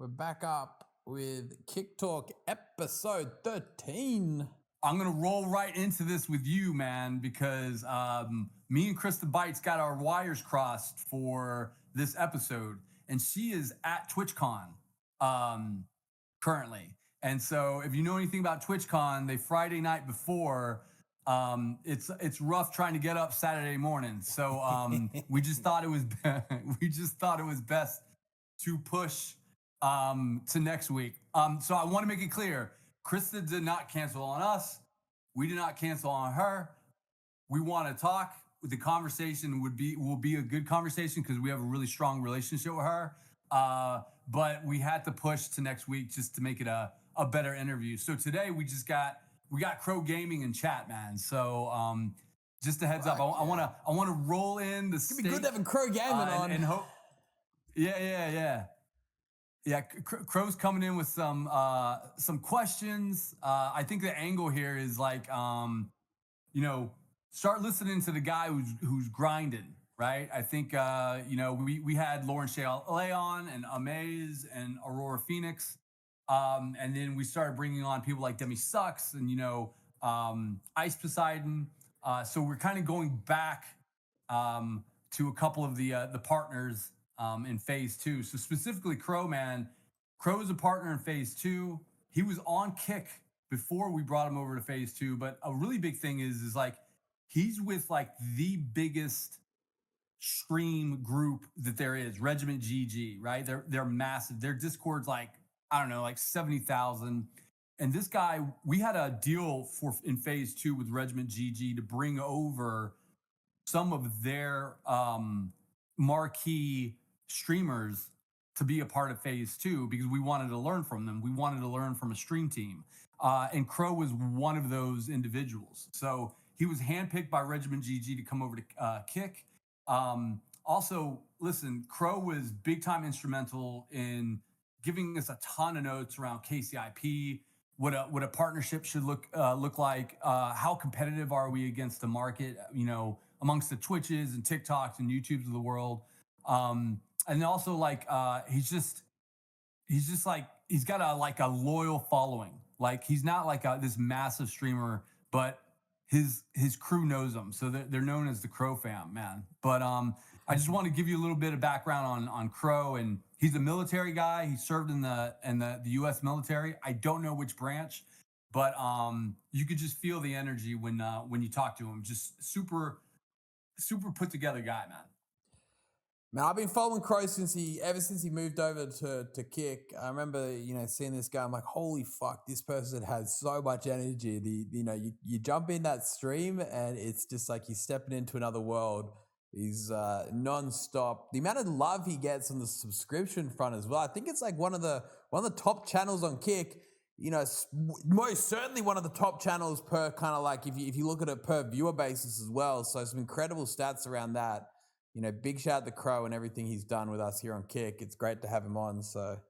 We're back up with Kick Talk episode 13. I'm going to roll right into this with you, man, because me and Krista Bites got our wires crossed for this episode, and she is at TwitchCon currently. And so if you know anything about TwitchCon, they Friday night before, it's rough trying to get up Saturday morning. So we just thought it was best to push to next week. So I want to make it clear, Krista did not cancel on us. We did not cancel on her. We want to talk. The conversation will be a good conversation because we have a really strong relationship with her. But we had to push to next week just to make it a better interview. So today we got Crowegamingg in chat, man. So just a heads up. I want to roll in the It'd be good having Crowegamingg on. And hope. Yeah, Crow's coming in with some questions. I think the angle here is like, start listening to the guy who's grinding, right? I think, we had Lauren Shea on and Amaze and Aurora Phoenix. And then we started bringing on people like Demi Sucks and, Ice Poseidon. So we're kind of going back to a couple of the partners in phase 2. So specifically Crow, man. Crow is a partner in phase 2. He was on Kick before we brought him over to phase 2. But a really big thing is like he's with like the biggest stream group that there is, Regiment GG, right? They're massive. Their Discord's like, I don't know, like 70,000. And this guy, we had a deal in phase 2 with Regiment GG to bring over some of their marquee streamers to be a part of phase 2 because we wanted to learn from them. We wanted to learn from a stream team. And Crow was one of those individuals. So he was handpicked by Regiment GG to come over to Kick. Also, listen, Crow was big time instrumental in giving us a ton of notes around KCIP, what a partnership should look like, how competitive are we against the market, amongst the Twitches and TikToks and YouTubes of the world. And also like, he's just like, he's got a loyal following. Like he's not like this massive streamer, but his crew knows him. So they're known as the Crow fam, man. But I just want to give you a little bit of background on Crow, and he's a military guy. He served in the US military. I don't know which branch, but you could just feel the energy when you talk to him. Just super put together guy, man. Man, I've been following Crow ever since he moved over to Kick. I remember, seeing this guy. I'm like, holy fuck, this person has so much energy. You jump in that stream and it's just like he's stepping into another world. He's non-stop. The amount of love he gets on the subscription front as well. I think it's like one of the top channels on Kick. Most certainly one of the top channels per kind of like if you look at it per viewer basis as well. So some incredible stats around that. Big shout out to Crow and everything he's done with us here on Kick. It's great to have him on. So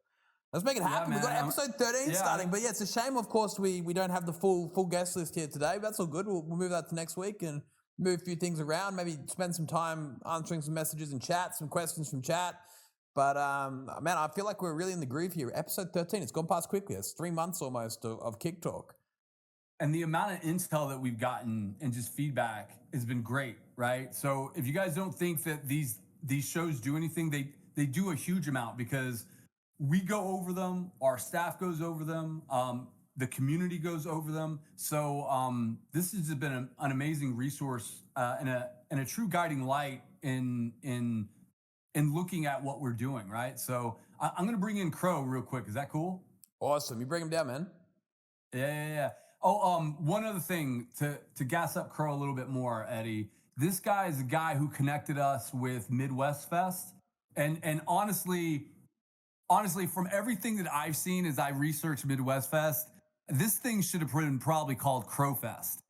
let's make it happen. We've got episode 13 starting. But yeah, it's a shame, of course, we don't have the full guest list here today. But that's all good. We'll move that to next week and move a few things around. Maybe spend some time answering some messages in chat, some questions from chat. But man, I feel like we're really in the groove here. Episode 13, it's gone past quickly. It's 3 months almost of Kick Talk. And the amount of intel that we've gotten and just feedback has been great, right? So if you guys don't think that these shows do anything, they do a huge amount because we go over them, our staff goes over them, the community goes over them. So this has been an amazing resource and a true guiding light in looking at what we're doing, right? So I'm gonna bring in Crow real quick. Is that cool? Awesome. You bring him down, man. Yeah. Oh, one other thing to gas up Crow a little bit more, Eddie. This guy is a guy who connected us with Midwest Fest, and honestly, from everything that I've seen as I researched Midwest Fest, this thing should have been probably called Crow Fest,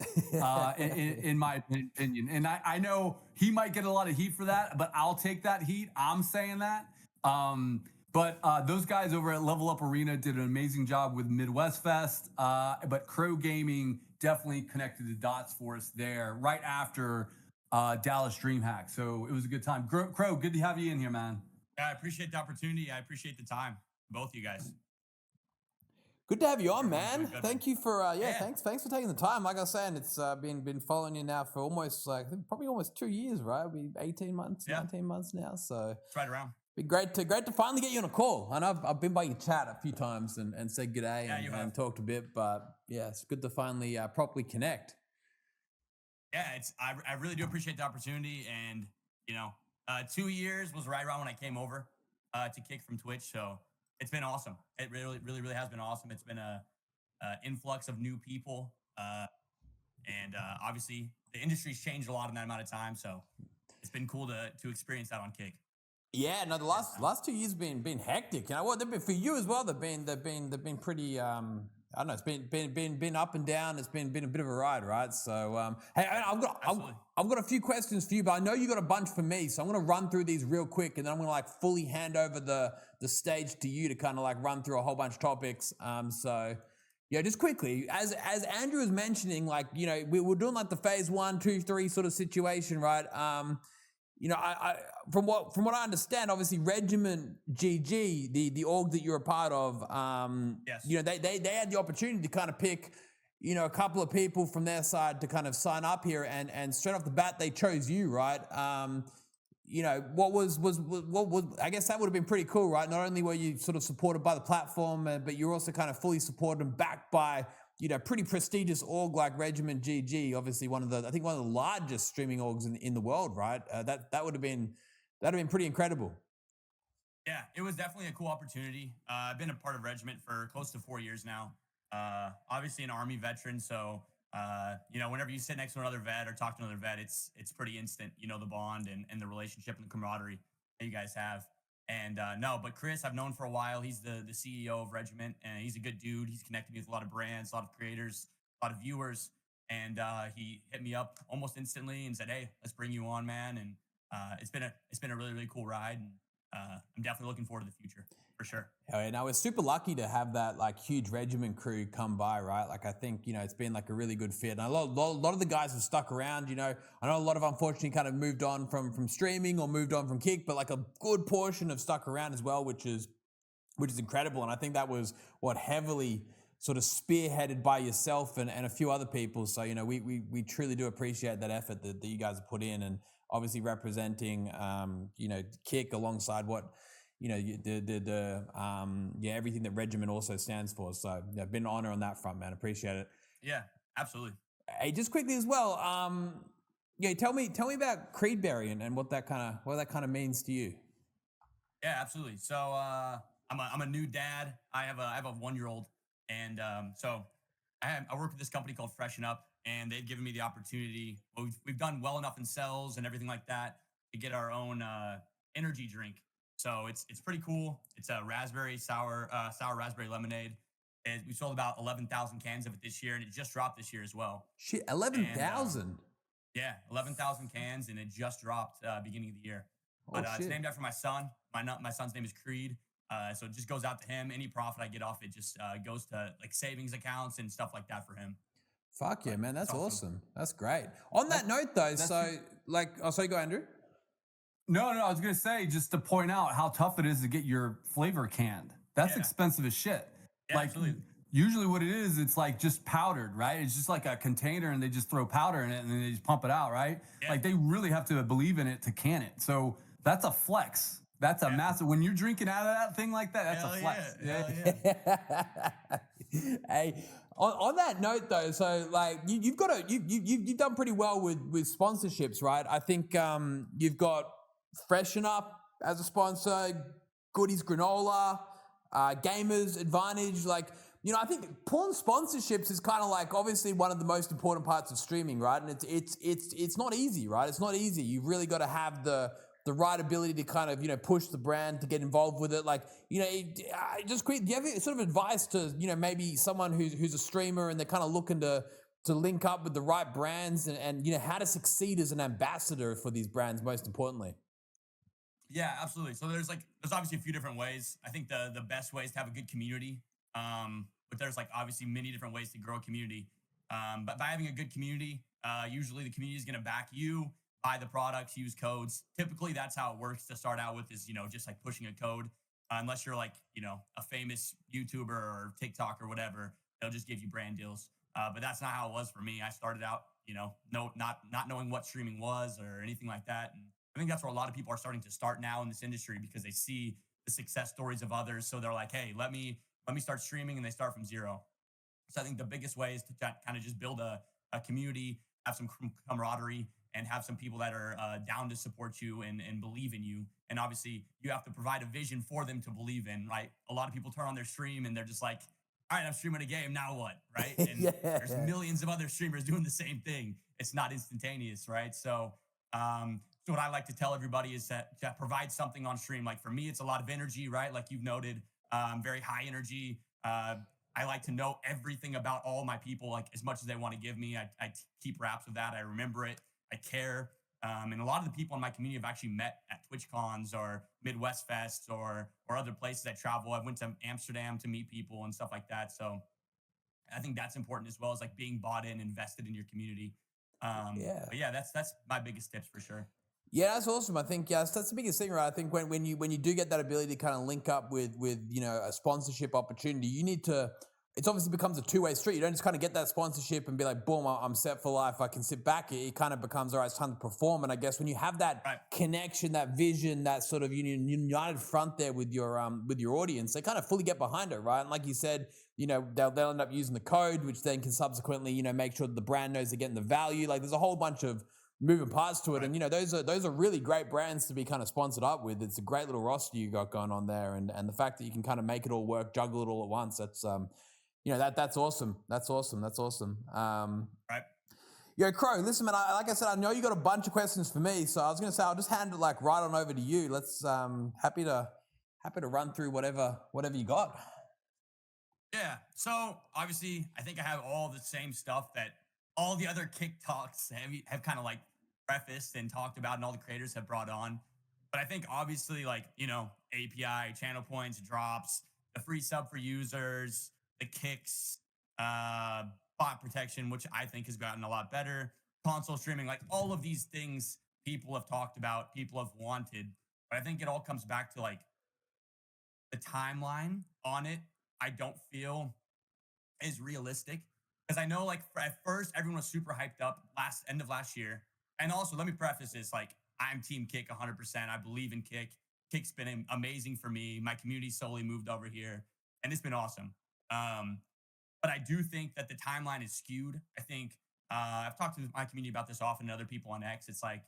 in my opinion. And I know he might get a lot of heat for that, but I'll take that heat. I'm saying that. But those guys over at Level Up Arena did an amazing job with Midwest Fest. But Crowegamingg definitely connected the dots for us there right after Dallas DreamHack. So it was a good time. Crow, good to have you in here, man. Yeah, I appreciate the opportunity. I appreciate the time. both you guys. Good to have you on, Everyone's doing man. good, Thank man. you for Yeah. thanks for taking the time. Like I was saying, it's been following you now for almost probably almost 2 years, right? We 18 months, Yeah. 19 months now. So It's right around. be great to finally get you on a call. I know I've been by your chat a few times and said good day Yeah, you have. and talked a bit, but yeah, it's good to finally properly connect. Yeah, I really do appreciate the opportunity, and you know, 2 years was right around when I came over to Kick from Twitch, so it's been awesome. It really has been awesome. It's been a influx of new people, and obviously the industry's changed a lot in that amount of time, so it's been cool to experience that on Kick. Yeah, no, the last 2 years been hectic. You know what? They've been for you as well. They've been pretty. I don't know. It's been up and down. It's been a bit of a ride, right? So, hey, Absolutely. I've got a few questions for you, but I know you got a bunch for me. So I'm gonna run through these real quick, and then I'm gonna like fully hand over the stage to you to kind of like run through a whole bunch of topics. So. Yeah, just quickly, as Andrew was mentioning, like, you know, we're doing like the phase 1, 2, 3 sort of situation, right? You know, I from what I understand, obviously Regiment GG, the org that you're a part of, Yes. you know, they had the opportunity to kind of pick, you know, a couple of people from their side to kind of sign up here, and straight off the bat they chose you, right? You know, what was I guess that would have been pretty cool, right? Not only were you sort of supported by the platform, but you're also kind of fully supported and backed by, you know, pretty prestigious org like Regiment GG, obviously one of the largest streaming orgs in the world, right? That would have been pretty incredible. Yeah, it was definitely a cool opportunity. I've been a part of Regiment for close to 4 years now. Obviously, an Army veteran, so you know, whenever you sit next to another vet or talk to another vet, it's pretty instant. You know, the bond and the relationship and the camaraderie that you guys have. And no, but Chris, I've known for a while. He's the CEO of Regiment, and he's a good dude. He's connected me with a lot of brands, a lot of creators, a lot of viewers, and he hit me up almost instantly and said, "Hey, let's bring you on, man." And it's been a really cool ride, and I'm definitely looking forward to the future for sure. And I was super lucky to have that like huge Regiment crew come by, right? Like I think, you know, it's been like a really good fit. And a lot of the guys have stuck around, you know. I know a lot of unfortunately kind of moved on from streaming or moved on from Kick, but like a good portion have stuck around as well, which is incredible. And I think that was what heavily sort of spearheaded by yourself and a few other people. So, you know, we truly do appreciate that effort that you guys have put in, and obviously representing, you know, Kick alongside what, you know, everything that Regiment also stands for. So yeah, been an honor on that front, man. Appreciate it. Yeah, absolutely. Hey, just quickly as well, yeah, tell me about Creedberry and what that kind of means to you. Yeah, absolutely. So I'm a new dad. I have a 1-year-old, and so I work with this company called Freshen Up, and they've given me the opportunity. Well, we've done well enough in sales and everything like that to get our own energy drink. So it's pretty cool. It's a raspberry sour raspberry lemonade. And we sold about 11,000 cans of it this year, and it just dropped this year as well. Shit, 11,000. Yeah, 11,000 cans, and it just dropped beginning of the year. But it's named after my son. My son's name is Creed. So it just goes out to him. Any profit I get off it just goes to like savings accounts and stuff like that for him. Fuck yeah, man. That's awesome. That's great. On that note though, so like, oh, sorry, go Andrew. No, I was gonna say just to point out how tough it is to get your flavor canned. That's expensive as shit. Yeah, like absolutely. Usually what it is, it's like just powdered, right? It's just like a container and they just throw powder in it and then they just pump it out, right? Yeah. Like they really have to believe in it to can it. So that's a flex. That's a massive, when you're drinking out of that thing like that, that's a flex. Yeah. Hey, on that note though, so like you've done pretty well with sponsorships, right? I think you've got Freshen Up as a sponsor, Goodies Granola, Gamers Advantage. Like, you know, I think pulling sponsorships is kind of like obviously one of the most important parts of streaming, right? And it's not easy, right? It's not easy. You've really got to have the right ability to kind of, you know, push the brand, to get involved with it. Like, you know, just quick, do you have any sort of advice to, you know, maybe someone who's a streamer and they're kind of looking to link up with the right brands and, you know, how to succeed as an ambassador for these brands, most importantly? Yeah, absolutely. So there's obviously a few different ways. I think the best way is to have a good community. But there's like obviously many different ways to grow a community. But by having a good community, usually the community is going to back you, buy the products, use codes. Typically, that's how it works to start out with, is, you know, just like pushing a code. unless you're like, a famous YouTuber or TikTok or whatever, they'll just give you brand deals. But that's not how it was for me. I started out, not knowing what streaming was or anything like that. And I think that's where a lot of people are starting to start now in this industry because they see the success stories of others. So they're like, hey, let me start streaming, and they start from zero. So I think the biggest way is to kind of just build a community, have some camaraderie, and have some people that are down to support you and believe in you. And obviously, you have to provide a vision for them to believe in, right? A lot of people turn on their stream and they're just like, all right, I'm streaming a game. Now what? Right. And Yeah. there's millions of other streamers doing the same thing. It's not instantaneous. Right. So what I like to tell everybody is that to provide something on stream. Like for me, it's a lot of energy, right? Like you've noted, very high energy. I like to know everything about all my people, like as much as they want to give me. I keep raps of that. I remember it. I care. And a lot of the people in my community have actually met at TwitchCons or Midwest Fests or other places I travel. I went to Amsterdam to meet people and stuff like that. So I think that's important as well as like being bought in, invested in your community. Yeah. But yeah, that's my biggest tips for sure. Yeah, that's awesome. I think yes, that's the biggest thing, right? I think when you do get that ability to kind of link up with a sponsorship opportunity, you need to. It's obviously becomes a two-way street. You don't just kind of get that sponsorship and be like, boom, I'm set for life. I can sit back. It kind of becomes, all right, it's time to perform. And I guess when you have that connection, that vision, that sort of united front there with your audience, they kind of fully get behind it, right? And like you said, they'll end up using the code, which then can subsequently, make sure that the brand knows they're getting the value. Like there's a whole bunch of moving parts to it. And, those are really great brands to be kind of sponsored up with. It's a great little roster you got going on there. And the fact that you can kind of make it all work, juggle it all at once, that's, that's awesome. That's awesome. Right. Yo, Crow, listen, man, like I said, I know you got a bunch of questions for me. So I was going to say, I'll just hand it like right on over to you. Let's, happy to run through whatever you got. Yeah. So obviously I think I have all the same stuff that all the other Kick Talks have kind of like prefaced and talked about, and all the creators have brought on. But I think obviously like, API, channel points, drops, the free sub for users, the kicks, bot protection, which I think has gotten a lot better, console streaming, like all of these things people have talked about, people have wanted. But I think it all comes back to like the timeline on it. I don't feel is realistic because I know like at first everyone was super hyped up end of last year. And also let me preface this, like I'm team Kick 100%. I believe in Kick. Kick's been amazing for me. My community solely moved over here and it's been awesome. But I do think that the timeline is skewed. I think I've talked to my community about this often and other people on X. It's like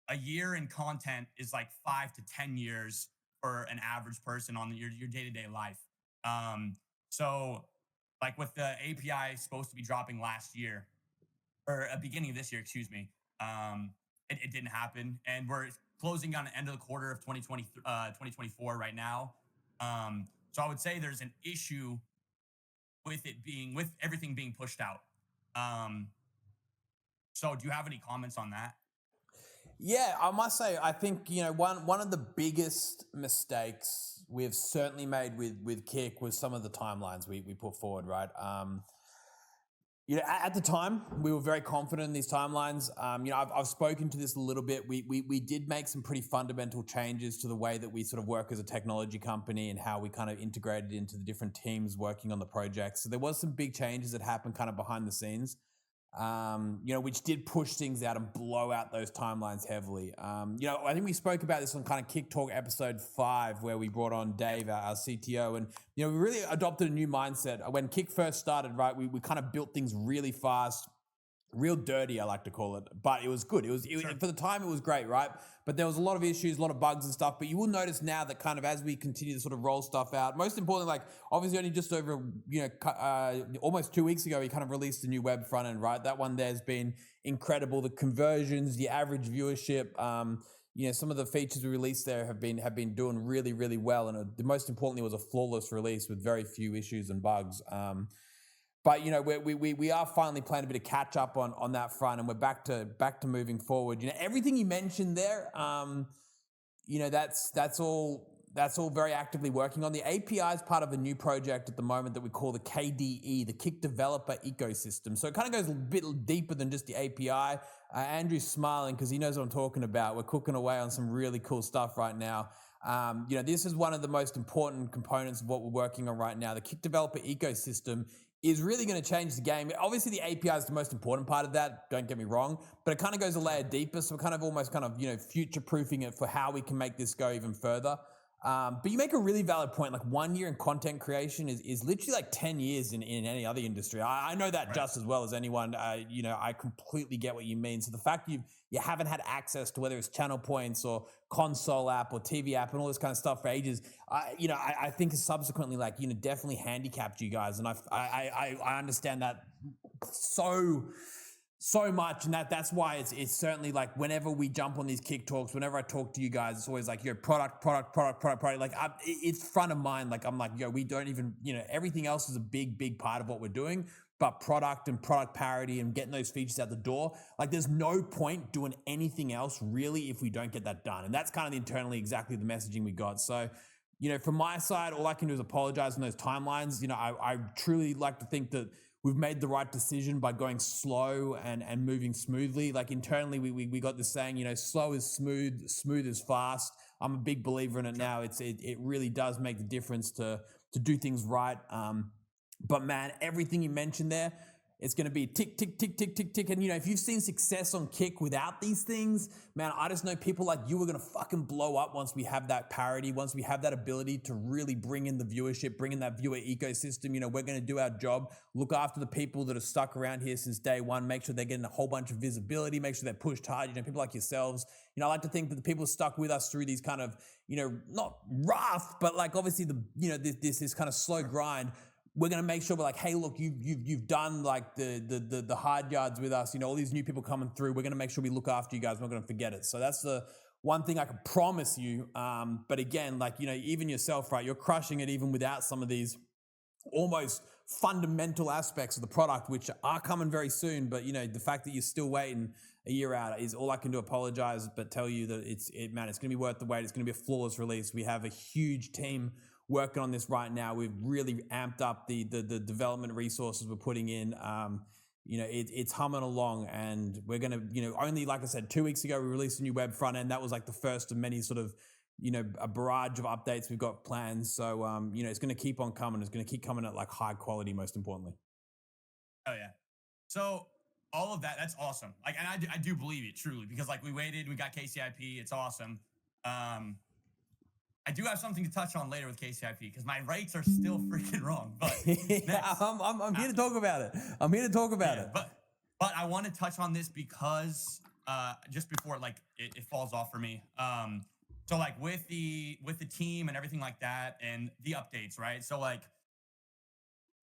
a year in content is like 5 to 10 years for an average person on your day-to-day life. So like with the API supposed to be dropping last year or beginning of this year, excuse me. It didn't happen. And we're closing on the end of the quarter of 2024 right now. So I would say there's an issue with everything being pushed out. So do you have any comments on that? Yeah, I must say, I think, one of the biggest mistakes we've certainly made with Kick was some of the timelines we put forward, right? At the time, we were very confident in these timelines. I've spoken to this a little bit. We did make some pretty fundamental changes to the way that we sort of work as a technology company and how we kind of integrated into the different teams working on the project. So there was some big changes that happened kind of behind the scenes, which did push things out and blow out those timelines heavily. I think we spoke about this on kind of Kick Talk episode 5, where we brought on Dave, our CTO, and, we really adopted a new mindset. When Kick first started, right, we kind of built things really fast, real dirty, I like to call it, but it was good. Sure. For the time, it was great, right? But there was a lot of issues, a lot of bugs and stuff. But you will notice now that kind of as we continue to sort of roll stuff out, most importantly, like obviously only just over, almost 2 weeks ago, we kind of released a new web front end, right? That one there's been incredible. The conversions, the average viewership, some of the features we released there have been doing really, really well. And the most importantly was a flawless release with very few issues and bugs. But we are finally playing a bit of catch up on that front, and we're back to moving forward. Everything you mentioned there, that's all very actively working on. The API is part of a new project at the moment that we call the KDE, the Kick Developer Ecosystem. So it kind of goes a bit deeper than just the API. Andrew's smiling because he knows what I'm talking about. We're cooking away on some really cool stuff right now. This is one of the most important components of what we're working on right now. The Kick developer ecosystem is really going to change the game. Obviously, the API is the most important part of that. Don't get me wrong, but it kind of goes a layer deeper. So we're kind of almost future proofing it for how we can make this go even further. But you make a really valid point. Like 1 year in content creation is literally like 10 years in any other industry. I know that just as well as anyone. I completely get what you mean. So the fact you haven't had access to whether it's channel points or console app or TV app and all this kind of stuff for ages, I think has subsequently definitely handicapped you guys. And I understand that so much, and that's why it's certainly like whenever we jump on these Kick talks, whenever I talk to you guys, it's always like product. Like it's front of mind. Like I'm like, we don't even, everything else is a big part of what we're doing, but product and product parity and getting those features out the door, like there's no point doing anything else really if we don't get that done. And that's kind of internally exactly the messaging we got. So from my side, all I can do is apologize on those timelines. I truly like to think that we've made the right decision by going slow and moving smoothly. Like internally, we got this saying, slow is smooth is fast. I'm a big believer in it now. It really does make the difference to do things right. But man, everything you mentioned there, it's going to be tick, tick, tick, tick, tick, tick. And, if you've seen success on Kick without these things, man, I just know people like you are going to fucking blow up once we have that parity, once we have that ability to really bring in the viewership, bring in that viewer ecosystem. We're going to do our job, look after the people that have stuck around here since day one, make sure they're getting a whole bunch of visibility, make sure they're pushed hard. People like yourselves. I like to think that the people stuck with us through these kind of, not rough, but like obviously this kind of slow grind. We're going to make sure we're like, hey, look, you've done like the hard yards with us. All these new people coming through. We're going to make sure we look after you guys. We're not going to forget it. So that's the one thing I can promise you. But again, even yourself, right? You're crushing it even without some of these almost fundamental aspects of the product, which are coming very soon. But the fact that you're still waiting a year out is all I can do. Apologize, but tell you that it's going to be worth the wait. It's going to be a flawless release. We have a huge team working on this right now. We've really amped up the development resources we're putting in. It's humming along, and we're going to, only, like I said, 2 weeks ago, we released a new web front end. That was like the first of many sort of, a barrage of updates we've got planned. So, it's going to keep on coming. It's going to keep coming at like high quality, most importantly. Oh yeah. So all of that's awesome. Like, and I do believe it truly, because like we waited, we got KCIP. It's awesome. I do have something to touch on later with KCIP because my rates are still freaking wrong. But next, I'm here to talk about it. I'm here to talk about it. But I want to touch on this because just before it falls off for me. So like with the team and everything like that and the updates, right? So like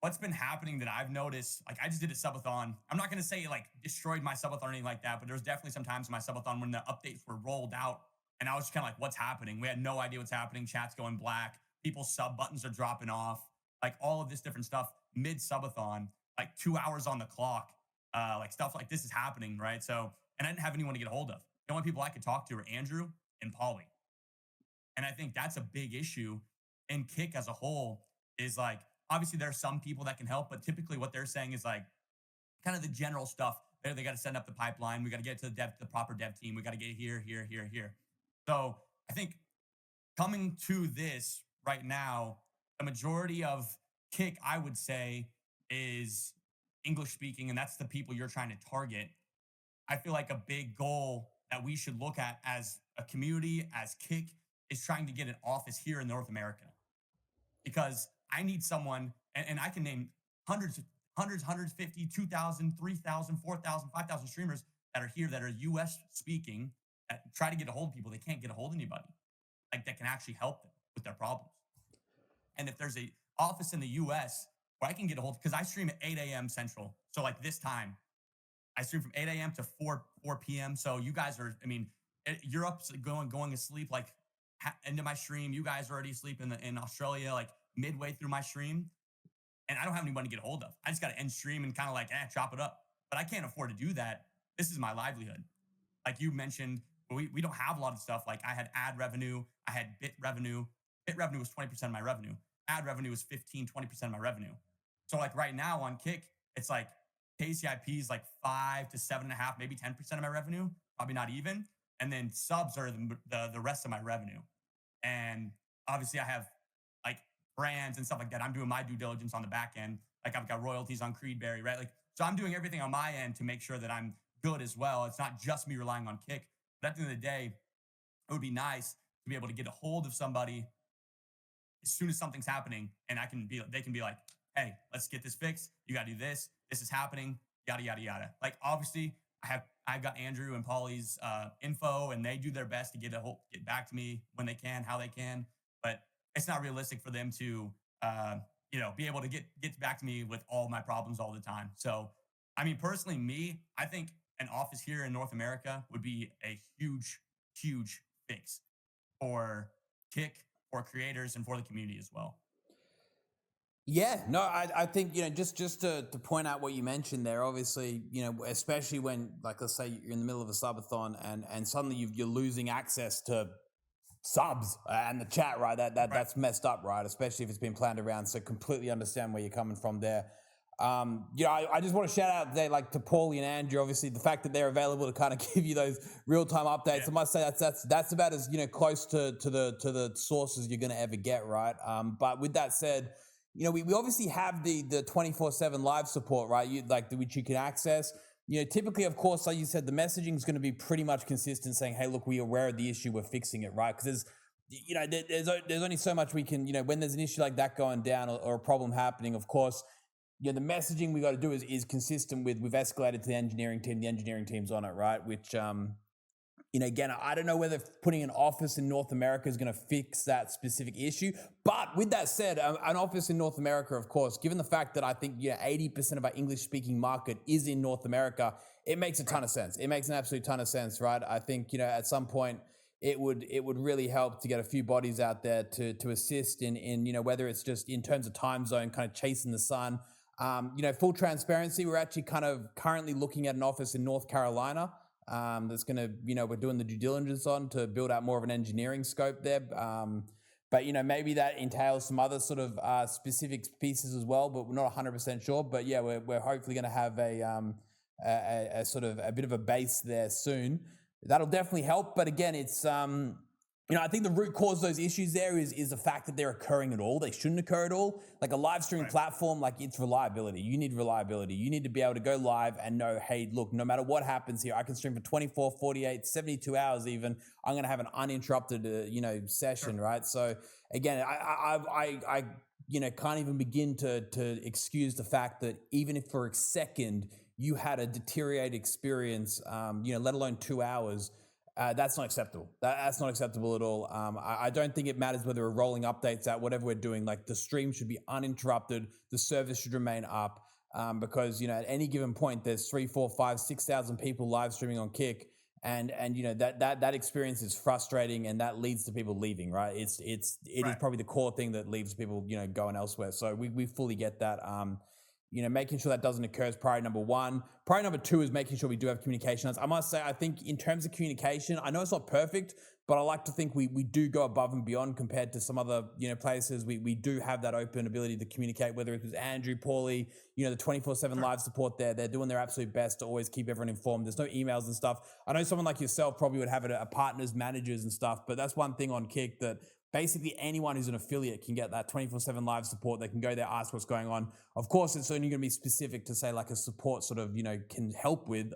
what's been happening that I've noticed, like I just did a subathon. I'm not gonna say it like destroyed my subathon or anything like that, but there's definitely some times in my subathon when the updates were rolled out. And I was just kind of like, what's happening? We had no idea what's happening. Chat's going black. People's sub buttons are dropping off. Like all of this different stuff mid subathon, like 2 hours on the clock, like stuff like this is happening, right? So, and I didn't have anyone to get a hold of. The only people I could talk to were Andrew and Paulie. And I think that's a big issue in Kick as a whole is like, obviously there are some people that can help, but typically what they're saying is like kind of the general stuff. They got to send up the pipeline. We got to get to the proper dev team. We got to get here. So I think coming to this right now, the majority of Kick, I would say, is English speaking, and that's the people you're trying to target. I feel like a big goal that we should look at as a community, as Kick, is trying to get an office here in North America. Because I need someone, and I can name hundreds, 150, 2,000, 3,000, 4,000, 5,000 streamers that are here that are US speaking, that try to get a hold of people. They can't get a hold of anybody like that can actually help them with their problems. And if there's a office in the US where I can get a hold, because I stream at 8 a.m. Central. So like this time, I stream from 8 a.m. to 4 p.m. So you guys are, Europe's going to sleep like into my stream. You guys are already asleep in Australia, like midway through my stream. And I don't have anyone to get a hold of. I just got to end stream and kind of like, chop it up. But I can't afford to do that. This is my livelihood. Like you mentioned, we don't have a lot of stuff. Like I had ad revenue, I had bit revenue. Bit revenue was 20% of my revenue. Ad revenue was 15, 20% of my revenue. So like right now on Kick, it's like KCIP is like 5 to 7.5, maybe 10% of my revenue, probably not even. And then subs are the rest of my revenue. And obviously I have like brands and stuff like that. I'm doing my due diligence on the back end. Like I've got royalties on Creedberry, right? Like, so I'm doing everything on my end to make sure that I'm good as well. It's not just me relying on Kick. But at the end of the day, it would be nice to be able to get a hold of somebody as soon as something's happening, and they can be like, hey, let's get this fixed. You got to do this. This is happening. Yada yada yada. Like obviously, I've got Andrew and Paulie's info, and they do their best to get back to me when they can, how they can. But it's not realistic for them to be able to get back to me with all my problems all the time. So, I mean, personally, I think an office here in North America would be a huge, huge fix for Kick, for creators, and for the community as well. Yeah, no, I think, just to point out what you mentioned there, obviously, especially when, like, let's say you're in the middle of a subathon and suddenly you're losing access to subs and the chat, right? That's messed up, right? Especially if it's been planned around. So completely understand where you're coming from there. I just want to shout out there, like, to Paulie and Andrew, obviously the fact that they're available to kind of give you those real-time updates. Yeah. I must say that's about as, close to the sources you're going to ever get, right? But with that said, we obviously have the 24/7 live support, right? Which you can access. Typically, of course, like you said, the messaging is going to be pretty much consistent, saying, "Hey, look, we are aware of the issue, we're fixing it," right? Because there's only so much we can, when there's an issue like that going down or a problem happening. Of course, the messaging we got to do is consistent with. We've escalated to the engineering team. The engineering team's on it, right? Which again, I don't know whether putting an office in North America is going to fix that specific issue. But with that said, an office in North America, of course, given the fact that I think 80% of our English-speaking market is in North America, it makes a ton of sense. It makes an absolute ton of sense, right? I think at some point it would really help to get a few bodies out there to assist in whether it's just in terms of time zone, kind of chasing the sun. Full transparency, we're actually kind of currently looking at an office in North Carolina. That's going to, we're doing the due diligence on to build out more of an engineering scope there. But maybe that entails some other sort of specific pieces as well, but we're not 100% sure. But yeah, we're hopefully going to have a sort of a bit of a base there soon. That'll definitely help. But again, it's, I think the root cause of those issues there is the fact that they're occurring at all. They shouldn't occur at all. Like a live streaming platform, like it's reliability. You need reliability. You need to be able to go live and know, hey, look, no matter what happens here, I can stream for 24, 48, 72 hours even. I'm going to have an uninterrupted, session, right? So again, I can't even begin to excuse the fact that even if for a second you had a deteriorated experience, let alone 2 hours, that's not acceptable. That's not acceptable at all. I don't think it matters whether we're rolling updates out, whatever we're doing. Like the stream should be uninterrupted. The service should remain up because at any given point there's 3, 4, 5, 6,000 people live streaming on Kick, and that experience is frustrating, and that leads to people leaving. Right? It is probably the core thing that leaves people going elsewhere. So we fully get that. Making sure that doesn't occur is priority number one. Priority number two is making sure we do have communication. I must say, I think in terms of communication, I know it's not perfect, but I like to think we do go above and beyond compared to some other, places. We do have that open ability to communicate, whether it was Andrew, Paulie, the 24/7 live support there. They're doing their absolute best to always keep everyone informed. There's no emails and stuff. I know someone like yourself probably would have it at partners, managers and stuff, but that's one thing on Kick that basically anyone who's an affiliate can get that 24/7 live support. They can go there, ask what's going on. Of course, it's only going to be specific to say like a support sort of, can help with.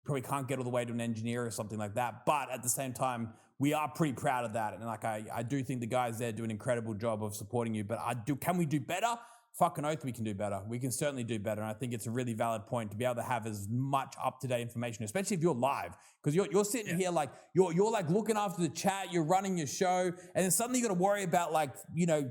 Probably can't get all the way to an engineer or something like that. But at the same time, we are pretty proud of that. And like, I do think the guys there do an incredible job of supporting you, but can we do better? Fucking oath we can do better. We can certainly do better. And I think it's a really valid point to be able to have as much up-to-date information, especially if you're live. Because you're sitting here like, you're like looking after the chat, you're running your show, and then suddenly you got to worry about like,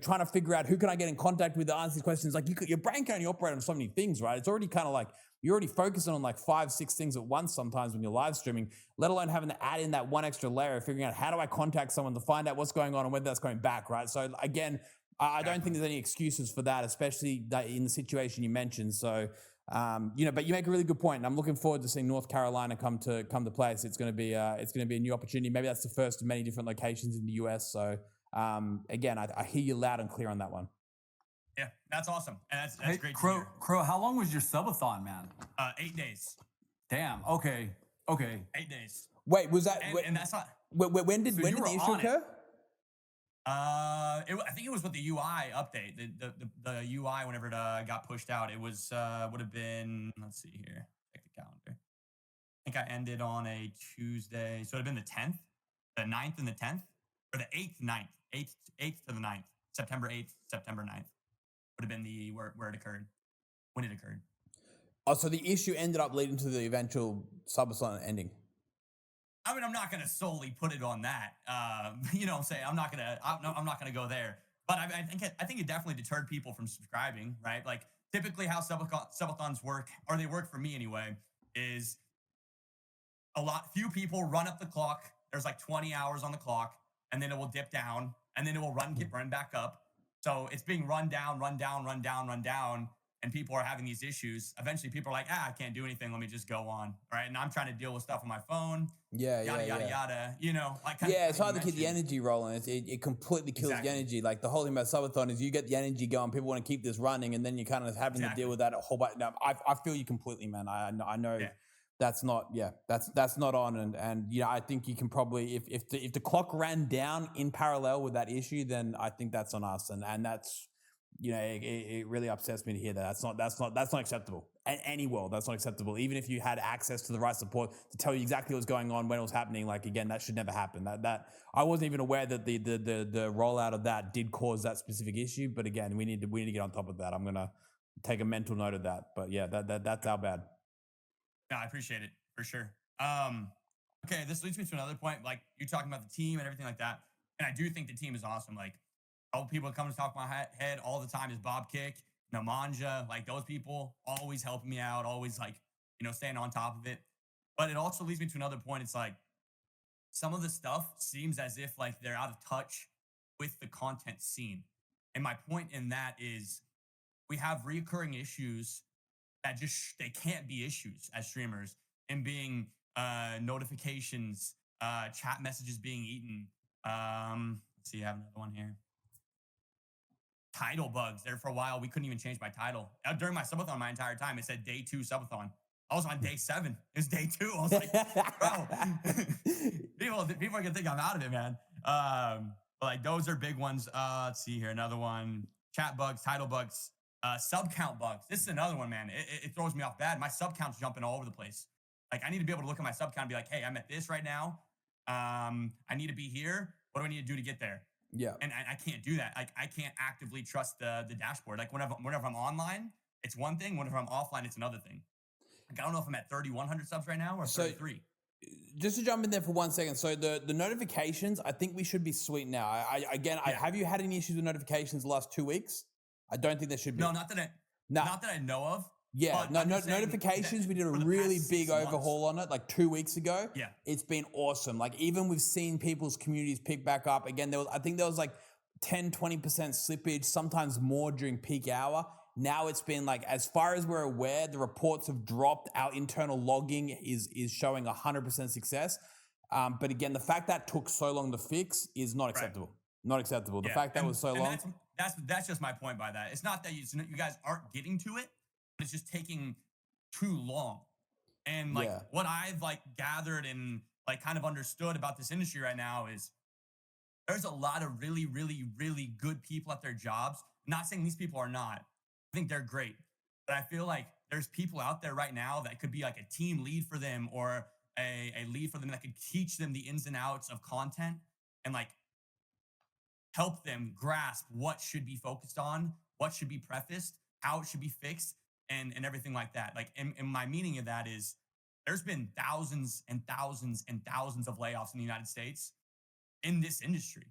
trying to figure out who can I get in contact with to answer these questions. Like your brain can only operate on so many things, right? It's already kind of like, you're already focusing on like 5, 6 things at once sometimes when you're live streaming, let alone having to add in that one extra layer of figuring out how do I contact someone to find out what's going on and whether that's going back, right? So again, I don't think there's any excuses for that, especially in the situation you mentioned. So, but you make a really good point, and I'm looking forward to seeing North Carolina come to place. It's going to be a new opportunity. Maybe that's the first of many different locations in the US. So, again, I hear you loud and clear on that one. Yeah, that's awesome. And that's great. Crow, how long was your subathon, man? 8 days. Damn. Okay. 8 days. Wait, was that? And that's not. When did the issue occur? I think it was with the UI update. The UI whenever it got pushed out, it was would have been. Let's see here. Check the calendar. I think I ended on a Tuesday, so it'd have been the 10th, the 9th, and the 10th, or the 8th, 9th, 8th to the 9th, September 8th, September 9th would have been the where it occurred, when it occurred. Oh, so the issue ended up leading to the eventual subathon ending. I mean, I'm not going to solely put it on that. You know what I'm saying? I'm not going to go there. But I think it definitely deterred people from subscribing, right? Like typically how subathons work, or they work for me anyway, is few people run up the clock. There's like 20 hours on the clock, and then it will dip down, and then it will get run back up. So it's being run down, and people are having these issues. Eventually, people are like, I can't do anything. Let me just go on, right? And I'm trying to deal with stuff on my phone. Yada. You know, like it's hard to keep the energy rolling. It completely kills the energy. Like the whole thing about subathon is you get the energy going. People want to keep this running, and then you're kind of having to deal with that a whole bunch. Now, I feel you completely, man. I know. Yeah. That's not on, and you know, I think you can probably if the clock ran down in parallel with that issue, then I think that's on us, and that's, you know, it really upsets me to hear that. That's not acceptable at any world. That's not acceptable. Even if you had access to the right support to tell you exactly what was going on when it was happening, like again, that should never happen. That I wasn't even aware that the rollout of that did cause that specific issue. But again, we need to get on top of that. I'm gonna take a mental note of that. But yeah, that's our bad. No, I appreciate it for sure. Okay, this leads me to another point. Like you're talking about the team and everything like that, and I do think the team is awesome. Like all people that come to talk my head all the time is Bob Kick, Namanja, like those people always helping me out, always like, you know, staying on top of it. But it also leads me to another point. It's like some of the stuff seems as if like they're out of touch with the content scene. And my point in that is we have reoccurring issues that just they can't be issues as streamers, and being notifications, chat messages being eaten. Let's see, I have another one here. Title bugs. There for a while, we couldn't even change my title. During my subathon, my entire time, it said day 2 subathon. I was on day 7. It was day 2. I was like, bro, people are gonna think I'm out of it, man. But like those are big ones. Let's see here, another one. Chat bugs, title bugs. Sub count bugs. This is another one, man. It throws me off bad. My sub count's jumping all over the place. Like I need to be able to look at my sub count and be like, hey, I'm at this right now. I need to be here. What do I need to do to get there? Yeah. And I can't do that. Like I can't actively trust the dashboard. Like whenever I'm online, it's one thing. Whenever I'm offline, it's another thing. Like I don't know if I'm at 3,100 subs right now or 33. Just to jump in there for 1 second. So the notifications, I think we should be sweet now. Have you had any issues with notifications the last 2 weeks? I don't think there should be. No, not that I know of. Yeah, notifications. We did a really big overhaul on it like 2 weeks ago. Yeah, it's been awesome. Like even we've seen people's communities pick back up again. I think there was like 10-20% slippage, sometimes more during peak hour. Now it's been like, as far as we're aware, the reports have dropped. Our internal logging is showing 100% success. But again, the fact that took so long to fix is not acceptable. Right. Not acceptable. The fact that was so long. That's just my point by that. It's not that you guys aren't getting to it. It's just taking too long. And like what I've like gathered and like kind of understood about this industry right now is there's a lot of really, really, really good people at their jobs. I'm not saying these people are not. I think they're great. But I feel like there's people out there right now that could be like a team lead for them, or a lead for them that could teach them the ins and outs of content and like help them grasp what should be focused on, what should be prefaced, how it should be fixed, and everything like that. Like, and my meaning of that is there's been thousands and thousands and thousands of layoffs in the United States in this industry.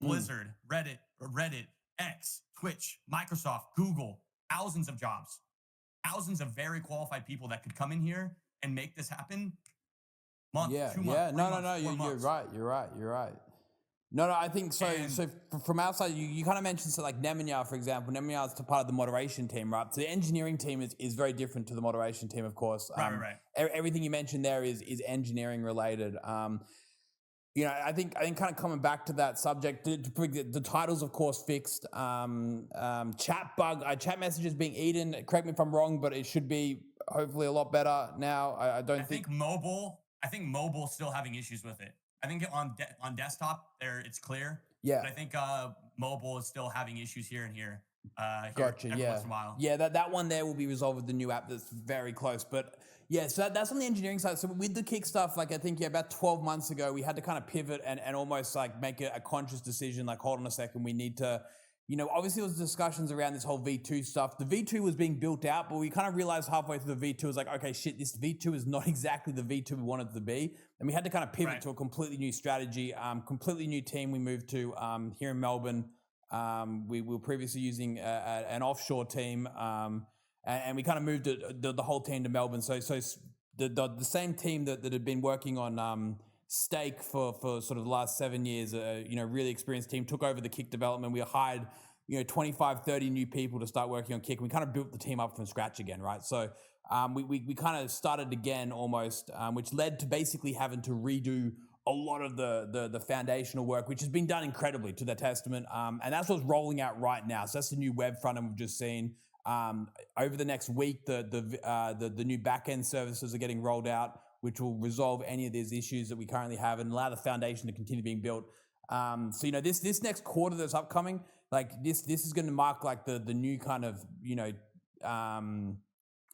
Blizzard, Reddit, X, Twitch, Microsoft, Google, thousands of jobs, thousands of very qualified people that could come in here and make this happen. Month, 2 months, no. You're right. No, I think so. So from our side, you kind of mentioned, so like Nemanja, for example. Nemanja is part of the moderation team, right? So the engineering team is very different to the moderation team, of course. Right. Everything you mentioned there is engineering related. You know, I think kind of coming back to that subject, the titles, of course, fixed. Chat bug, chat messages being eaten. Correct me if I'm wrong, but it should be hopefully a lot better now. I think mobile. I think mobile still having issues with it. I think on desktop there it's clear. Yeah. But I think mobile is still having issues here and here. Gotcha. Every Yeah. once in a while. Yeah. That one there will be resolved with the new app that's very close. But yeah, so that's on the engineering side. So with the Kick stuff, like I think about 12 months ago, we had to kind of pivot and almost like make a conscious decision. Like, hold on a second, we need to, obviously there was discussions around this whole V2 stuff. The V2 was being built out, but we kind of realized halfway through the V2 was like, okay, shit, this V2 is not exactly the V2 we wanted it to be. And we had to kind of pivot to a completely new strategy, completely new team we moved to here in Melbourne. We were previously using an offshore team, and we kind of moved the whole team to Melbourne. So the same team that had been working on Stake for sort of the last 7 years, really experienced team, took over the Kick development. We hired 25, 30 new people to start working on Kick. We kind of built the team up from scratch again, right? So we kind of started again almost, which led to basically having to redo a lot of the foundational work, which has been done incredibly to their testament. And that's what's rolling out right now. So that's the new web front end we've just seen. Over the next week, the new backend services are getting rolled out, which will resolve any of these issues that we currently have and allow the foundation to continue being built. So this next quarter that's upcoming, like this is going to mark like the new kind of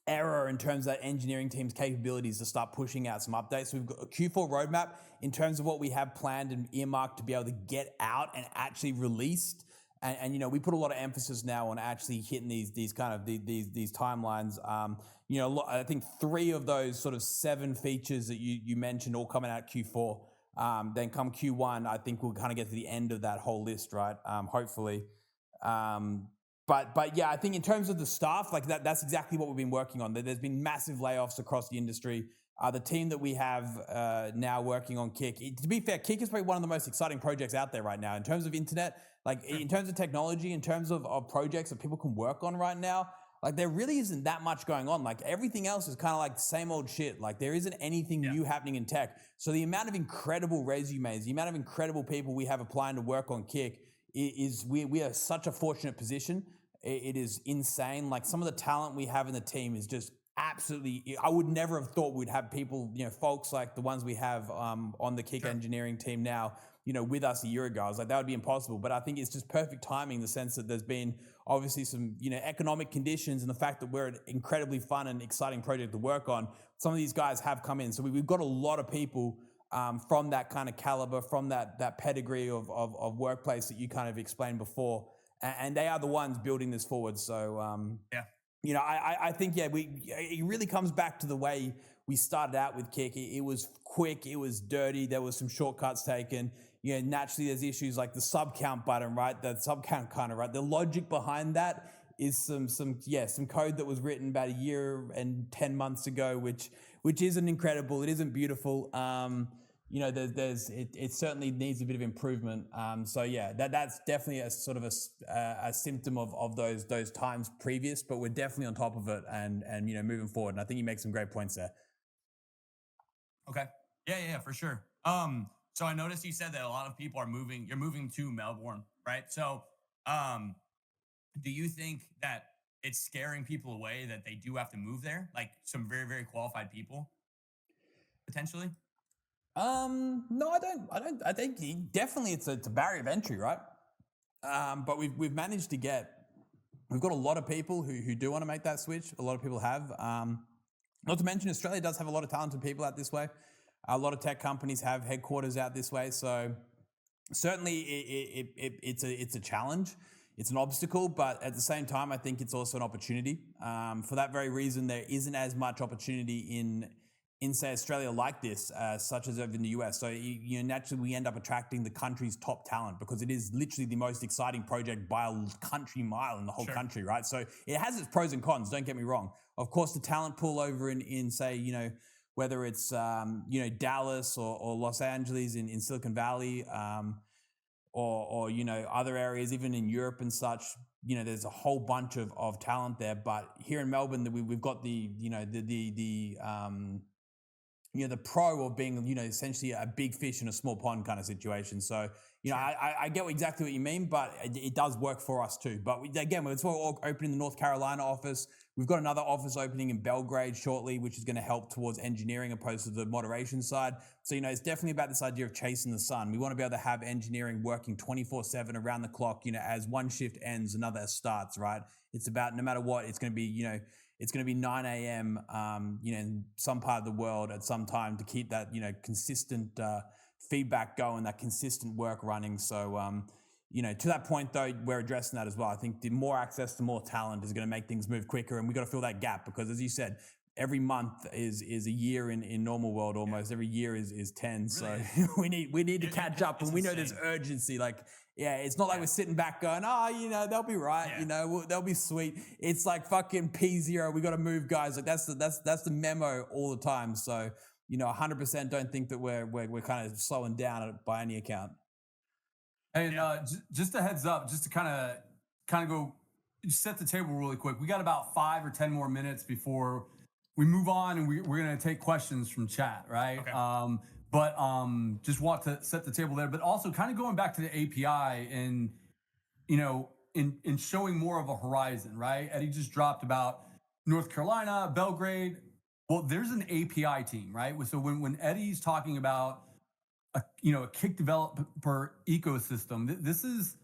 era in terms of that engineering team's capabilities to start pushing out some updates. So we've got a Q4 roadmap in terms of what we have planned and earmarked to be able to get out and actually released. And we put a lot of emphasis now on actually hitting these timelines. I think 3 of those sort of 7 features that you mentioned all coming out Q4. Then come Q1, I think we'll kind of get to the end of that whole list, right? Hopefully. But yeah, I think in terms of the staff, like that's exactly what we've been working on. There's been massive layoffs across the industry. The team that we have now working on Kick, to be fair, Kick is probably one of the most exciting projects out there right now in terms of internet, like in terms of technology, in terms of projects that people can work on right now. Like there really isn't that much going on. Like everything else is kind of like the same old shit. Like there isn't anything new happening in tech. So the amount of incredible resumes, the amount of incredible people we have applying to work on Kick is we are such a fortunate position. It is insane. Like some of the talent we have in the team is just absolutely, I would never have thought we'd have people, folks like the ones we have on the Kick engineering team now, with us a year ago. I was like, that would be impossible. But I think it's just perfect timing in the sense that there's been obviously some, economic conditions and the fact that we're an incredibly fun and exciting project to work on. Some of these guys have come in. So we've got a lot of people from that kind of caliber, from that pedigree of workplace that you kind of explained before. And they are the ones building this forward. So, I think, it really comes back to the way we started out with Kick. It was quick, it was dirty, there was some shortcuts taken. Naturally there's issues like the sub count button, right? That sub count kind of, right? The logic behind that is some code that was written about a year and 10 months ago, which isn't incredible. It isn't beautiful. It certainly needs a bit of improvement. That's definitely a sort of a symptom of those times previous, but we're definitely on top of it and moving forward. And I think you make some great points there. Okay. Yeah, for sure. So I noticed you said that a lot of people are moving. You're moving to Melbourne, right? So, do you think that it's scaring people away that they do have to move there, like some very, very qualified people, potentially? No, I don't. I think definitely it's a barrier of entry, right? But we've managed to we've got a lot of people who do want to make that switch. A lot of people have. Not to mention Australia does have a lot of talented people out this way. A lot of tech companies have headquarters out this way. So certainly it's a challenge. It's an obstacle, but at the same time, I think it's also an opportunity. For that very reason, there isn't as much opportunity in say Australia like this, such as over in the US. So naturally we end up attracting the country's top talent because it is literally the most exciting project by a country mile in the whole country, right? So it has its pros and cons, don't get me wrong. Of course, the talent pool over in say, whether it's, Dallas or Los Angeles in Silicon Valley, or other areas, even in Europe and such, there's a whole bunch of talent there. But here in Melbourne, we've got the pro of being, essentially a big fish in a small pond kind of situation. So you know, I get exactly what you mean, but it does work for us too. But again, it's all opening the North Carolina office. We've got another office opening in Belgrade shortly, which is going to help towards engineering opposed to the moderation side. So, you know, it's definitely about this idea of chasing the sun. We want to be able to have engineering working 24/7 around the clock, you know, as one shift ends, another starts, right? It's about no matter what, it's going to be, you know, it's going to be 9 a.m., you know, in some part of the world at some time to keep that, you know, consistent feedback going, that consistent work running. So, you know, to that point though, we're addressing that as well. I think the more access to more talent is going to make things move quicker, and we got to fill that gap because, as you said, every month is a year in normal world almost. Every year is 10. Really? So we need to catch up, and we know there's insane. urgency. Like, yeah, it's not like we're sitting back going, oh, you know, they'll be right. Yeah. You know, they'll be sweet. It's like fucking P0. We got to move, guys. Like that's the memo all the time. So, you know, 100% don't think that we're kind of slowing down by any account. And just a heads up, just to kind of go set the table really quick. We got about 5 or 10 more minutes before we move on, and we're going to take questions from chat, right? Okay. But just want to set the table there. But also kind of going back to the API and, you know, in showing more of a horizon, right? Eddie just dropped about North Carolina, Belgrade. Well, there's an API team, right? So when Eddie's talking about a kick developer ecosystem, this is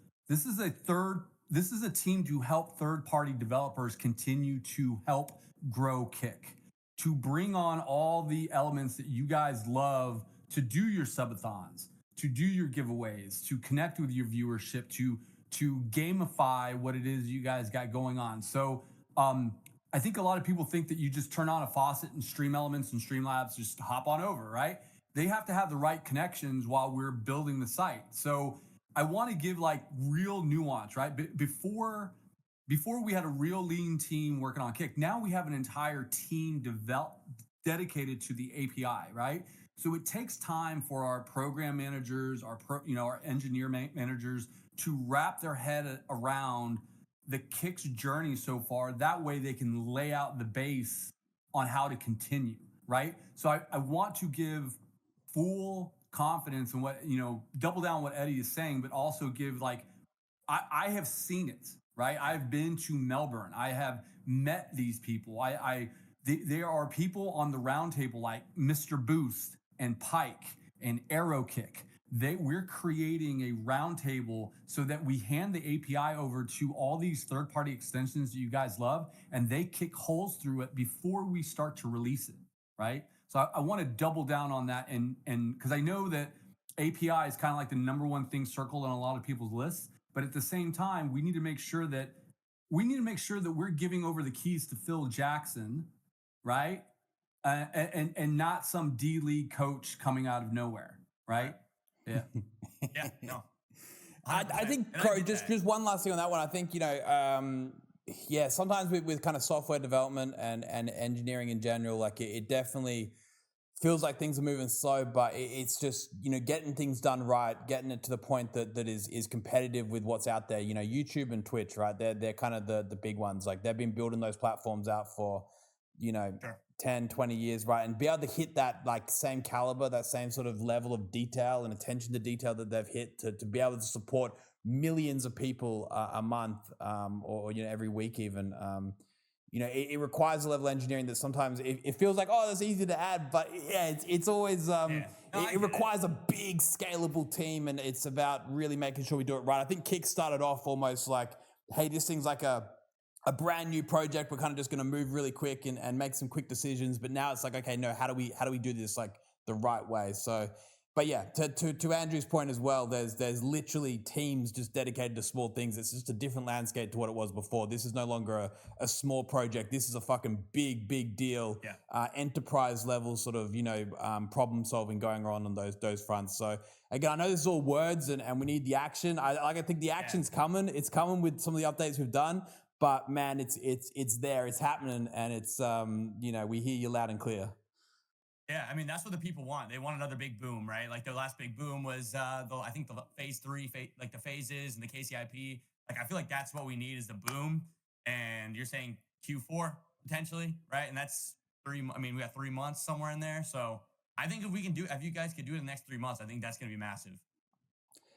a team to help third-party developers continue to help grow Kick, to bring on all the elements that you guys love, to do your subathons, to do your giveaways, to connect with your viewership, to gamify what it is you guys got going on. So I think a lot of people think that you just turn on a faucet and Stream Elements and Streamlabs just hop on over, right? They have to have the right connections while we're building the site. So I want to give like real nuance, right? Before we had a real lean team working on Kick. Now we have an entire team dedicated to the API, right? So it takes time for our program managers, our engineer managers to wrap their head around the Kick's journey so far. That way they can lay out the base on how to continue, right? So I want to give full confidence in what, double down what Eddie is saying, but also give like, I have seen it, right? I've been to Melbourne. I have met these people. There are people on the roundtable like Mr. Boost and Pike and Arrow Kick. We're creating a roundtable so that we hand the API over to all these third-party extensions that you guys love, and they kick holes through it before we start to release it, right? So I want to double down on that, and because I know that API is kind of like the number one thing circled on a lot of people's lists, but at the same time, we need to make sure that we're giving over the keys to Phil Jackson, right? And not some D-League coach coming out of nowhere, right? Yeah. Yeah, no. I think, And Crow, get just that. one last thing on that one. I think, sometimes with kind of software development and engineering in general, like it definitely feels like things are moving slow, but it's just, getting things done right, getting it to the point that is competitive with what's out there. YouTube and Twitch, right? They're kind of the big ones. Like they've been building those platforms out for, Sure. 10, 20 years, right? And be able to hit that like same caliber, that same sort of level of detail and attention to detail that they've hit to be able to support millions of people a month, or every week even. It requires a level of engineering that sometimes it feels like, oh, that's easy to add, but yeah, it's always it requires a big scalable team, and it's about really making sure we do it right. I think Kick started off almost like, hey, this thing's like a brand new project. We're kind of just going to move really quick and make some quick decisions. But now it's like, okay, no, how do we do this like the right way? So, but yeah, to Andrew's point as well, there's literally teams just dedicated to small things. It's just a different landscape to what it was before. This is no longer a small project. This is a fucking big deal, enterprise level sort of, problem solving going on those fronts. So again, I know this is all words and we need the action. I think the action's coming. It's coming with some of the updates we've done. But man, it's there, it's happening, and it's we hear you loud and clear. Yeah, I mean that's what the people want. They want another big boom, right? Like their last big boom was I think the phase 3, like the phases and the KCIP. Like I feel like that's what we need is the boom. And you're saying Q4 potentially, right? And that's 3. I mean, we got 3 months somewhere in there. So I think if you guys could do it in the next 3 months, I think that's going to be massive.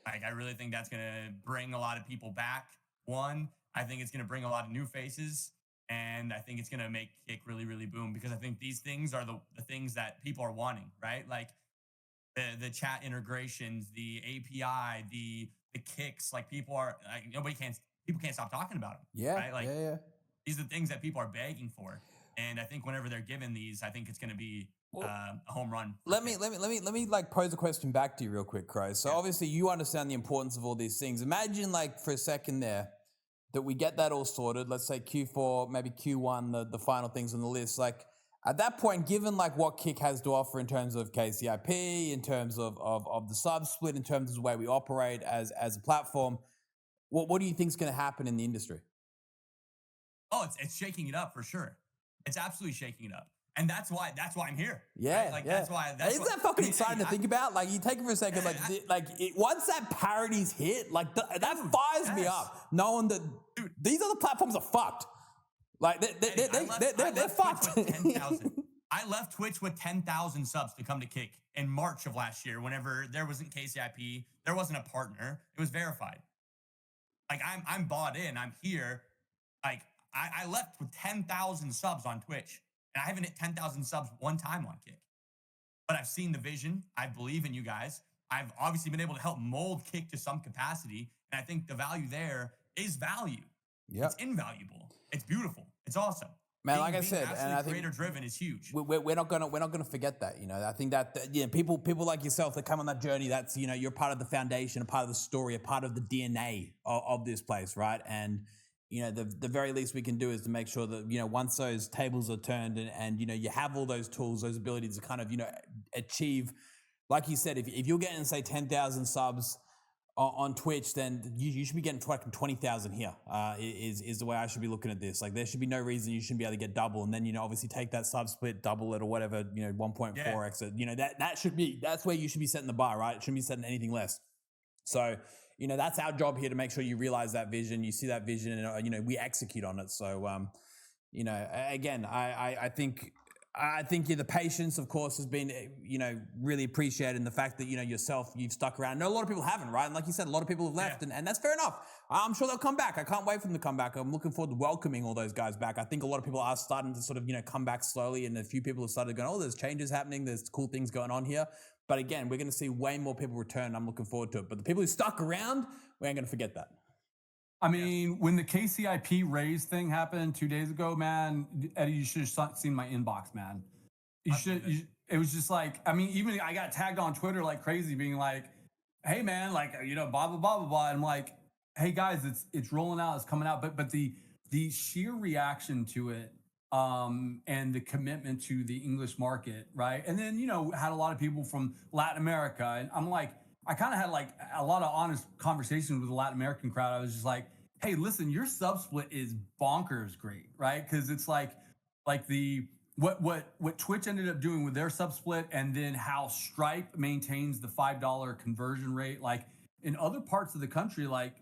Like, I really think that's gonna bring a lot of people back. One, I think it's gonna bring a lot of new faces, and I think it's gonna make Kick really, really boom because I think these things are the things that people are wanting, right? Like the chat integrations, the API, the kicks. Like people can't stop talking about them, Yeah, right? Like yeah, yeah. these are the things that people are begging for, and I think whenever they're given these, I think it's gonna be Well, a home run. For let me Kick. let me like pose a question back to you real quick, Crow. So Yeah. obviously you understand the importance of all these things. Imagine like for a second there that we get that all sorted. Let's say Q4, maybe Q1, the final things on the list. Like at that point, given like what Kick has to offer in terms of KCIP, in terms of the sub split, in terms of the way we operate as a platform, what do you think is going to happen in the industry? Oh, it's shaking it up for sure. It's absolutely shaking it up, and that's why I'm here. Yeah, right? Like yeah. that's why. That's Isn't why, that fucking I mean, exciting to think about? Like, you take it for a second, like, once that parity's hit, like, that Dude, fires me yes. up, knowing that Dude. these other platforms are fucked. Like, Eddie, I they're left fucked. Twitch with 10,000. I left Twitch with 10,000 subs to come to Kick in March of last year. Whenever there wasn't KCIP, there wasn't a partner. It was verified. Like I'm bought in. I'm here. Like I left with 10,000 subs on Twitch, and I haven't hit 10,000 subs one time on Kick. But I've seen the vision. I believe in you guys. I've obviously been able to help mold Kick to some capacity, and I think the value there is value. Yep. It's invaluable. It's beautiful. It's awesome. Man, like I Being said, and absolutely I think creator driven is huge. we're not gonna forget that. You know, I think that people like yourself that come on that journey. That's, you're part of the foundation, a part of the story, a part of the DNA of this place, right? And the very least we can do is to make sure that once those tables are turned and you have all those tools, those abilities to kind of achieve, like you said, if you're getting say 10,000 subs on Twitch, then you should be getting fucking 20,000 here. Is the way I should be looking at this. Like, there should be no reason you shouldn't be able to get double, and then obviously take that sub split, double it or whatever, 1.4x it. That's where you should be setting the bar, right? It shouldn't be setting anything less. So that's our job here, to make sure you realize that vision, you see that vision, and we execute on it. So again, I think the patience, of course, has been, really appreciated, and the fact that, yourself, you've stuck around. I know a lot of people haven't, right? And like you said, a lot of people have left, and that's fair enough. I'm sure they'll come back. I can't wait for them to come back. I'm looking forward to welcoming all those guys back. I think a lot of people are starting to sort of, come back slowly, and a few people have started going, oh, there's changes happening. There's cool things going on here. But again, we're going to see way more people return. I'm looking forward to it. But the people who stuck around, we ain't going to forget that. I mean, when the KCIP raise thing happened 2 days ago, man, Eddie, you should have seen my inbox, man. It was just like, I mean, even I got tagged on Twitter like crazy, being like, hey man, like, blah, blah, blah, blah, blah. And I'm like, hey guys, it's rolling out, it's coming out. But the sheer reaction to it, and the commitment to the English market, right? And then, had a lot of people from Latin America. And I'm like, I kind of had like a lot of honest conversations with the Latin American crowd. I was just like, hey, listen, your sub split is bonkers great, right? Because it's like the what Twitch ended up doing with their sub split, and then how Stripe maintains the $5 conversion rate. Like in other parts of the country, like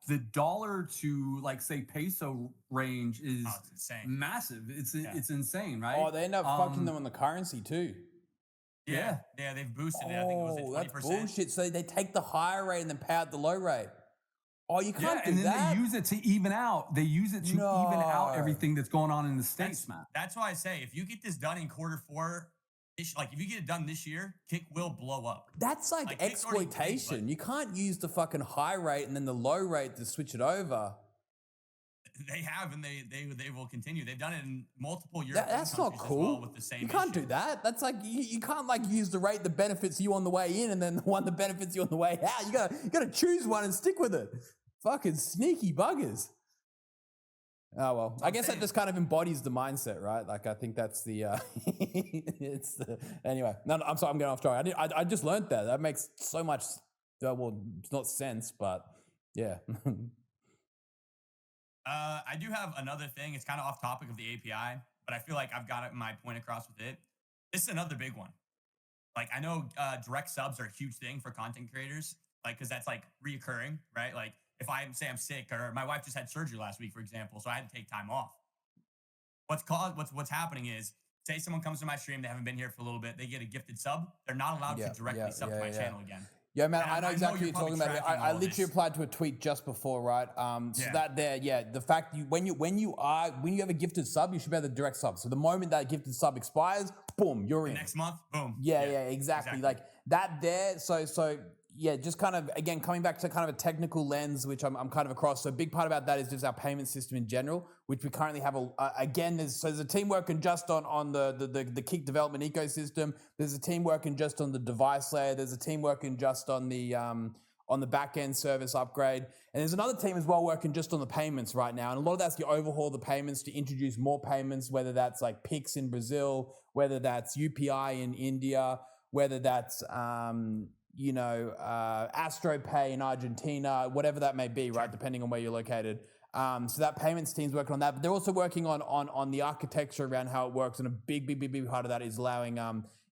the dollar to like say peso range is it's insane. Massive. It's insane, right? Oh, they end up fucking them on the currency too. Yeah, they've boosted it. I think it was at 20%. That's bullshit. So they take the higher rate and then pay out the low rate. Oh, you can't do and then that. they use it to even out. They use it to even out everything that's going on in the States, man. That's why I say, if you get this done in Q4, like if you get it done this year, Kick will blow up. That's like exploitation. You can't use the fucking high rate and then the low rate to switch it over. They have, and they will continue. They've done it in multiple European That's not countries cool. as well with the same You can't issue. do that. That's like you can't like use the rate that benefits you on the way in and then the one that benefits you on the way out. You gotta choose one and stick with it. Fucking sneaky buggers. Oh well, I guess that just kind of embodies the mindset, right? Like I think that's the it's the anyway. No, I'm sorry, I'm going off track. I just learned that. That makes so much well, it's not sense, but yeah. I do have another thing. It's kind of off topic of the API, but I feel like I've got my point across with it. This is another big one. Like I know direct subs are a huge thing for content creators, like because that's like reoccurring, right? Like if I say I'm sick, or my wife just had surgery last week, for example, so I had to take time off. What's happening is, say someone comes to my stream, they haven't been here for a little bit, they get a gifted sub, they're not allowed to directly sub to my channel again. Yeah, man, And I know exactly you're what you're talking probably about. tracking I all of literally this. replied to a tweet just before, right? So Yeah. that there, yeah, the fact when you have a gifted sub, you should be able to direct sub. So the moment that gifted sub expires, boom, you're in. Next month, boom. Yeah, exactly. Like that there. So yeah, just kind of again coming back to kind of a technical lens, which I'm kind of across. So a big part about that is just our payment system in general, which we currently have again. There's a team working just on the Kick development ecosystem. There's a team working just on the device layer. There's a team working just on the back end service upgrade. And there's another team as well working just on the payments right now. And a lot of that's to overhaul the payments, to introduce more payments, whether that's like Pix in Brazil, whether that's UPI in India, whether that's, AstroPay in Argentina, whatever that may be, right? Depending on where you're located. So that payments team's working on that, but they're also working on the architecture around how it works. And a big part of that is allowing,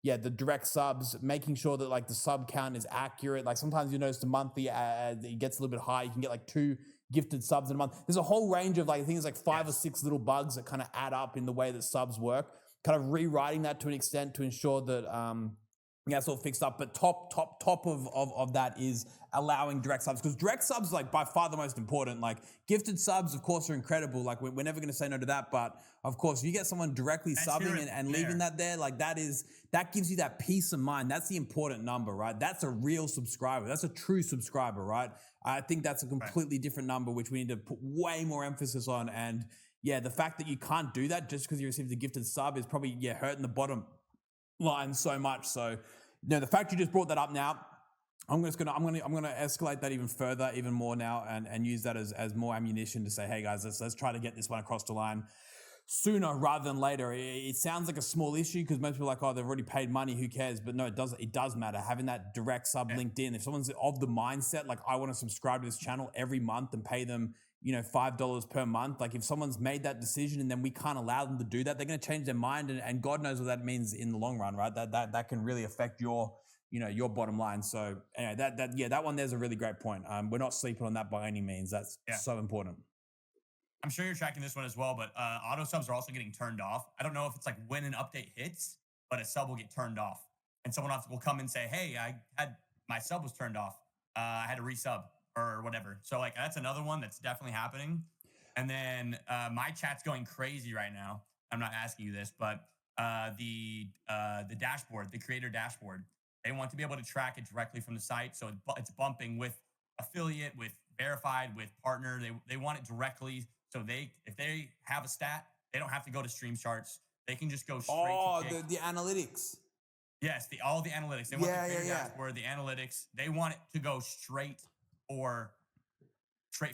the direct subs, making sure that like the sub count is accurate. Like sometimes you notice the monthly it gets a little bit high. You can get like 2 gifted subs in a month. There's a whole range of like, I think it's like 5 or 6 little bugs that kind of add up in the way that subs work. Kind of rewriting that to an extent to ensure that that's all fixed up. But top of that is allowing direct subs, because direct subs like by far the most important. Like gifted subs, of course, are incredible. Like we're never going to say no to that. But of course, if you get someone directly subbing and leaving that there, like that gives you that peace of mind. That's the important number, right? That's a real subscriber. That's a true subscriber, right? I think that's a completely different number, which we need to put way more emphasis on. And yeah, the fact that you can't do that just because you received a gifted sub is probably hurting the bottom line so much. So, the fact you just brought that up now, I'm gonna escalate that even further, even more now, and use that as more ammunition to say, hey guys, let's try to get this one across the line sooner rather than later. It sounds like a small issue because most people are like, oh, they've already paid money, who cares? But no, it does matter. Having that direct sub linked in. If someone's of the mindset, like I want to subscribe to this channel every month and pay them, $5 per month. Like if someone's made that decision and then we can't allow them to do that, they're going to change their mind, and God knows what that means in the long run, right? That can really affect your bottom line. So anyway, that one there's a really great point. We're not sleeping on that by any means. That's so important. I'm sure you're tracking this one as well, but auto subs are also getting turned off. I don't know if it's like when an update hits, but a sub will get turned off, and someone else will come and say, "Hey, my sub was turned off. I had to resub or whatever." So like that's another one that's definitely happening. And then my chat's going crazy right now. I'm not asking you this, but the dashboard, the creator dashboard, they want to be able to track it directly from the site, so it's bumping with affiliate, with verified, with partner. They want it directly. So if they have a stat, they don't have to go to stream charts. They can just go straight to Kick. The analytics. Yes, all the analytics. They want the creator dashboard, the analytics. They want it to go straight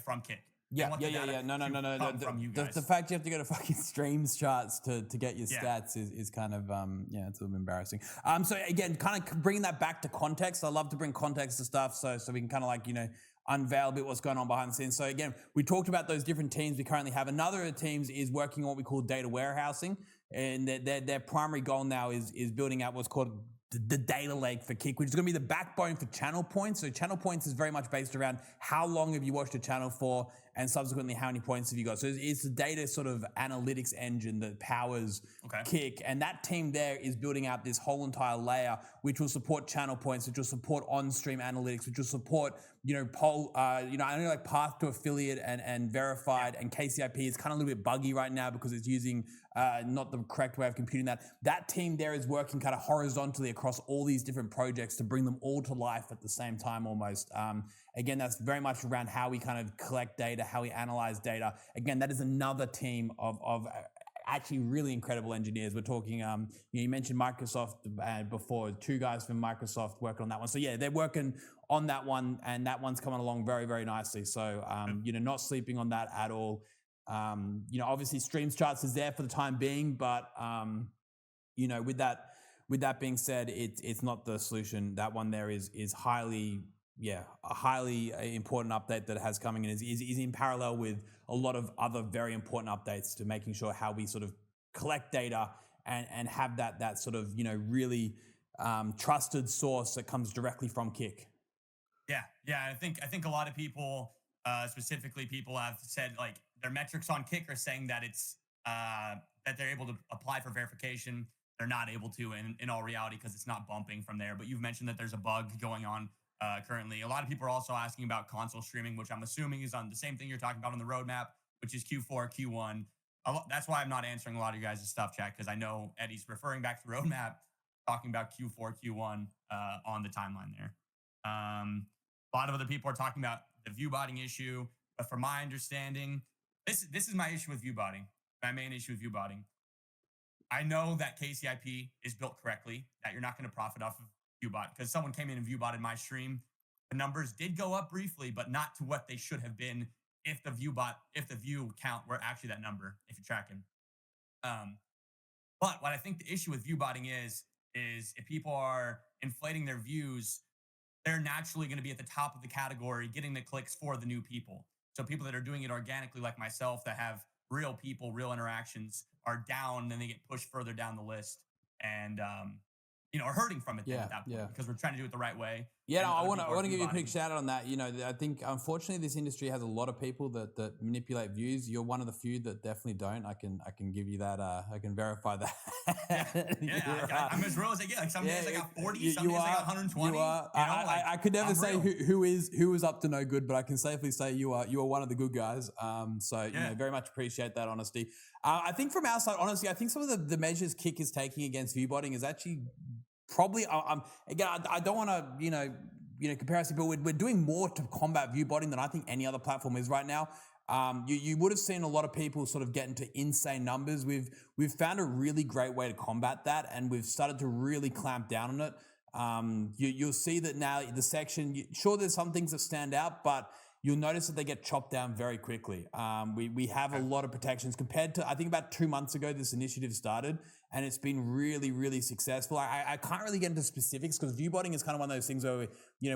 from Kick. No. The fact you have to go to fucking streams charts to get your stats is kind of it's a little embarrassing. So again, kind of bringing that back to context. I love to bring context to stuff, so we can kind of like unveil a bit what's going on behind the scenes. So again, we talked about those different teams we currently have. Another of the teams is working on what we call data warehousing, and their primary goal now is building out what's called the data lake for Kick, which is going to be the backbone for channel points. So channel points is very much based around how long have you watched a channel for, and subsequently how many points have you got. So it's the data sort of analytics engine that powers Kick, and that team there is building out this whole entire layer which will support channel points, which will support on-stream analytics, which will support I know like path to affiliate and verified and KCIP is kind of a little bit buggy right now because it's using not the correct way of computing that. That team there is working kind of horizontally across all these different projects to bring them all to life at the same time almost. Again, that's very much around how we kind of collect data, how we analyze data. Again, that is another team of actually really incredible engineers. We're talking, you mentioned Microsoft before, 2 guys from Microsoft working on that one. So yeah, they're working on that one, and that one's coming along very, very nicely. So, not sleeping on that at all. Obviously streams charts is there for the time being, but, with that being said, it's not the solution. That one there is a highly important update that has coming in is in parallel with a lot of other very important updates to making sure how we sort of collect data and have that sort of, really trusted source that comes directly from Kick. Yeah. I think a lot of people, specifically people have said like their metrics on Kick are saying that it's that they're able to apply for verification. They're not able to in all reality because it's not bumping from there. But you've mentioned that there's a bug going on currently. A lot of people are also asking about console streaming, which I'm assuming is on the same thing you're talking about on the roadmap, which is Q4, Q1. That's why I'm not answering a lot of you guys' stuff, chat, because I know Eddie's referring back to the roadmap, talking about Q4, Q1 on the timeline there. A lot of other people are talking about the view botting issue, but from my understanding, this is my issue with view botting. My main issue with view botting. I know that KCIP is built correctly, that you're not going to profit off of ViewBot because someone came in and ViewBotted my stream. The numbers did go up briefly, but not to what they should have been if the view count were actually that number, if you're tracking. But what I think the issue with ViewBotting is if people are inflating their views, they're naturally going to be at the top of the category, getting the clicks for the new people. So people that are doing it organically, like myself, that have real people, real interactions, are down, then they get pushed further down the list, and are hurting from it then at that point because we're trying to do it the right way. Yeah, no, I want to give you a quick shout out on that. I think unfortunately this industry has a lot of people that manipulate views. You're one of the few that definitely don't. I can give you that. I can verify that. I'm as real as I get. Like some days I got 40, some days I got 120. You are. I could never say who is up to no good, but I can safely say you are one of the good guys. Very much appreciate that honesty. I think from our side, honestly, I think some of the measures Kick is taking against viewbotting is actually probably, again, I don't want to, compare us, but we're doing more to combat viewbotting than I think any other platform is right now. You would have seen a lot of people sort of get into insane numbers. We've found a really great way to combat that, and we've started to really clamp down on it. You'll see that now the section, sure, there's some things that stand out, but you'll notice that they get chopped down very quickly. We have a lot of protections compared to, I think about 2 months ago, this initiative started, and it's been really, really successful. I can't really get into specifics because viewbotting is kind of one of those things where,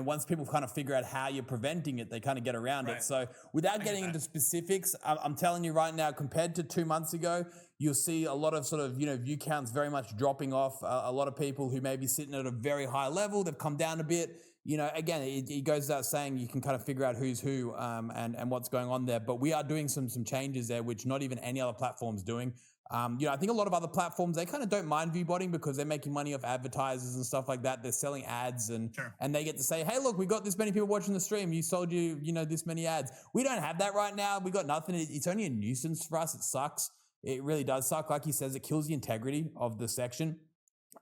once people kind of figure out how you're preventing it, they kind of get around it. So without getting into specifics, I'm telling you right now, compared to 2 months ago, you'll see a lot of sort of, view counts very much dropping off. A lot of people who may be sitting at a very high level, they've come down a bit. Again, it goes without saying you can kind of figure out who's who and what's going on there. But we are doing some changes there, which not even any other platform's doing. I think a lot of other platforms, they kind of don't mind viewbotting because they're making money off advertisers and stuff like that. They're selling ads and they get to say, hey, look, we got this many people watching the stream. You sold this many ads. We don't have that right now. We got nothing. It's only a nuisance for us. It sucks. It really does suck. Like he says, it kills the integrity of the section.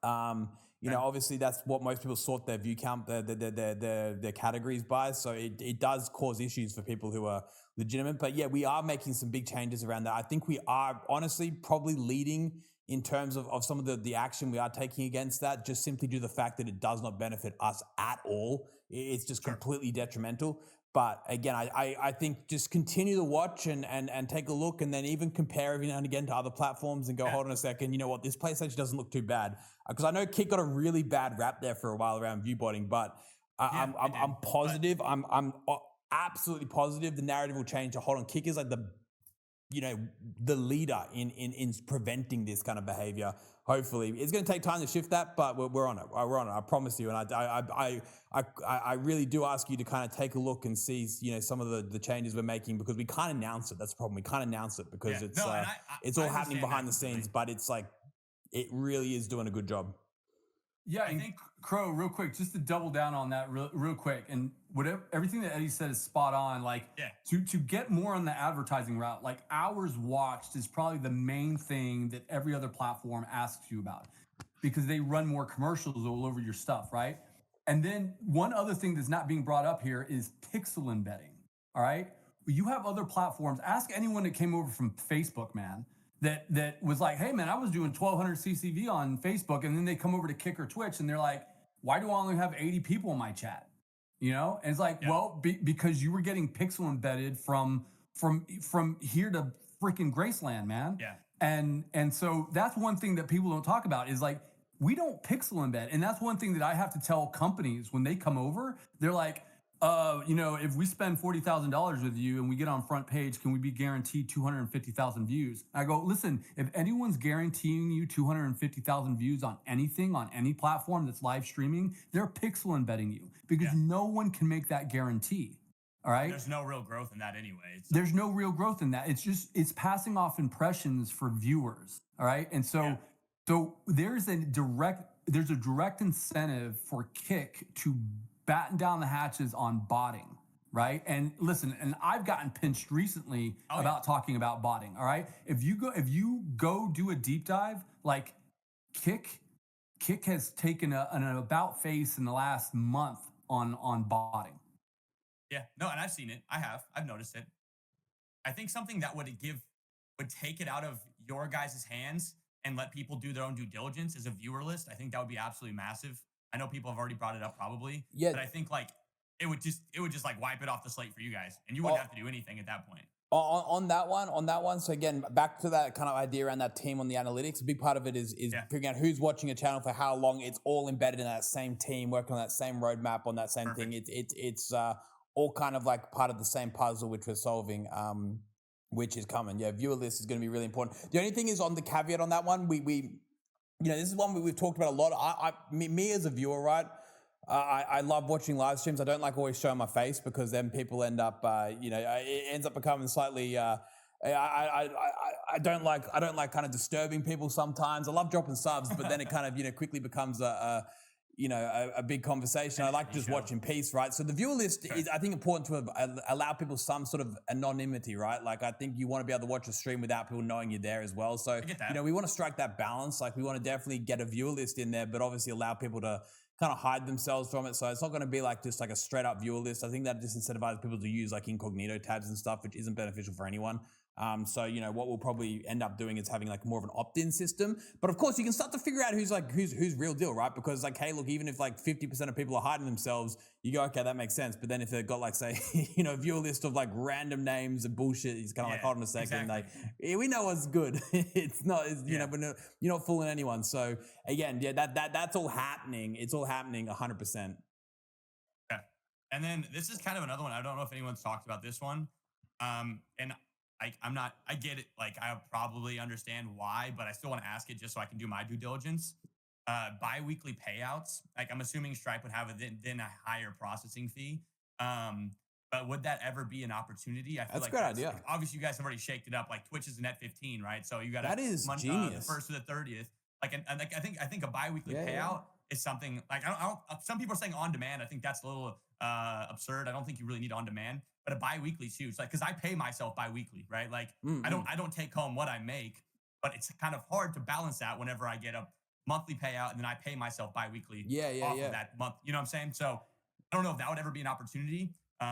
Obviously that's what most people sort their view count, their categories by. So it does cause issues for people who are legitimate. But yeah, we are making some big changes around that. I think we are honestly probably leading in terms of some of the action we are taking against that, just simply due to the fact that it does not benefit us at all. It's just completely detrimental. But again, I think just continue to watch and take a look, and then even compare every now and again to other platforms and go, hold on a second, you know what, this place actually doesn't look too bad. Because I know Kick got a really bad rap there for a while around viewbotting, but I'm positive, I'm absolutely positive the narrative will change to hold on. Kick is like the leader in preventing this kind of behavior. Hopefully, it's going to take time to shift that, but we're on it. We're on it. I promise you. And I really do ask you to kind of take a look and see, some of the changes we're making, because we can't announce it. That's the problem. We can't announce it because it's all happening behind the scenes, but it's like it really is doing a good job. Yeah, I think Crow, real quick, just to double down on that real quick, and everything that Eddie said is spot on. Like to get more on the advertising route, like hours watched is probably the main thing that every other platform asks you about, because they run more commercials all over your stuff, right? And then one other thing that's not being brought up here is pixel embedding. All right, you have other platforms. Ask anyone that came over from Facebook, man. That was like, hey man, I was doing 1,200 CCV on Facebook, and then they come over to Kick or Twitch, and they're like, why do I only have 80 people in my chat? And it's like, well, because you were getting pixel embedded from here to freaking Graceland, man. Yeah. And so that's one thing that people don't talk about is like, we don't pixel embed, and that's one thing that I have to tell companies when they come over. They're like, if we spend $40,000 with you and we get on front page, can we be guaranteed 250,000 views? I go, listen, if anyone's guaranteeing you 250,000 views on anything, on any platform that's live streaming, they're pixel embedding you, because no one can make that guarantee. All right. There's no real growth in that anyway. There's no real growth in that. It's passing off impressions for viewers. All right. And so there's a direct incentive for Kick to batten down the hatches on botting, right? And listen, and I've gotten pinched recently about talking about botting. All right, if you go do a deep dive, like Kick has taken an about face in the last month on botting. Yeah, no, and I've seen it. I've noticed it. I think something that would take it out of your guys' hands and let people do their own due diligence is a viewer list. I think that would be absolutely massive. I know people have already brought it up probably, Yeah. but I think like it would just like wipe it off the slate for you guys, and you wouldn't have to do anything at that point. On that one. So again, back to that kind of idea around that team on the analytics. A big part of it is figuring out who's watching a channel for how long. It's all embedded in that same team, working on that same roadmap, on that same thing. It's all kind of like part of the same puzzle which we're solving, which is coming. Yeah, viewer list is going to be really important. The only thing is on the caveat on that one, we this is one we've talked about a lot. Me as a viewer, right? I love watching live streams. I don't like always showing my face because then people end up, it ends up becoming slightly. I don't like kind of disturbing people sometimes. I love dropping subs, but then it kind of quickly becomes a big conversation. I like just watching peace, right? So the viewer list is, I think, important to allow people some sort of anonymity, right? Like I think you want to be able to watch a stream without people knowing you're there as well. So we want to strike that balance. Like we want to definitely get a viewer list in there, but obviously allow people to kind of hide themselves from it. So it's not going to be like just like a straight up viewer list. I think that just incentivizes people to use like incognito tabs and stuff, which isn't beneficial for anyone. So what we'll probably end up doing is having like more of an opt-in system. But of course you can start to figure out who's real deal, right? Because like, hey, look, even if like 50% of people are hiding themselves, you go, okay, that makes sense. But then if they've got like, say, viewer list of like random names and bullshit, he's kind of like, hold on a second, like we know what's good. You're not fooling anyone. So again, that's all happening. It's all happening 100%. Yeah. And then this is kind of another one. I don't know if anyone's talked about this one. And I get it. Like, I probably understand why, but I still want to ask it just so I can do my due diligence. Bi-weekly payouts. Like, I'm assuming Stripe would have then a higher processing fee. But would that ever be an opportunity? I feel That's like a good idea. Like, obviously, you guys have already shaked it up. Like, Twitch is net 15, right? So you got that is genius. The 1st to the 30th. Like, and I think a bi-weekly payout is something like I don't. Some people are saying on demand. I think that's a little absurd. I don't think you really need on demand. But a bi-weekly is huge. Like, because I pay myself bi-weekly, right? Like, I don't take home what I make, but it's kind of hard to balance that whenever I get a monthly payout and then I pay myself bi-weekly off of that month. You know what I'm saying? So I don't know if that would ever be an opportunity. But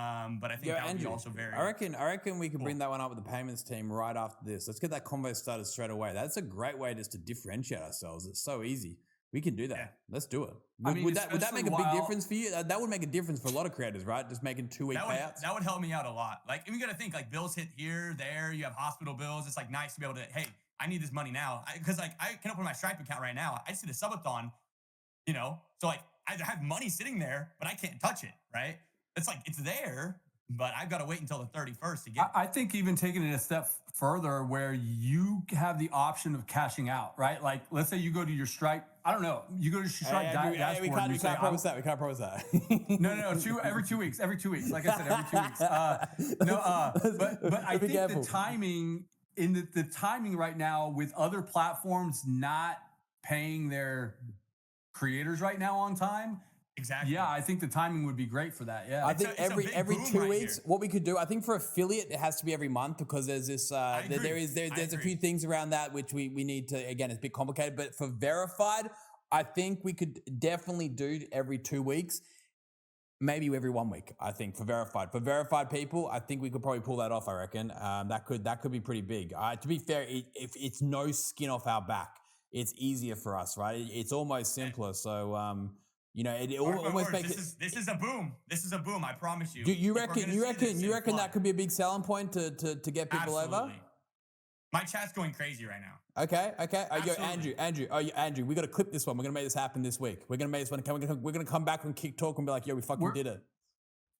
I think that would be also very. I reckon we can bring that one up with the payments team right after this. Let's get that convo started straight away. That's a great way just to differentiate ourselves. It's so easy. We can do that. Yeah. Let's do it. Would that make a big difference for you? That would make a difference for a lot of creators, right? Just making 2-week payouts. That would help me out a lot. Like, you got to think like bills hit here, there. You have hospital bills. It's like nice to be able to, hey, I need this money now because I can open my Stripe account right now. I just did a subathon, so like I have money sitting there, but I can't touch it, right? It's like it's there, but I've got to wait until the 31st to get it. I think even taking it a step further where you have the option of cashing out, right? Like, let's say you go to your Stripe. I don't know. You go to your Stripe dashboard. We can't promise that. We can't promise that. No. Every 2 weeks. Every 2 weeks. Like I said, every 2 weeks. But I think the timing the timing right now with other platforms not paying their creators right now on time. Exactly. Yeah, I think the timing would be great for that. Yeah, I think every 2 weeks, what we could do, I think for affiliate, it has to be every month because there's this, there's a few things around that which we need to, again, it's a bit complicated, but for verified, I think we could definitely do every 2 weeks, maybe every 1 week, I think for verified people, I think we could probably pull that off. I reckon that could be pretty big. To be fair, if it's no skin off our back, it's easier for us, right? It's almost simpler. So, it almost makes this is a boom. This is a boom. I promise you. You reckon that could be a big selling point to get people over? My chat's going crazy right now. Okay. Andrew, we got to clip this one. We're gonna make this happen this week. We're gonna make this one. We're gonna come back on Kick Talk and be like, yo, we fucking did it.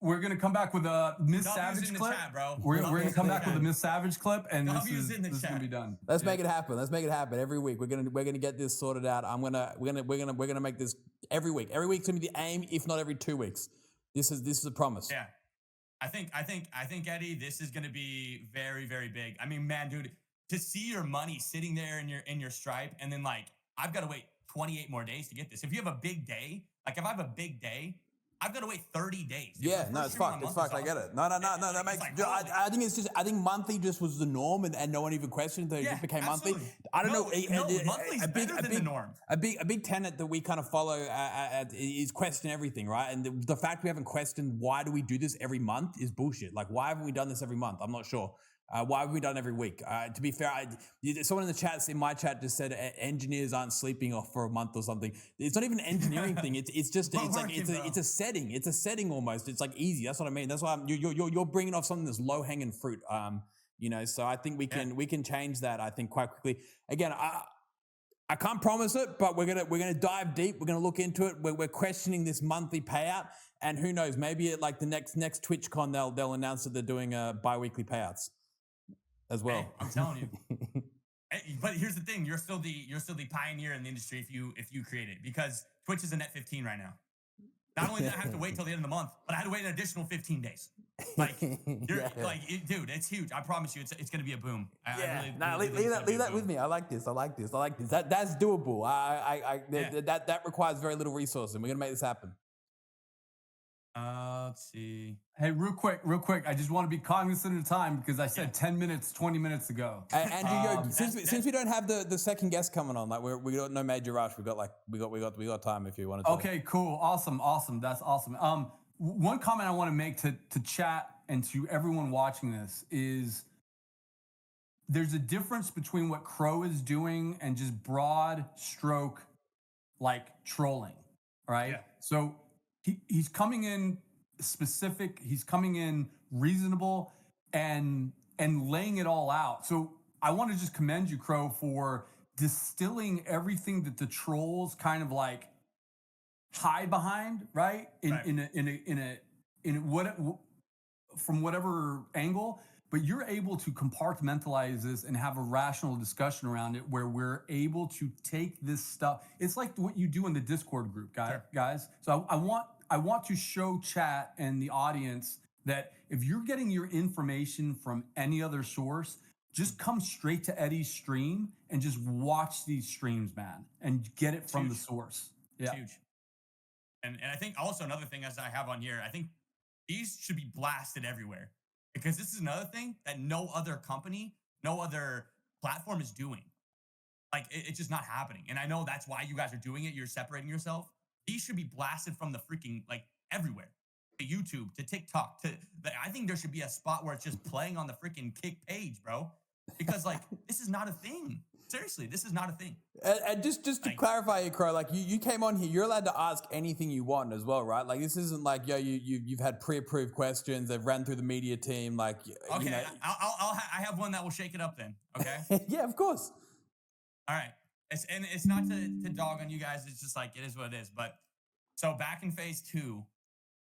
We're gonna come back with a Miss Savage clip, chat, bro. We're gonna come back with a Miss Savage clip, and this is gonna be done. Let's make it happen. Let's make it happen every week. We're gonna get this sorted out. We're gonna make this every week. Every week's gonna be the aim, if not every 2 weeks. This is a promise. Yeah, I think Eddie, this is gonna be very, very big. I mean, man, dude, to see your money sitting there in your Stripe, and then like I've got to wait 28 more days to get this. If you have a big day, like if I have a big day, I've got to wait 30 days. Yeah, no, it's fucked. It's fucked. I get it. No. That makes. I think it's just. I think monthly just was the norm, and no one even questioned it. It just became monthly. I don't know. Monthly's better than the norm. A big tenet that we kind of follow is question everything, right? And the fact we haven't questioned why do we do this every month is bullshit. Like, why haven't we done this every month? I'm not sure. Why have we done every week? To be fair, someone in the chats, in my chat, just said engineers aren't sleeping off for a month or something. It's not even an engineering thing. It's just it's a setting. It's a setting almost. It's like easy. That's what I mean. That's why you're bringing off something that's low hanging fruit. So I think we can change that. I think quite quickly. Again, I can't promise it, but we're gonna dive deep. We're gonna look into it. We're questioning this monthly payout, and who knows? Maybe at like the next TwitchCon they'll announce that they're doing bi-weekly payouts as well. Hey, I'm telling you. But here's the thing: you're still the pioneer in the industry if you create it, because Twitch is a net 15 right now. Not only did I have to wait till the end of the month, but I had to wait an additional 15 days. Like, dude, it's huge. I promise you, it's going to be a boom. Leave that with me. I like this. That's doable. That requires very little resource, and we're gonna make this happen. Let's see. Hey, real quick. I just want to be cognizant of time because I said 10 minutes, 20 minutes ago. Andrew, since we don't have the second guest coming on, like we got no major rush. We got time if you want to. Okay, cool, awesome. That's awesome. One comment I want to make to chat and to everyone watching this is there's a difference between what Crow is doing and just broad stroke like trolling, right? Yeah. So he's coming in specific, he's coming in reasonable and laying it all out. So I want to just commend you, Crow, for distilling everything that the trolls kind of like hide behind, right? From whatever angle, but you're able to compartmentalize this and have a rational discussion around it where we're able to take this stuff. It's like what you do in the Discord group, guys. So I want to show chat and the audience that if you're getting your information from any other source, just come straight to Eddie's stream and just watch these streams, man, and get it from the source. Yeah. It's huge. And I think also another thing, as I have on here, I think these should be blasted everywhere, because this is another thing that no other company, no other platform is doing. Like, it's just not happening. And I know that's why you guys are doing it. You're separating yourself. These should be blasted from the freaking, like, everywhere. To YouTube, to TikTok, I think there should be a spot where it's just playing on the freaking Kick page, bro. Because, like, this is not a thing. Seriously, this is not a thing. And just to clarify, Crow, like you came on here, you're allowed to ask anything you want as well, right? Like, this isn't like you've had pre-approved questions. They've ran through the media team. Like, okay, you know. I have one that will shake it up then. Okay. Yeah, of course. All right. It's not to dog on you guys. It's just like, it is what it is. But so back in phase 2,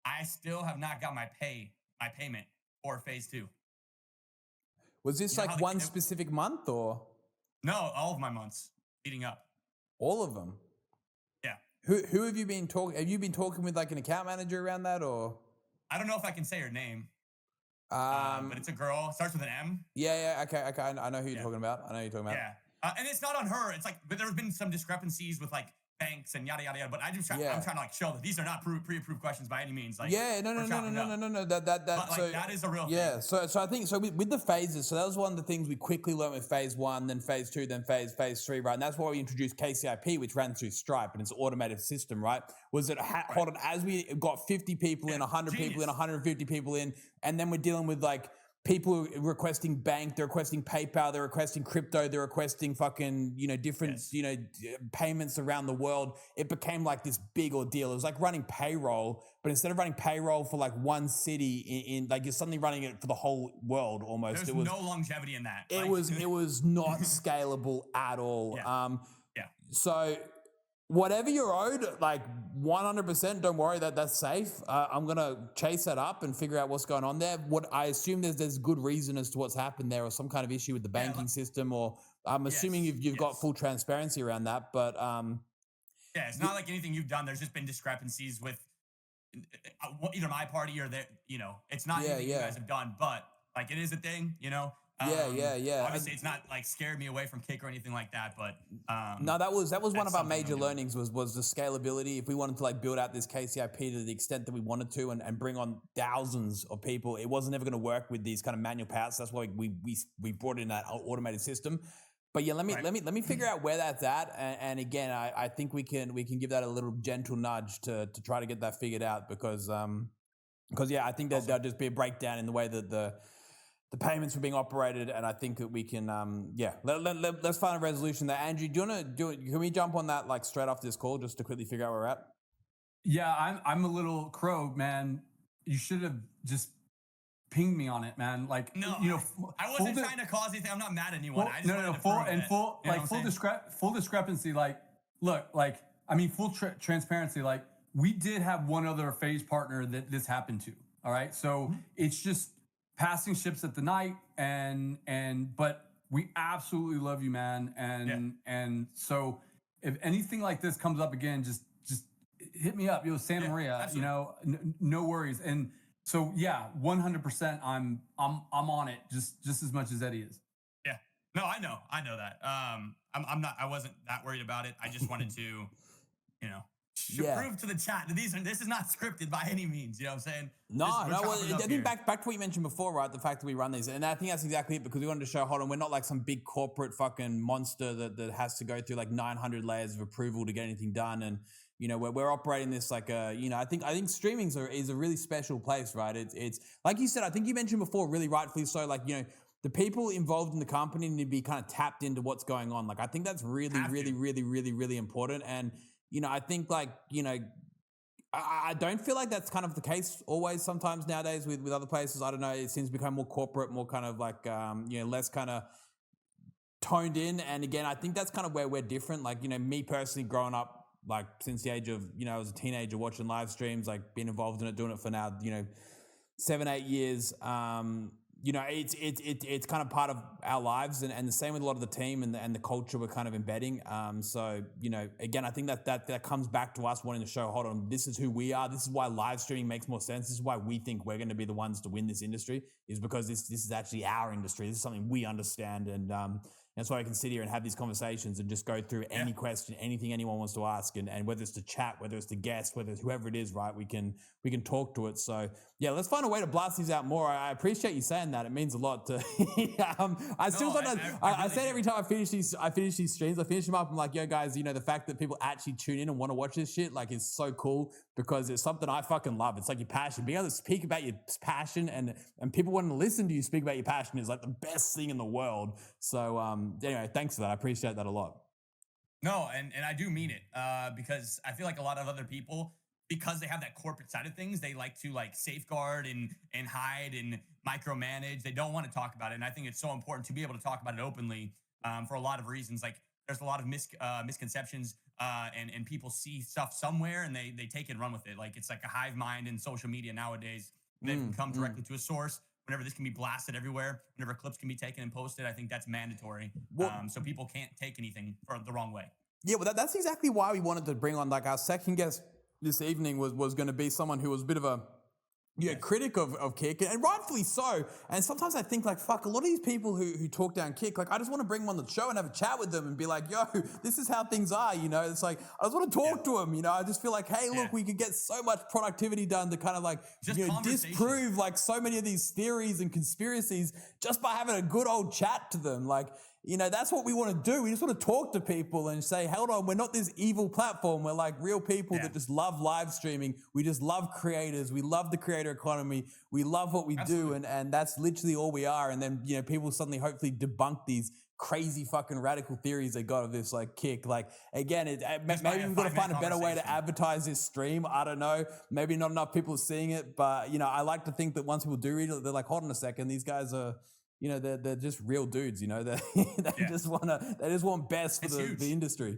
I still have not got my payment for phase 2. Was this like one specific month or? No, all of my months leading up. All of them? Yeah. Who have you been talking? Have you been talking with like an account manager around that, or? I don't know if I can say her name. But it's a girl. It starts with an M. Yeah. Okay. I know who you're talking about. Yeah. And it's not on her. It's like, but there's been some discrepancies with like banks and yada yada yada. But I'm trying to like show that these are not pre-approved questions by any means. Like, no. That is a real thing. Yeah. So I think with the phases. So that was one of the things we quickly learned with phase 1, then phase 2, then phase 3, right? And that's why we introduced KCIP, which ran through Stripe, and it's an automated system, right? Was it hold on, as we got 50 people in, 100 people in, 150 people in, and then we're dealing with like people requesting bank, they're requesting PayPal, they're requesting crypto, they're requesting fucking, different, payments around the world. It became like this big ordeal. It was like running payroll, but instead of running payroll for like one city in like you're suddenly running it for the whole world almost. There's no longevity in that. It was not scalable at all. Yeah. So whatever you're owed, like 100%, don't worry, that's safe. I'm going to chase that up and figure out what's going on there. What I assume there's good reason as to what's happened there, or some kind of issue with the banking system, or I'm assuming you've got full transparency around that. But it's not like anything you've done. There's just been discrepancies with either my party or it's not anything you guys have done, but like it is a thing, Yeah. Obviously, it's not like scared me away from kick or anything like that, but No, that was one that's of our something major I'm doing. learnings was the scalability. If we wanted to like build out this KCIP to the extent that we wanted to and bring on thousands of people, it wasn't ever going to work with these kind of manual paths. That's why we brought in that automated system. But yeah, Right. let me figure out where that's at. And again, I think we can give that a little gentle nudge to try to get that figured out because yeah, I think that there'll just be a breakdown in the way that the payments were being operated, and I think that we can, let's find a resolution there. Andrew, do you want to do it? Can we jump on that like straight after this call just to quickly figure out where we're at? Yeah, I'm a little Crow, man. You should have just pinged me on it, man. Like, No, you know, I wasn't trying to cause anything. I'm not mad at anyone. Full, I just wanted to full prove and that, full, you know like what I'm saying? full discrepancy. Like, look, like, I mean, full transparency. Like, we did have one other phase partner that this happened to. All right, so it's just passing ships at the night, but we absolutely love you, man. And so if anything like this comes up again, just hit me up. Santa Maria. Absolutely. No worries. And so yeah, 100%. I'm on it just as much as Eddie is. Yeah. No, I know that. I'm not. I wasn't that worried about it. I just wanted to, prove to the chat that this is not scripted by any means. You know what I'm saying? No. We're Well, chopping it up I think here. back to what you mentioned before, right? The fact that we run these, and I think that's exactly it because we wanted to show, hold on, we're not like some big corporate fucking monster that has to go through like 900 layers of approval to get anything done. And we're operating this like I think streaming is a really special place, right? It's like you said. I think you mentioned before, really rightfully so. Like the people involved in the company need to be kind of tapped into what's going on. Like I think that's really important. And I think I don't feel like that's kind of the case always sometimes nowadays with other places. I don't know. It seems to become more corporate, more kind of like, less kind of toned in. And again, I think that's kind of where we're different. Like, me personally growing up, like since the age of, I was a teenager watching live streams, like being involved in it, doing it for now, 7-8 years. It's kind of part of our lives, and the same with a lot of the team and the culture we're kind of embedding. So again, I think that comes back to us wanting to show, hold on, this is who we are. This is why live streaming makes more sense. This is why we think we're going to be the ones to win this industry, is because this is actually our industry. This is something we understand, and that's why I can sit here and have these conversations and just go through any question, anything anyone wants to ask, and whether it's to chat, whether it's to guest, whether it's whoever it is, right? We can talk to it. So yeah, let's find a way to blast these out more. I appreciate you saying that. It means a lot to. I still sometimes I say it every time I finish these streams. I finish them up. I'm like, yo guys, the fact that people actually tune in and want to watch this shit like is so cool because it's something I fucking love. It's like your passion. Being able to speak about your passion and people wanting to listen to you speak about your passion is like the best thing in the world. So anyway, thanks for that. I appreciate that a lot. No, and I do mean it because I feel like a lot of other people, because they have that corporate side of things, they like to like safeguard and hide and micromanage. They don't want to talk about it, and I think it's so important to be able to talk about it openly for a lot of reasons. Like there's a lot of misconceptions and people see stuff somewhere and they take it and run with it. Like it's like a hive mind in social media nowadays. They can come directly to a source. Whenever this can be blasted everywhere, whenever clips can be taken and posted, I think that's mandatory. So people can't take anything for the wrong way. Yeah, well, that's exactly why we wanted to bring on like our second guest this evening was going to be someone who was a bit of a critic of Kick, and rightfully so. And sometimes I think like, fuck, a lot of these people who talk down Kick, like I just want to bring them on the show and have a chat with them and be like, yo, this is how things are, It's like, I just want to talk to them, I just feel like, hey, look, we could get so much productivity done to kind of like, Just disprove like so many of these theories and conspiracies just by having a good old chat to them. Like, that's what we want to do. We just want to talk to people and say, hold on, we're not this evil platform. We're like real people that just love live streaming. We just love creators. We love the creator economy. We love what we do. And that's literally all we are. And then, people suddenly hopefully debunk these crazy fucking radical theories they got of this like Kick. Like again, maybe we've got to find a better way to advertise this stream. I don't know. Maybe not enough people are seeing it, but I like to think that once people do read it, they're like, hold on a second, these guys are, they're just real dudes, they just want best for the industry.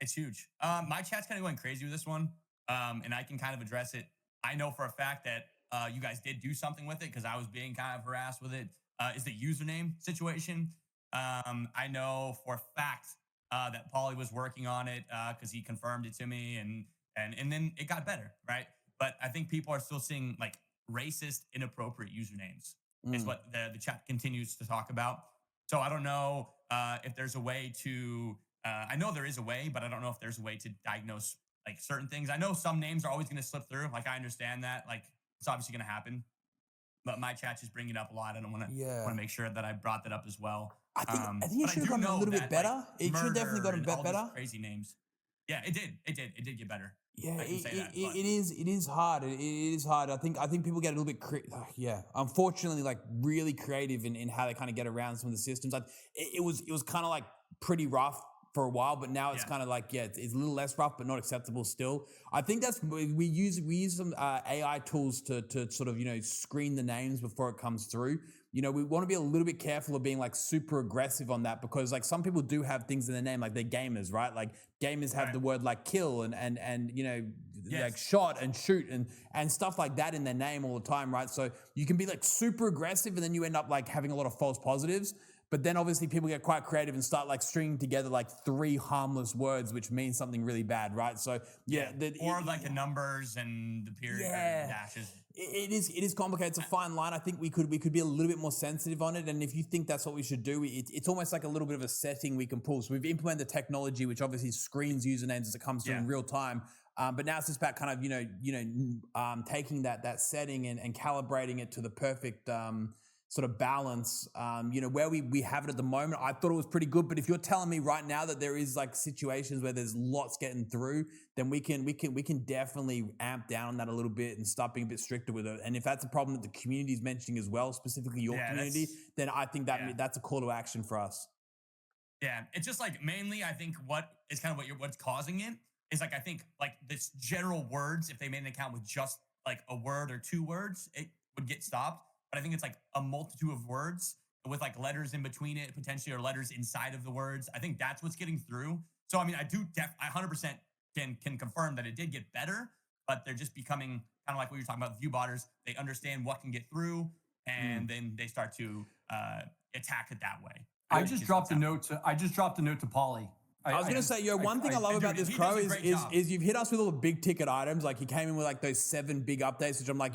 It's huge. My chat's kind of going crazy with this one. And I can kind of address it. I know for a fact that you guys did do something with it because I was being kind of harassed with it. Is the username situation. I know for a fact that Paulie was working on it because he confirmed it to me and then it got better, right? But I think people are still seeing like racist, inappropriate usernames is what the chat continues to talk about. So I don't know if there's a way to. I know there is a way, but I don't know if there's a way to diagnose like certain things. I know some names are always going to slip through. Like I understand that. Like it's obviously going to happen. But my chat just bringing it up a lot. I don't want to make sure that I brought that up as well. I think it should have gotten a little bit better. It should definitely got a bit better. Crazy names. Yeah, it did. It did get better. Yeah, it is hard. It is hard. I think people get a little bit unfortunately like really creative in how they kind of get around some of the systems. Like it was kind of like pretty rough for a while, but now it's kind of like it's a little less rough, but not acceptable still. I think that's we use some AI tools to sort of screen the names before it comes through. We want to be a little bit careful of being like super aggressive on that, because like some people do have things in their name, like they're gamers, right? Like gamers have the word like kill and like shot and shoot and stuff like that in their name all the time, right? So you can be like super aggressive and then you end up like having a lot of false positives. But then obviously people get quite creative and start like stringing together like 3 harmless words, which means something really bad, right? So or like the numbers and the period dashes. It is complicated. It's a fine line. I think we could be a little bit more sensitive on it. And if you think that's what we should do, it's almost like a little bit of a setting we can pull. So we've implemented the technology, which obviously screens usernames as it comes through in real time. But now it's just about kind of taking that setting and calibrating it to the perfect sort of balance, where we have it at the moment. I thought it was pretty good, but if you're telling me right now that there is like situations where there's lots getting through, then we can definitely amp down on that a little bit and start being a bit stricter with it. And if that's a problem that the community is mentioning as well, specifically your community, then I think that's a call to action for us. Yeah, it's just like mainly I think what is kind of what's causing it is like I think like this general words. If they made an account with just like a word or 2 words, it would get stopped. But I think it's like a multitude of words with like letters in between it, potentially, or letters inside of the words. I think that's what's getting through. So, I mean, I 100% can confirm that it did get better, but they're just becoming kind of like what you're talking about, view botters. They understand what can get through, and then they start to attack it that way. I just dropped a note to Polly. I was going to say, one thing I love about this Crow is you've hit us with all the big ticket items. Like he came in with like those 7 big updates, which I'm like,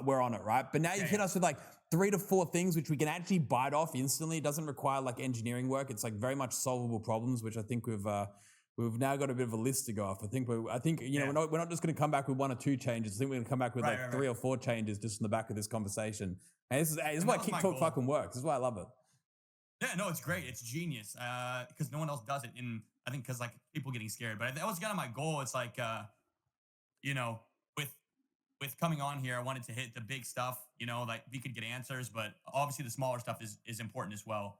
we're on it, right? But now you've hit us with like 3 to 4 things which we can actually bite off instantly. It doesn't require like engineering work. It's like very much solvable problems, which I think we've now got a bit of a list to go off. I think we're not just going to come back with 1 or 2 changes. I think we're going to come back with 3 or 4 changes just in the back of this conversation. And this is why Kick Talk fucking works. This is why I love it. Yeah, no, it's great. It's genius because no one else does it. And I think because like people getting scared, but that was kind of my goal. It's like with coming on here, I wanted to hit the big stuff, like we could get answers, but obviously the smaller stuff is important as well.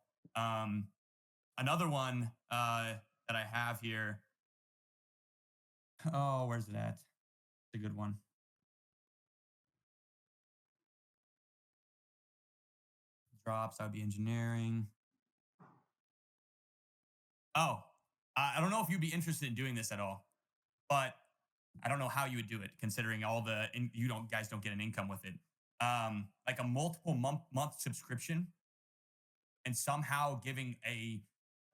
Another one that I have here. Oh, where's it at? It's a good one. Drops, that would be engineering. Oh, I don't know if you'd be interested in doing this at all, but I don't know how you would do it, considering all guys don't get an income with it. Like a multiple month subscription, and somehow giving a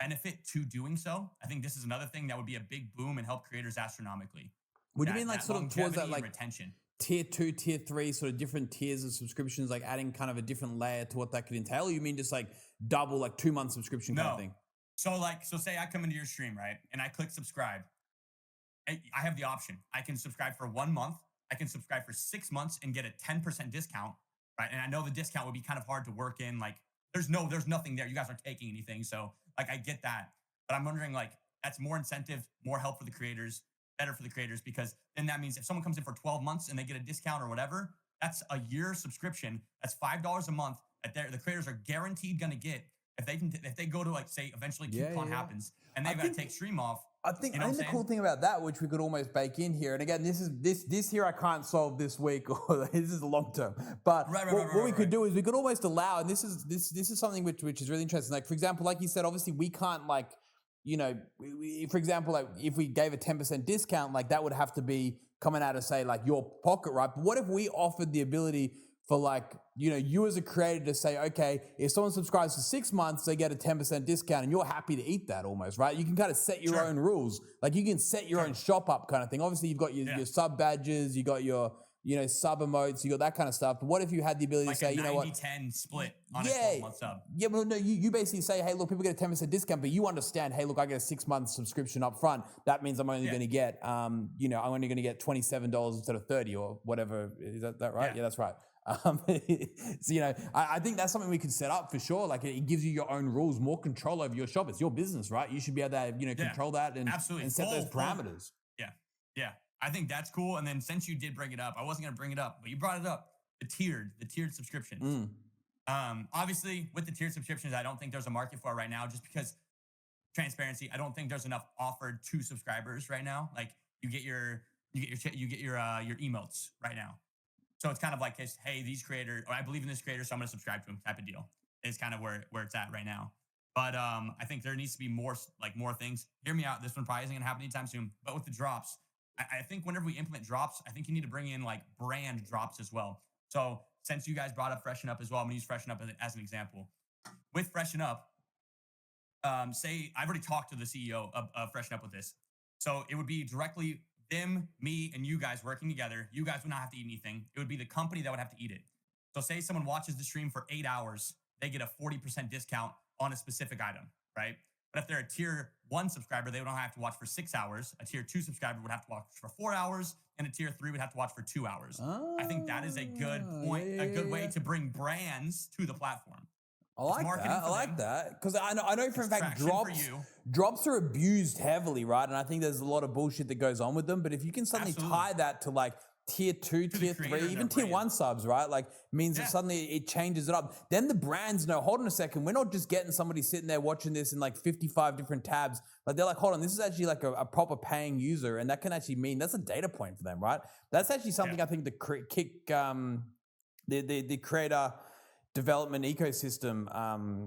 benefit to doing so. I think this is another thing that would be a big boom and help creators astronomically. Would you mean like sort of towards that like retention? Tier 2, tier 3, sort of different tiers of subscriptions, like adding kind of a different layer to what that could entail? Or you mean just like double, like 2-month subscription kind of thing? So say I come into your stream, right? And I click subscribe. I have the option. I can subscribe for 1 month. I can subscribe for 6 months and get a 10% discount, right? And I know the discount would be kind of hard to work in. Like there's nothing there. You guys aren't taking anything. So like I get that. But I'm wondering like that's more incentive, more help for the creators, better for the creators, because then that means if someone comes in for 12 months and they get a discount or whatever, that's a year subscription. That's $5 a month that the creators are guaranteed going to get if they go to like say eventually KeepCon happens and they've got to take stream off. I think the cool thing about that, which we could almost bake in here, and again, this here I can't solve this week, or this is long term. But what we could do is we could almost allow, and this is something which is really interesting. Like for example, like you said, obviously we can't like, for example, like if we gave a 10% discount, like that would have to be coming out of say like your pocket, right? But what if we offered the ability for like, you as a creator to say, okay, if someone subscribes for 6 months, they get a 10% discount and you're happy to eat that almost, right? You can kind of set your own rules. Like you can set your own shop up kind of thing. Obviously you've got your sub badges, you got your sub emotes, you got that kind of stuff. But what if you had the ability Like to say, a you know what? 90-10 split on a 12-month sub. Yeah, well, no, you basically say, hey, look, people get a 10% discount, but you understand, hey, look, I get a 6-month subscription up front. That means I'm only going to get, I'm only going to get $27 instead of 30 or whatever. Is that right? Yeah, that's right. So, I think that's something we could set up for sure. Like it gives you your own rules, more control over your shop. It's your business, right? You should be able to, control that and set those parameters. Yeah. I think that's cool. And then since you did bring it up, I wasn't going to bring it up, but you brought it up. The tiered subscriptions. Obviously, with the tiered subscriptions, I don't think there's a market for it right now, just because transparency. I don't think there's enough offered to subscribers right now. Like you get your emotes right now, so it's kind of like, hey, these creators, or I believe in this creator, so I'm going to subscribe to him type of deal. Is kind of where it's at right now. But I think there needs to be more things. Hear me out. This one probably isn't going to happen anytime soon. But with the drops, I think whenever we implement drops, I think you need to bring in like brand drops as well. So since you guys brought up Freshen Up as well, I'm gonna use Freshen Up as an example. With Freshen Up, say I've already talked to the CEO of Freshen Up with this. So it would be directly them, me, and you guys working together. You guys would not have to eat anything. It would be the company that would have to eat it. So say someone watches the stream for 8 hours, they get a 40% discount on a specific item, right? But if they're a tier 1 subscriber, they don't have to watch for 6 hours. A tier 2 subscriber would have to watch for 4 hours, and a tier 3 would have to watch for 2 hours. I think that is a good point, a good way to bring brands to the platform. I like that. Because I know for a fact drops are abused heavily, right? And I think there's a lot of bullshit that goes on with them. But if you can suddenly tie that to like tier 2, tier 3, even tier 1 subs, right? Like means that suddenly it changes it up. Then the brands know, hold on a second, we're not just getting somebody sitting there watching this in like 55 different tabs. Like they're like, hold on, this is actually like a proper paying user. And that can actually mean that's a data point for them, right? That's actually something I think the creator development ecosystem,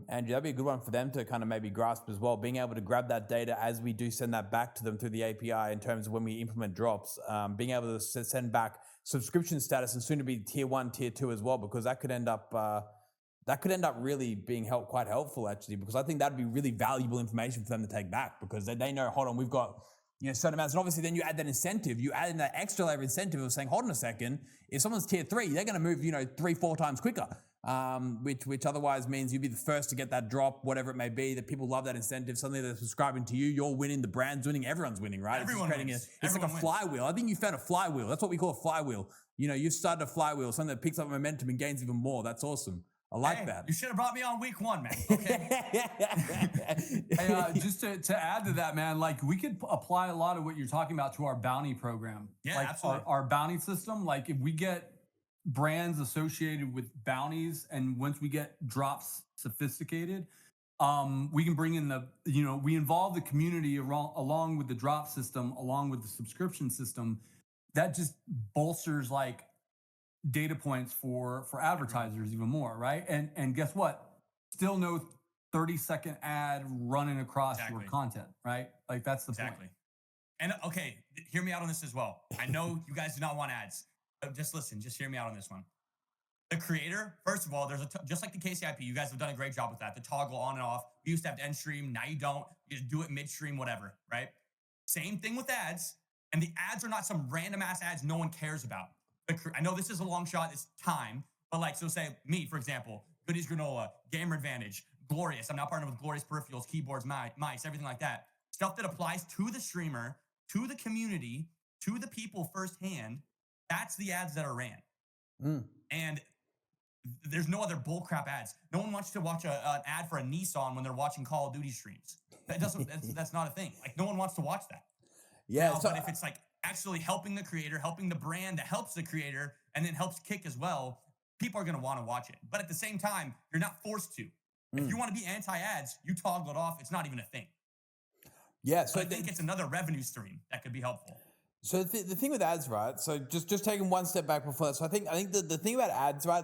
Andrew, that'd be a good one for them to kind of maybe grasp as well, being able to grab that data as we do send that back to them through the API in terms of when we implement drops, being able to send back subscription status and soon to be tier 1, tier 2 as well, because that could end up really being quite helpful actually, because I think that'd be really valuable information for them to take back, because they know, hold on, we've got certain amounts. And obviously then you add that incentive, you add in that extra layer of incentive of saying, hold on a second, if someone's tier 3, they're going to move, 3-4 times quicker. Which otherwise means you'd be the first to get that drop, whatever it may be, that people love that incentive. Suddenly they're subscribing to you, you're winning, the brand's winning, everyone's winning, right? Everyone wins. It's like a flywheel. I think you found a flywheel. That's what we call a flywheel. You've started a flywheel, something that picks up momentum and gains even more. That's awesome. I like that. You should have brought me on week 1, man. Okay. Just to add to that, man, like we could apply a lot of what you're talking about to our bounty program. Yeah, like absolutely. Our bounty system, like if we get brands associated with bounties, and once we get drops sophisticated, we can bring in we involve the community along with the drop system, along with the subscription system. That just bolsters like data points for advertisers even more, right? And guess what? Still no 30-second ad running across your content, right? Like that's the point. And okay, hear me out on this as well. I know you guys do not want ads. Just listen, just hear me out on this one. The creator, first of all, there's just like the KCIP, you guys have done a great job with that. The toggle on and off. We used to have to end stream, now you don't. You just do it midstream, whatever, right? Same thing with ads. And the ads are not some random ass ads no one cares about. I know this is a long shot, it's time, but like, so say me, for example, Goodies Granola, Gamer Advantage, Glorious. I'm now partnered with Glorious Peripherals, keyboards, mice, everything like that. Stuff that applies to the streamer, to the community, to the people firsthand. That's the ads that are ran. And there's no other bullcrap ads. No one wants to watch an ad for a Nissan when they're watching Call of Duty streams. That's not a thing. Like no one wants to watch that. Yeah. But if it's like actually helping the creator, helping the brand that helps the creator, and then helps Kick as well, people are going to want to watch it. But at the same time, you're not forced to. If you want to be anti-ads, you toggle it off. It's not even a thing. Yeah. So I think it's another revenue stream that could be helpful. So the thing with ads, right? So just taking one step back before that. So I think the thing about ads, right?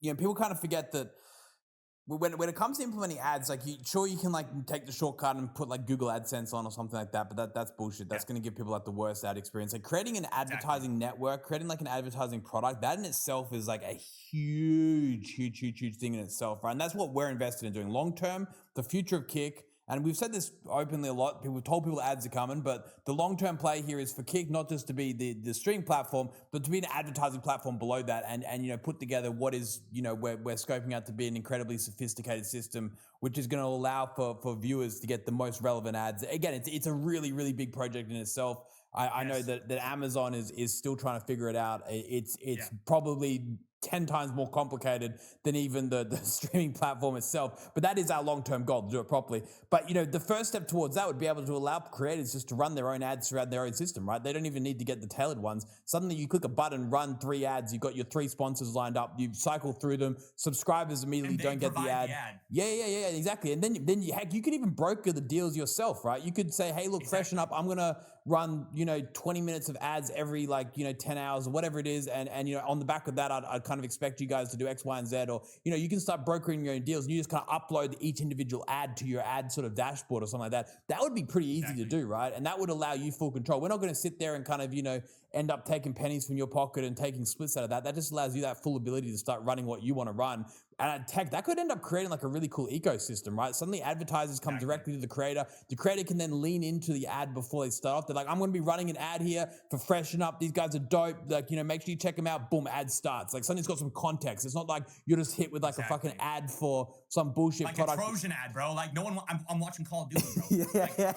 People kind of forget that when it comes to implementing ads, like you can like take the shortcut and put like Google AdSense on or something like that, but that's bullshit. That's going to give people like the worst ad experience. Like creating an advertising network, creating like an advertising product, that in itself is like a huge thing in itself, right? And that's what we're invested in doing long term, the future of Kick. and we've said this openly a lot. We've told people ads are coming, but the long-term play here is for Kick not just to be the stream platform, but to be an advertising platform below that, and put together what is we're scoping out to be an incredibly sophisticated system, which is going to allow for viewers to get the most relevant ads. Again, it's a really, really big project in itself. I know that Amazon is still trying to figure it out. It's probably 10 times more complicated than even the streaming platform itself. But that is our long-term goal, to do it properly. But, the first step towards that would be able to allow creators just to run their own ads throughout their own system, right? They don't even need to get the tailored ones. Suddenly you click a button, run 3 ads, you've got your 3 sponsors lined up, you cycle through them, subscribers immediately don't get the ad. Yeah, exactly. And then you could even broker the deals yourself, right? You could say, hey, look, freshen up, I'm going to run 20 minutes of ads every 10 hours or whatever it is, and on the back of that I'd kind of expect you guys to do X, Y, and Z, or you can start brokering your own deals, and you just kind of upload each individual ad to your ad sort of dashboard or something like that. That would be pretty easy to do, right? And that would allow you full control. We're not going to sit there and kind of end up taking pennies from your pocket and taking splits out of that. That just allows you that full ability to start running what you want to run. And that could end up creating like a really cool ecosystem, right? Suddenly advertisers come directly to the creator. The creator can then lean into the ad before they start off. They're like, I'm going to be running an ad here for Freshen Up. These guys are dope. Like, make sure you check them out. Boom, ad starts. Like, something's got some context. It's not like you're just hit with like a fucking ad for some bullshit like product. Like a Trojan ad, bro. Like, no one, I'm watching Call of Duty, bro. Yeah,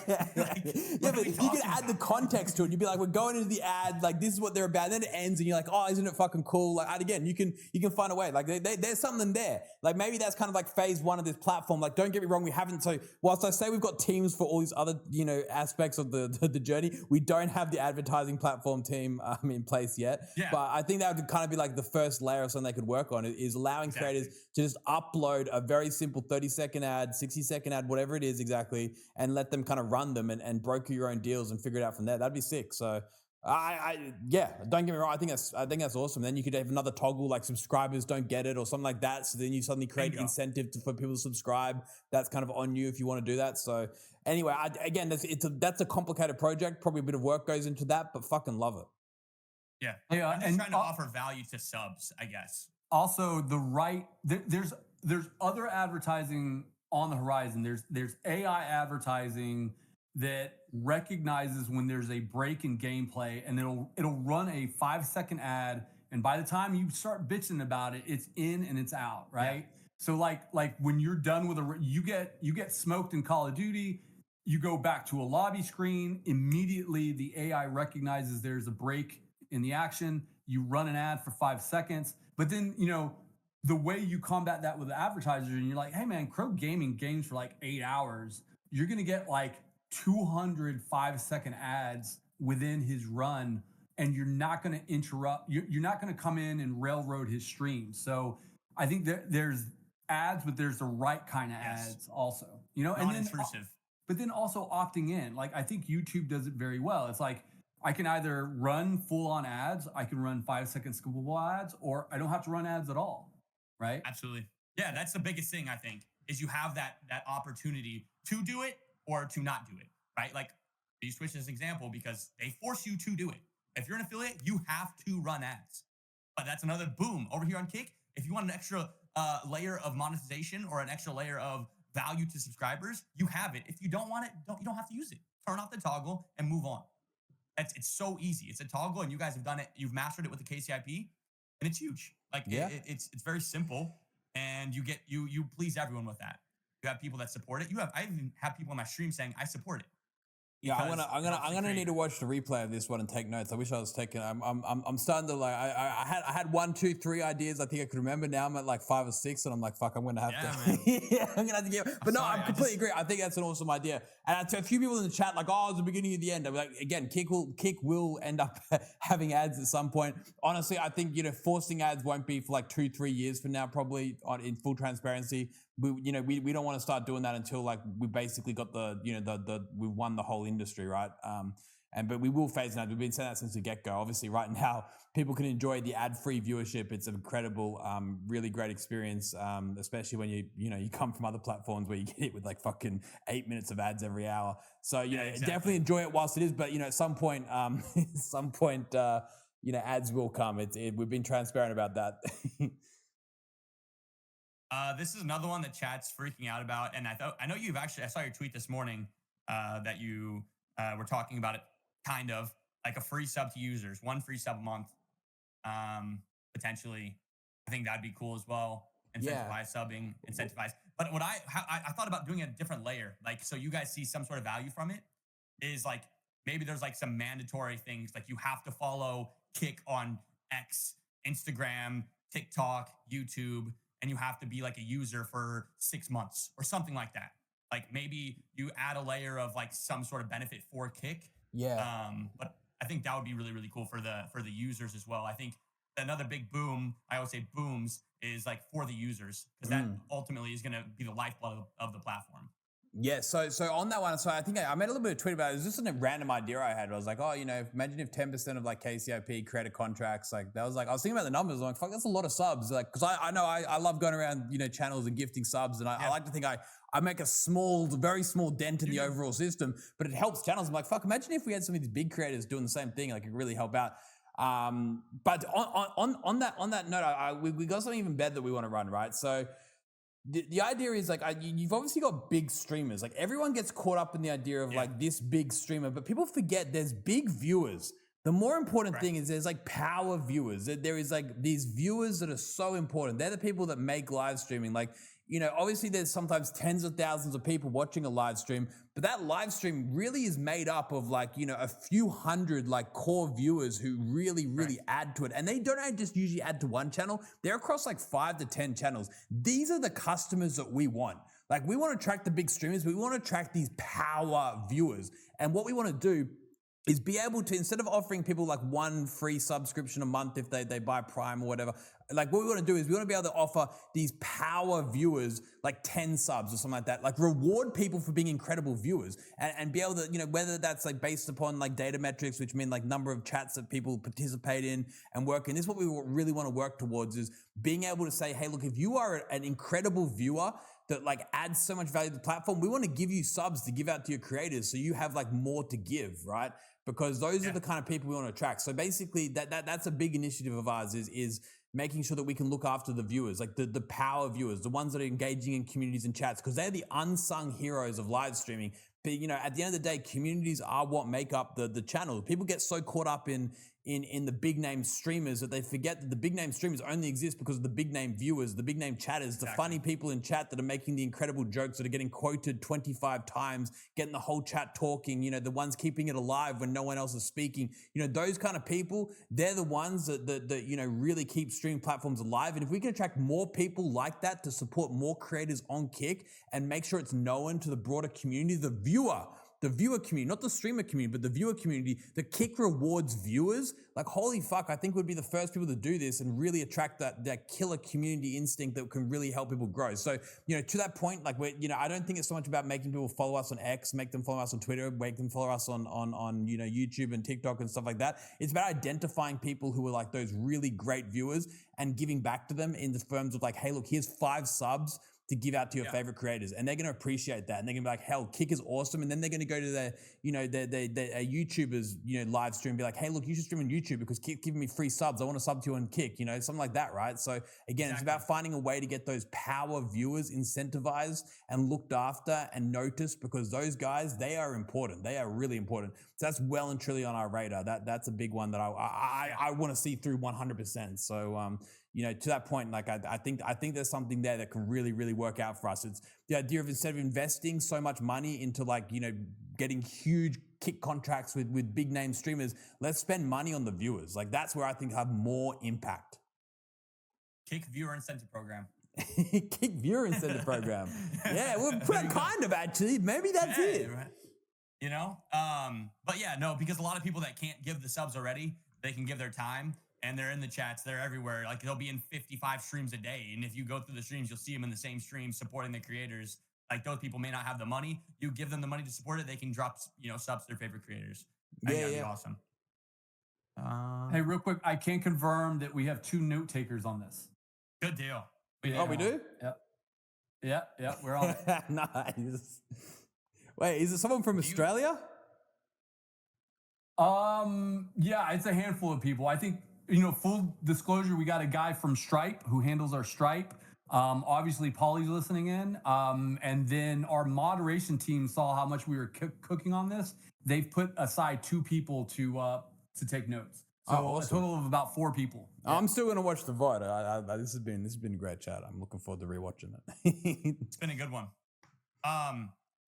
but you can add the context to it. You'd be like, we're going into the ad. Like, this is what they're about. And then it ends and you're like, oh, isn't it fucking cool? Like, and again, you can find a way. Like, there's something there. Like, maybe that's kind of like phase 1 of this platform. Like, don't get me wrong, we haven't. So whilst I say we've got teams for all these other, aspects of the journey, we don't have the advertising platform team in place yet. Yeah. But I think that would kind of be like the first layer of something they could work on, is allowing creators to just upload a very simple 30-second ad, 60-second ad, whatever it is exactly, and let them kind of run them and broker your own deals and figure it out from there. That'd be sick. So don't get me wrong. I think that's awesome. Then you could have another toggle like subscribers don't get it or something like that. So then you suddenly create incentive for people to subscribe. That's kind of on you if you want to do that. So anyway, that's a complicated project. Probably a bit of work goes into that, but fucking love it. Yeah. I'm just trying to offer value to subs, I guess. Also, there's other advertising on the horizon. There's AI advertising that recognizes when there's a break in gameplay, and it'll run a 5-second ad, and by the time you start bitching about it, it's in and it's out, right? Yeah. So like when you're done with you get smoked in Call of Duty, you go back to a lobby screen, immediately the AI recognizes there's a break in the action, you run an ad for 5 seconds, but then the way you combat that with the advertisers, and you're like, hey man, Crowegamingg games for like 8 hours, you're gonna get like 200 5-second ads within his run, and you're not going to interrupt. You're not going to come in and railroad his stream. So I think there's ads, but there's the right kind of ads also, non-intrusive. But then also opting in. Like, I think YouTube does it very well. It's like, I can either run full on ads, I can run 5-second skippable ads, or I don't have to run ads at all. Right? Absolutely. Yeah. That's the biggest thing, I think, is you have that opportunity to do it or to not do it, right? Like, you switch this example because they force you to do it. If you're an affiliate, you have to run ads. But that's another boom over here on Kick. If you want an extra layer of monetization or an extra layer of value to subscribers, you have it. If you don't want it, you don't have to use it. Turn off the toggle and move on. It's so easy. It's a toggle, and you guys have done it. You've mastered it with the KCIP, and it's huge. Like, it's very simple, and you please everyone with that. You have people that support it. I even have people on my stream saying I support it. Yeah, I'm gonna need to watch the replay of this one and take notes. I wish I was taking. I'm starting to like. I had 1, 2, 3 ideas. I think I could remember. Now I'm at like 5 or 6, and I'm like, fuck, I'm gonna have to. Yeah, I'm gonna have to get. But I completely agree. I think that's an awesome idea. And a few people in the chat like, oh, it's the beginning of the end. I'm like, again, Kick will end up having ads at some point. Honestly, I think forcing ads won't be for like 2-3 years from now, probably in full transparency. We don't want to start doing that until like we basically got we've won the whole industry, right? But we will phase it out. We've been saying that since the get-go. Obviously, right now people can enjoy the ad-free viewership. It's an incredible, really great experience, especially when you come from other platforms where you get hit with like fucking 8 minutes of ads every hour. So definitely enjoy it whilst it is. But at some point, ads will come. We've been transparent about that. This is another one that chat's freaking out about, and I know you've actually. I saw your tweet this morning that you were talking about it, kind of like a free sub to users, one free sub a month, potentially. I think that'd be cool as well. Yeah. Incentivize subbing, incentivize. But I thought about doing a different layer, like so you guys see some sort of value from it. Is like maybe there's like some mandatory things, like you have to follow Kick on X, Instagram, TikTok, YouTube, and you have to be like a user for 6 months or something like that. Like maybe you add a layer of like some sort of benefit for Kick. Yeah. But I think that would be really, really cool for the users as well. I think another big boom, I always say booms, is like for the users, because that ultimately is going to be the lifeblood of the platform. Yeah, so on that one, so I think I made a little bit of tweet about it. It was just a random idea I had. I was like, oh, imagine if 10% of like KCIP creator contracts, like that was like, I was thinking about the numbers. I'm like, fuck, that's a lot of subs. Like, because I know I love going around, channels and gifting subs, and I like to think I make a very small dent in the overall system, but it helps channels. I'm like, fuck, imagine if we had some of these big creators doing the same thing, like it could really help out. But on that note, we got something even better that we want to run, right? So. The idea is like you've obviously got big streamers. Like everyone gets caught up in the idea of like this big streamer, but people forget there's big viewers. The more important thing is there's like power viewers. There is like these viewers that are so important. They're the people that make live streaming. Like, obviously there's sometimes tens of thousands of people watching a live stream, but that live stream really is made up of like, a few hundred like core viewers who really add to it. And they don't just usually add to one channel. They're across like 5 to 10 channels. These are the customers that we want. Like we want to attract the big streamers. We want to attract these power viewers. And what we want to do is be able to, instead of offering people like one free subscription a month if they buy Prime or whatever, like what we want to do is we want to be able to offer these power viewers like 10 subs or something like that, like reward people for being incredible viewers and be able to, whether that's like based upon like data metrics, which mean like number of chats that people participate in and work in. This is what we really want to work towards, is being able to say, hey, look, if you are an incredible viewer that like adds so much value to the platform, we want to give you subs to give out to your creators so you have like more to give, right? Because those are the kind of people we want to attract. So basically that's a big initiative of ours is making sure that we can look after the viewers, like the power viewers, the ones that are engaging in communities and chats, because they're the unsung heroes of live streaming. But, at the end of the day, communities are what make up the channel. People get so caught up in the big name streamers that they forget that the big name streamers only exist because of the big name viewers, the big name chatters, the funny people in chat that are making the incredible jokes that are getting quoted 25 times, getting the whole chat talking, the ones keeping it alive when no one else is speaking. Those kind of people, they're the ones that really keep streaming platforms alive. And if we can attract more people like that to support more creators on Kick and make sure it's known to the broader community, the viewer community, not the streamer community, but the viewer community, the Kick rewards viewers. Like, holy fuck, I think we'd be the first people to do this and really attract that killer community instinct that can really help people grow. So, to that point, like I don't think it's so much about making people follow us on X, make them follow us on Twitter, make them follow us on YouTube and TikTok and stuff like that. It's about identifying people who are like those really great viewers and giving back to them in the terms of like, hey, look, here's 5 subs to give out to your favorite creators, and they're going to appreciate that, and they're going to be like, hell, Kick is awesome. And then they're going to go to their YouTubers live stream and be like, hey, look, you should stream on YouTube because Kick's giving me free subs, I want to sub to you on Kick, something like that, right? So again, It's about finding a way to get those power viewers incentivized and looked after and noticed, because those guys, they are important, they are really important. So that's well and truly on our radar. That's a big one that I want to see through 100%. So to that point, like I think there's something there that can really, really work out for us. It's the idea of, instead of investing so much money into like, getting huge Kick contracts with big name streamers, let's spend money on the viewers. Like that's where I think have more impact. Kick viewer incentive program. Kick viewer incentive program. Yeah, well, kind of actually. Maybe that's it. Right. But yeah, no, because a lot of people that can't give the subs already, they can give their time. And they're in the chats, they're everywhere. Like they'll be in 55 streams a day. And if you go through the streams, you'll see them in the same stream supporting the creators. Like those people may not have the money. You give them the money to support it, they can drop, subs to their favorite creators. That'd be awesome. Hey, real quick, I can confirm that we have 2 note takers on this. Good deal. We do? Yep. Yeah, we're on it. Nice. Wait, is it someone from Australia? Yeah, it's a handful of people. I think, full disclosure, we got a guy from Stripe who handles our Stripe. Obviously, Paulie's listening in. And then our moderation team saw how much we were cooking on this. They've put aside 2 people to take notes. So awesome. a total of about 4 people. I'm still gonna watch the VOD. This has been a great chat. I'm looking forward to rewatching it. It's been a good one.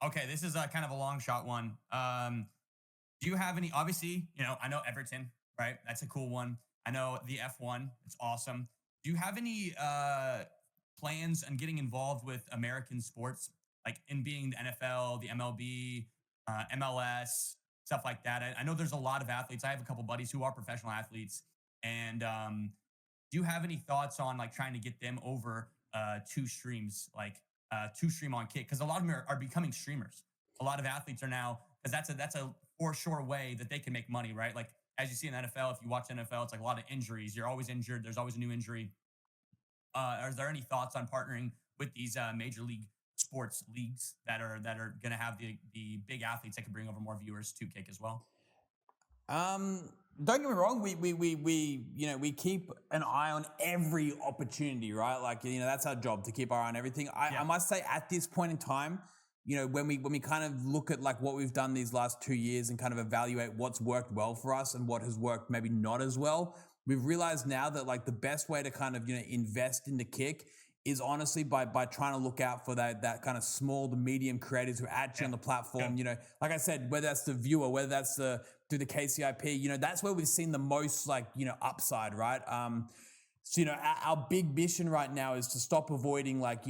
Okay, this is a kind of a long shot one. Do you have any? Obviously, I know Everton, right? That's a cool one. I know the F1. It's awesome. Do you have any plans on getting involved with American sports, like in being the NFL, the MLB, MLS, stuff like that? I know there's a lot of athletes. I have a couple buddies who are professional athletes, and do you have any thoughts on like trying to get them over to streams, like to stream on Kick? Because a lot of them are becoming streamers. A lot of athletes are now, because that's a for sure way that they can make money, right? Like as you see in the NFL, if you watch NFL, it's like a lot of injuries. You're always injured. There's always a new injury. Are there any thoughts on partnering with these major league sports leagues that are going to have the big athletes that can bring over more viewers to Kick as well? Don't get me wrong. We keep an eye on every opportunity, right? Like, that's our job, to keep our eye on everything. I must say, at this point in time, when we kind of look at like what we've done these last 2 years and kind of evaluate what's worked well for us and what has worked maybe not as well, we've realized now that like the best way to kind of, invest into Kick is honestly by trying to look out for that kind of small to medium creators who are actually on the platform. Like I said, whether that's the viewer, whether that's through the KCIP, that's where we've seen the most like, upside, right? So, our big mission right now is to stop avoiding like,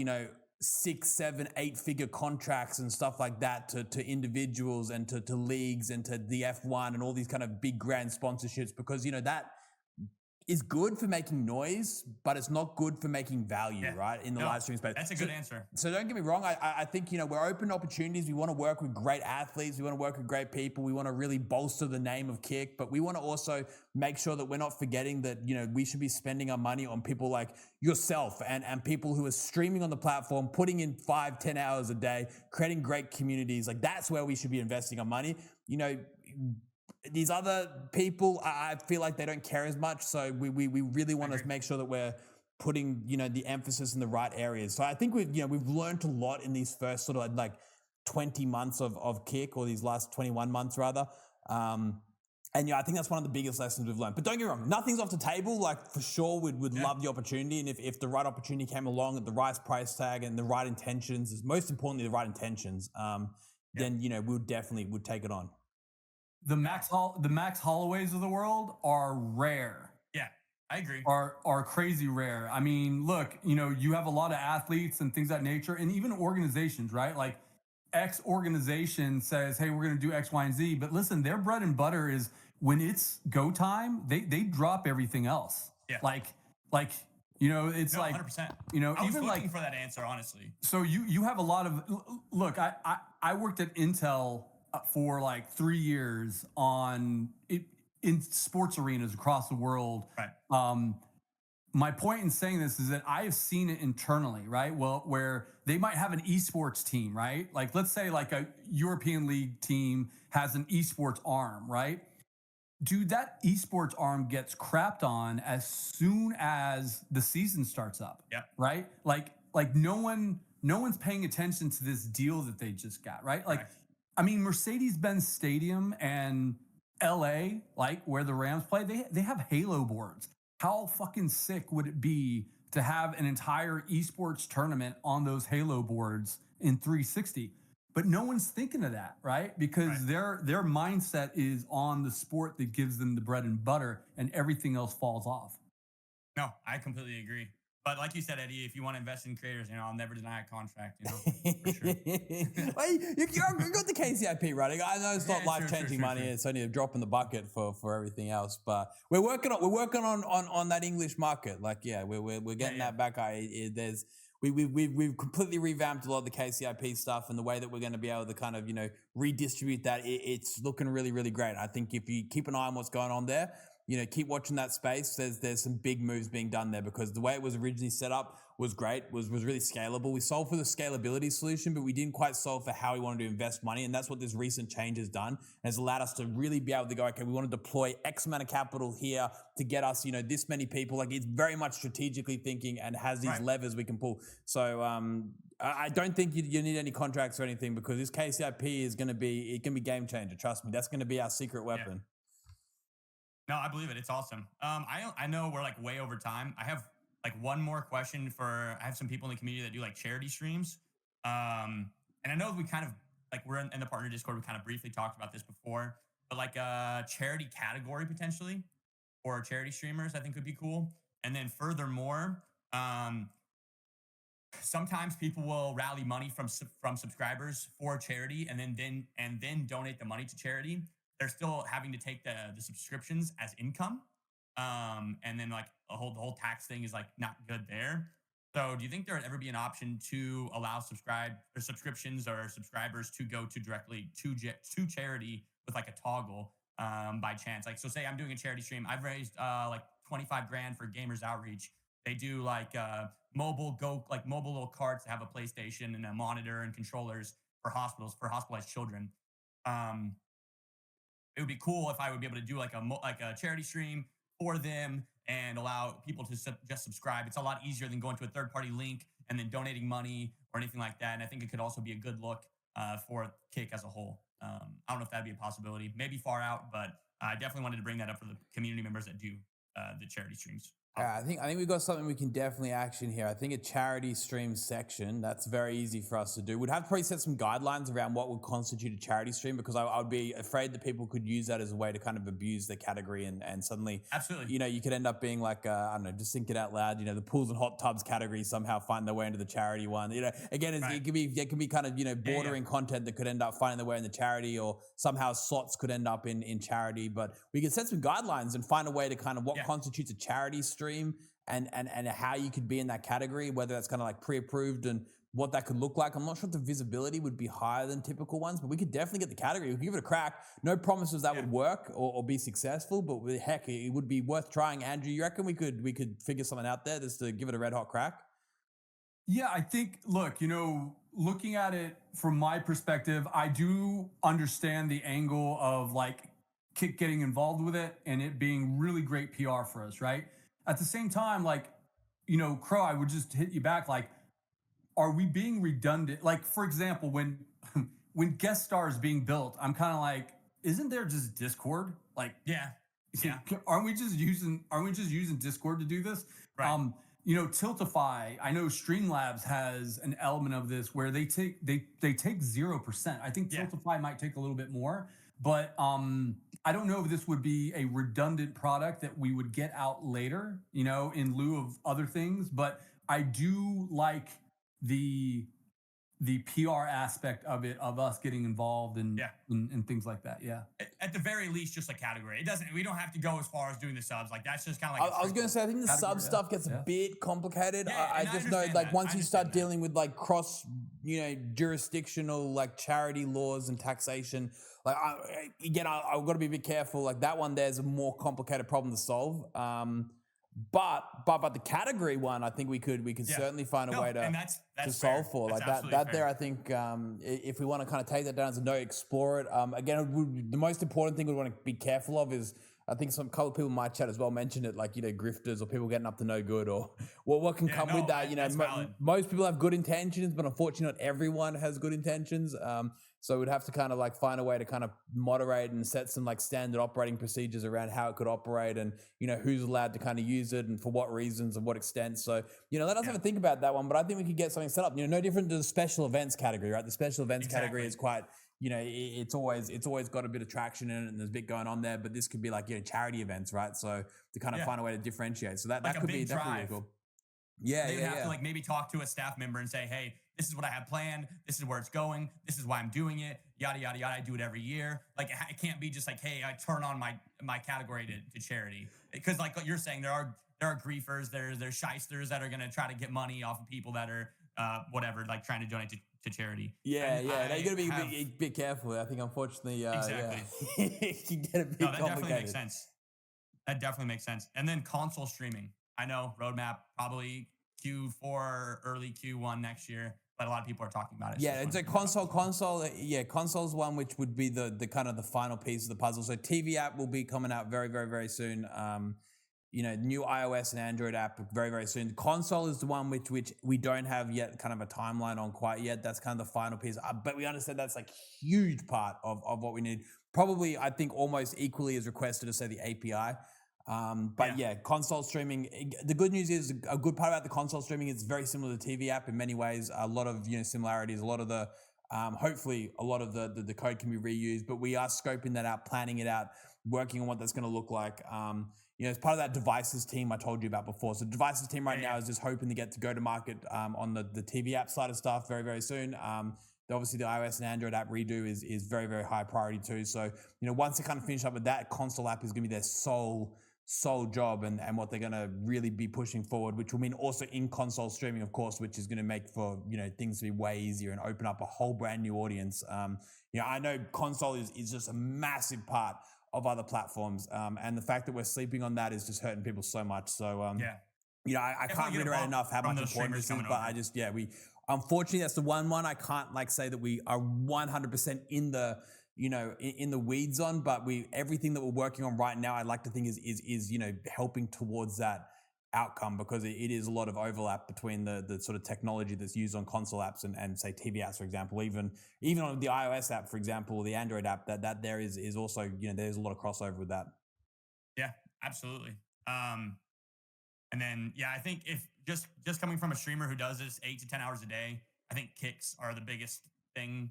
6, 7, 8-figure contracts and stuff like that to individuals and to leagues and to the F1 and all these kind of big grand sponsorships, because, that is good for making noise, but it's not good for making value, right? In the live stream space. That's a good answer. So don't get me wrong. I think, we're open to opportunities. We want to work with great athletes. We want to work with great people. We want to really bolster the name of Kick, but we want to also make sure that we're not forgetting that, we should be spending our money on people like yourself and people who are streaming on the platform, putting in 5-10 hours a day, creating great communities. Like that's where we should be investing our money. These other people, I feel like they don't care as much. So we really want to make sure that we're putting, the emphasis in the right areas. So I think we've learned a lot in these first sort of like 20 months of Kick, or these last 21 months rather. And I think that's one of the biggest lessons we've learned. But don't get me wrong, nothing's off the table. Like for sure, we'd love the opportunity. And if the right opportunity came along at the right price tag and the right intentions, is most importantly the right intentions, then, we definitely would take it on. The Max Holloways of the world are rare. Yeah, I agree. Are crazy rare. I mean, look, you have a lot of athletes and things of that nature, and even organizations, right? Like X organization says, hey, we're going to do X, Y, and Z. But listen, their bread and butter is when it's go time, they drop everything else. Yeah. Like it's like 100%. I was even looking for that answer, honestly. So you have a lot of look. I worked at Intel for like 3 years in sports arenas across the world. Right. My point in saying this is that I have seen it internally, right? Well, where they might have an esports team, right? Like let's say like a European League team has an esports arm, right? Dude, that esports arm gets crapped on as soon as the season starts up. Yeah. Right? Like no one's paying attention to this deal that they just got, right? Like, right. I mean, Mercedes-Benz Stadium and LA, like where the Rams play, they have Halo boards. How fucking sick would it be to have an entire esports tournament on those Halo boards in 360? But no one's thinking of that, right? Because their mindset is on the sport that gives them the bread and butter, and everything else falls off. No, I completely agree. But like you said, Eddie, if you want to invest in creators, I'll never deny a contract. For sure. Well, you got the KCIP, right? I know it's not life-changing money; it's only a drop in the bucket for everything else. But we're working on that English market. Like, we're getting that back. We've completely revamped a lot of the KCIP stuff, and the way that we're going to be able to kind of redistribute that, it's looking really, really great. I think if you keep an eye on what's going on there, keep watching that space. There's some big moves being done there, because the way it was originally set up was great, was really scalable. We solved for the scalability solution, but we didn't quite solve for how we wanted to invest money. And that's what this recent change has done. And has allowed us to really be able to go, okay, we want to deploy X amount of capital here to get us, this many people. Like, it's very much strategically thinking and has these levers we can pull. So I don't think you need any contracts or anything, because this KCIP is going to be game changer. Trust me, that's going to be our secret weapon. No, I believe it. It's awesome. I know we're like way over time. I have like one more question I have some people in the community that do like charity streams. And I know we kind of like, we're in the partner Discord. We kind of briefly talked about this before, but like a charity category potentially for charity streamers, I think would be cool. And then furthermore, sometimes people will rally money from subscribers for charity and then donate the money to charity. They're still having to take the subscriptions as income. And then like the whole tax thing is like not good there. So do you think there would ever be an option to allow subscriptions or subscribers to go directly to charity with like a toggle by chance? Like, so say I'm doing a charity stream. I've raised like 25 grand for Gamers Outreach. They do like mobile little carts that have a PlayStation and a monitor and controllers for hospitalized children. It would be cool if I would be able to do like a charity stream for them and allow people to just subscribe. It's a lot easier than going to a third-party link and then donating money or anything like that. And I think it could also be a good look for Kick as a whole. I don't know if that'd be a possibility. Maybe far out, but I definitely wanted to bring that up for the community members that do the charity streams. Yeah, I think we've got something we can definitely action here. I think a charity stream section, that's very easy for us to do. We'd have to probably set some guidelines around what would constitute a charity stream, because I would be afraid that people could use that as a way to kind of abuse the category and suddenly, absolutely, you could end up being like, I don't know, just think it out loud, the pools and hot tubs category somehow find their way into the charity one. Again, it can be kind of, bordering content that could end up finding their way in the charity, or somehow slots could end up in charity. But we can set some guidelines and find a way to kind of what constitutes a charity stream. And how you could be in that category, whether that's kind of like pre-approved and what that could look like. I'm not sure if the visibility would be higher than typical ones, but we could definitely get the category. We could give it a crack. No promises that would work or be successful, but heck, it would be worth trying. Andrew, you reckon we could figure something out there just to give it a red hot crack? Yeah, I think, look, looking at it from my perspective, I do understand the angle of like Kick getting involved with it and it being really great PR for us, right? At the same time, like, Crow, I would just hit you back. Like, are we being redundant? Like, for example, when guest stars being built, I'm kind of like, isn't there just Discord? Like, aren't we just using Discord to do this? Right. Tiltify, I know Streamlabs has an element of this where they take 0%. I think Tiltify might take a little bit more, but I don't know if this would be a redundant product that we would get out later, in lieu of other things. But I do like the PR aspect of it, of us getting involved and things like that. Yeah. At the very least, just a category. We don't have to go as far as doing the subs. Like, that's just kind of like. I was going to say, I think the sub stuff gets a bit complicated. Yeah, I just know, like, once you start dealing with like cross, jurisdictional like charity laws and taxation, like I've got to be a bit careful. Like that one, there's a more complicated problem to solve. But the category one, I think we could certainly find a way to solve for. Like that there, I think if we want to kind of take that down as a note, explore it. Again, the most important thing we want to be careful of is, I think some couple of people in my chat as well mentioned it, like, grifters or people getting up to no good, or what can come with that. Most people have good intentions, but unfortunately not everyone has good intentions. So we'd have to kind of like find a way to kind of moderate and set some like standard operating procedures around how it could operate, and who's allowed to kind of use it and for what reasons and what extent. So let us have a think about that one. But I think we could get something set up. No different to the special events category, right? The special events category is quite. It's always got a bit of traction in it, and there's a bit going on there. But this could be like charity events, right? So to kind of find a way to differentiate. So that could be definitely really cool. Yeah, They'd have to like maybe talk to a staff member and say, hey, this is what I have planned. This is where it's going. This is why I'm doing it. Yada, yada, yada. I do it every year. Like, it can't be just like, hey, I turn on my category to charity. Because like what you're saying, there are griefers, there's shysters that are going to try to get money off of people that are whatever, like trying to donate to charity. Yeah. Now you got to be a bit careful. I think, unfortunately, exactly. you get a bit complicated. That definitely makes sense. That definitely makes sense. And then console streaming. I know roadmap probably Q4, early Q1 next year, but a lot of people are talking about it. So Yeah, just it's wanted a to bring that up as well. console. Yeah, console's one which would be the kind of the final piece of the puzzle. So TV app will be coming out very soon. New iOS and Android app very soon. Console is the one which we don't have yet kind of a timeline on quite yet. That's kind of the final piece. But we understand that's like huge part of what we need. Probably, I think almost equally as requested to say the API. But yeah, console streaming. The good news is a good part about the console streaming. It's very similar to TV app in many ways. A lot of similarities. A lot of the hopefully a lot of the code can be reused. But we are scoping that out, planning it out, working on what that's going to look like. As part of that devices team I told you about before. So the devices team right now is just hoping to get to go to market on the TV app side of stuff very soon. Obviously the iOS and Android app redo is very high priority too. So once they kind of finish up with that, console app is going to be their sole job and what they're going to really be pushing forward, which will mean also in console streaming, of course, which is going to make for things to be way easier and open up a whole brand new audience. I know console is just a massive part of other platforms, and the fact that we're sleeping on that is just hurting people so much. So I can't reiterate enough how much important this is, but I just we unfortunately that's the one I can't say that we are 100% in the in the weeds on, but everything that we're working on right now I'd like to think is helping towards that outcome, because it is a lot of overlap between the sort of technology that's used on console apps and say TV apps, for example, even on the iOS app, for example, or the Android app, that there is also there's a lot of crossover with that. Yeah, absolutely. And then I think if just coming from a streamer who does this 8 to 10 hours a day, I think kicks are the biggest thing.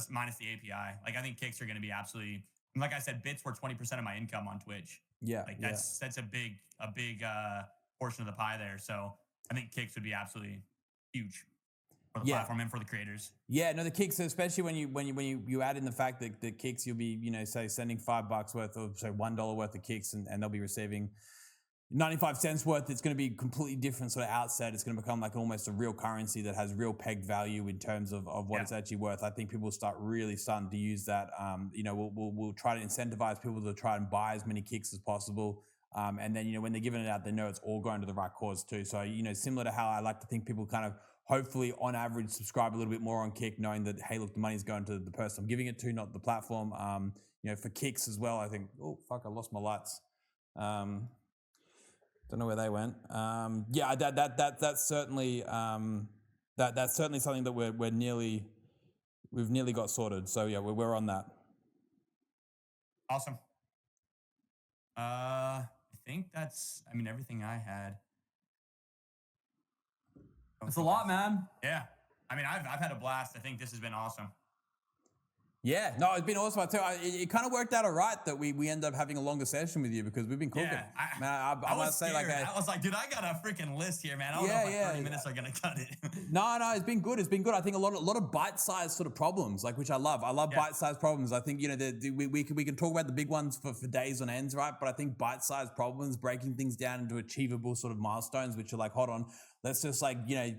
Minus the API, I think kicks are going to be absolutely. Like I said, bits were 20% of my income on Twitch. Yeah, that's a big portion of the pie there. So I think kicks would be absolutely huge for the platform and for the creators. Yeah, no, the kicks, especially when you add in the fact that the kicks, you'll be say sending $5 worth of $1 worth of kicks, and they'll be receiving 95 cents worth. It's going to be completely different sort of outset. It's going to become almost a real currency that has real pegged value in terms of what it's actually worth. I think people will starting to use that. We'll try to incentivize people to try and buy as many kicks as possible. And then, when they're giving it out, they know it's all going to the right cause too. So, similar to how I like to think people kind of hopefully on average subscribe a little bit more on Kick, knowing that, hey, look, the money's going to the person I'm giving it to, not the platform. For kicks as well, I think, oh, fuck, I lost my lights. Don't know where they went. That's certainly that's certainly something that we've nearly got sorted. So yeah, we're on that. Awesome. I think that's everything I had. It's a lot, man. Yeah. I've had a blast. I think this has been awesome. Yeah, no, it's been awesome. I tell you, it kind of worked out all right that we ended up having a longer session with you because we've been cooking. Yeah, I must say, I was like, dude, I got a freaking list here, man. I don't know if 30 minutes are gonna cut it. No, it's been good. It's been good. I think a lot of bite-sized sort of problems, which I love. I love bite-sized problems. I think we can talk about the big ones for days on ends, right? But I think bite-sized problems, breaking things down into achievable sort of milestones, which are hold on, let's just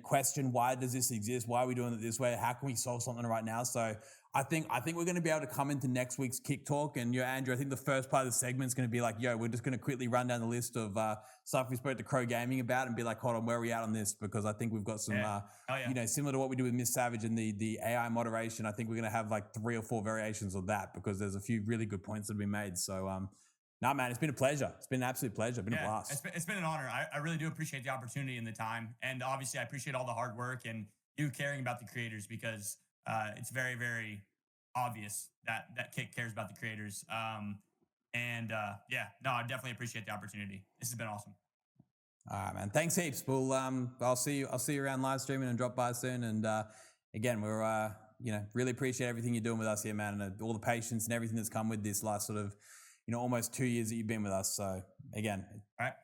question, why does this exist? Why are we doing it this way? How can we solve something right now? So I think we're going to be able to come into next week's Kick Talk, and Andrew, I think the first part of the segment is going to be we're just going to quickly run down the list of stuff we spoke to Crowegamingg about and be hold on, where are we at on this? Because I think we've got some, similar to what we do with Miss Savage and the AI moderation. I think we're going to have 3 or 4 variations of that because there's a few really good points that have been made. So, man, it's been a pleasure. It's been an absolute pleasure. It's been a blast. It's been an honor. I really do appreciate the opportunity and the time, and obviously I appreciate all the hard work and you caring about the creators because it's very, very obvious that Kick cares about the creators. I definitely appreciate the opportunity. This has been awesome. All right, man. Thanks heaps. Well, I'll see you around live streaming and drop by soon. And again, we're really appreciate everything you're doing with us here, man, and all the patience and everything that's come with this last sort of almost 2 years that you've been with us. So again, all right.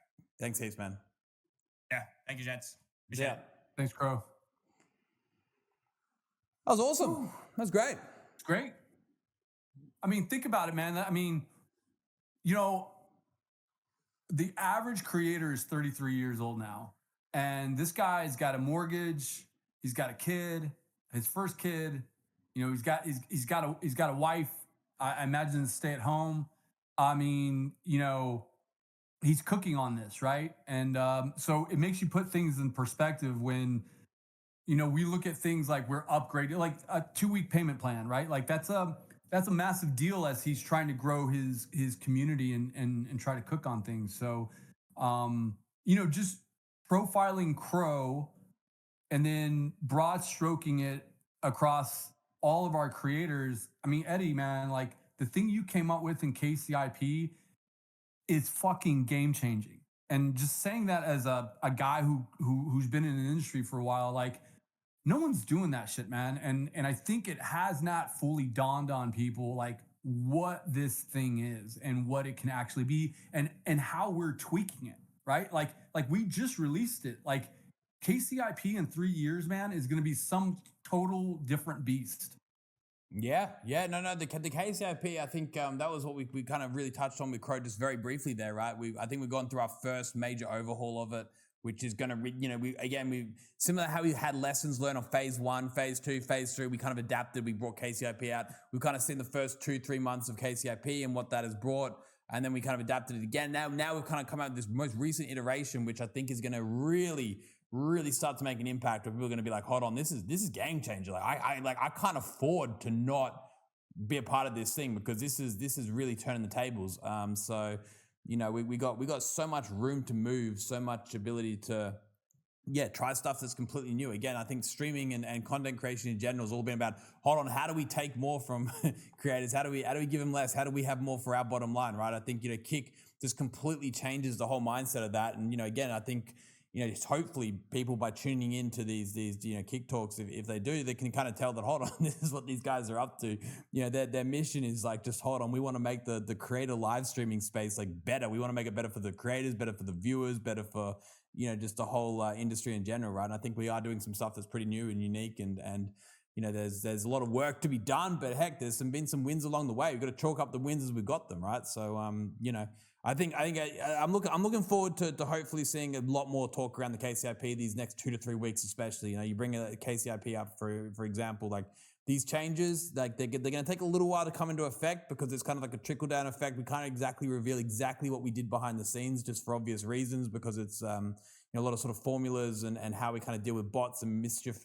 Thanks heaps, man. Yeah. Thank you, gents. Appreciate it. Thanks, Crow. That was awesome. That was great. It's great. Think about it, man. The average creator is 33 years old now. And this guy's got a mortgage. He's got a kid, his first kid. He's got a wife. I imagine stay at home. I mean, he's cooking on this, right? And so it makes you put things in perspective when we look at things like we're upgrading, like a 2 week payment plan, right? Like that's a massive deal as he's trying to grow his community and try to cook on things. So, just profiling Crow and then broad stroking it across all of our creators. I mean, Eddie, man, like the thing you came up with in KCIP is fucking game changing. And just saying that as a guy who's been in an industry for a while, like no one's doing that shit, man. And I think it has not fully dawned on people like what this thing is and what it can actually be and how we're tweaking it, right? Like we just released it. Like KCIP in 3 years, man, is gonna be some total different beast. Yeah, no. The KCIP, I think that was what we kind of really touched on with Crow just very briefly there, right? I think we've gone through our first major overhaul of it, which is going to, we similar how we had lessons learned on phase 1, phase 2, phase 3. We kind of adapted. We brought KCIP out. We've kind of seen the first 2-3 months of KCIP and what that has brought, and then we kind of adapted it again. Now we've kind of come out with this most recent iteration, which I think is going to really start to make an impact where people are going to be like, hold on, this is game changer. Like I can't afford to not be a part of this thing because this is really turning the tables. So we got so much room to move, so much ability to try stuff that's completely new. Again, I think streaming and content creation in general has all been about, hold on, how do we take more from creators? How do we give them less? How do we have more for our bottom line, right? I think, Kick just completely changes the whole mindset of that. And, again, I think, just hopefully people by tuning into these Kick Talks, if they do, they can kind of tell that, hold on, this is what these guys are up to. Their mission is like, just hold on, we want to make the creator live streaming space like better. We want to make it better for the creators, better for the viewers, better for, just the whole industry in general, right? And I think we are doing some stuff that's pretty new and unique, and there's a lot of work to be done, but heck, there's been some wins along the way. We've got to chalk up the wins as we got them, right? So, I'm looking forward to hopefully seeing a lot more talk around the KCIP these next 2 to 3 weeks, especially. You bring a KCIP up for example, like these changes, like they're going to take a little while to come into effect because it's kind of like a trickle down effect. We can't exactly reveal exactly what we did behind the scenes, just for obvious reasons, because it's a lot of sort of formulas and how we kind of deal with bots and mischief,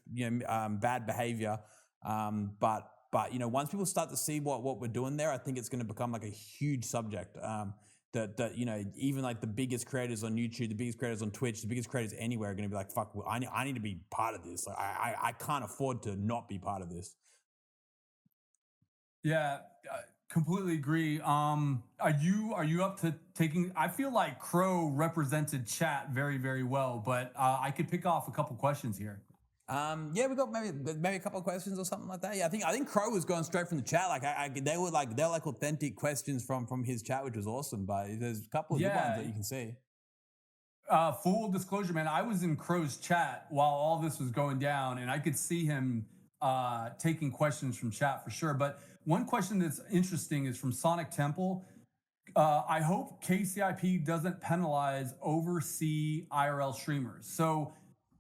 bad behavior. But once people start to see what we're doing there, I think it's going to become like a huge subject. That even like the biggest creators on YouTube, the biggest creators on Twitch, the biggest creators anywhere are going to be like, fuck, I need to be part of this. Like I can't afford to not be part of this. Yeah, completely agree. Are you up to taking? I feel like Crow represented chat very, very well, but I could pick off a couple questions here. We got maybe a couple of questions or something like that. Yeah, I think Crow was going straight from the chat. Like they're like authentic questions from his chat, which was awesome. But there's a couple of good ones that you can see. Full disclosure, man, I was in Crow's chat while all this was going down, and I could see him taking questions from chat for sure. But one question that's interesting is from Sonic Temple. I hope KCIP doesn't penalize overseas IRL streamers. So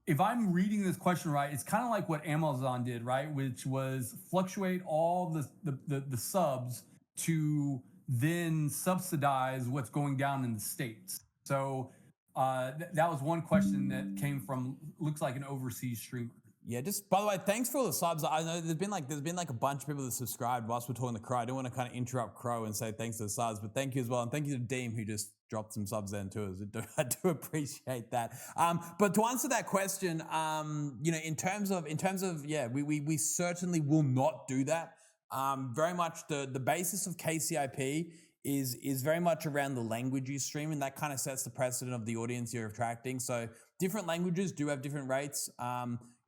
if I'm reading this question right, it's kind of like what Amazon did, right? Which was fluctuate all the subs to then subsidize what's going down in the States. So that was one question that came from, looks like an overseas streamer. Yeah, just by the way, thanks for all the subs. I know there's been like a bunch of people that subscribed whilst we're talking to Crow. I don't want to kind of interrupt Crow and say thanks to the subs, but thank you as well, and thank you to Deem who just dropped some subs then too. I do appreciate that. But to answer that question, in terms of we certainly will not do that. Very much the basis of KCIP is very much around the language you stream, and that kind of sets the precedent of the audience you're attracting. So different languages do have different rates.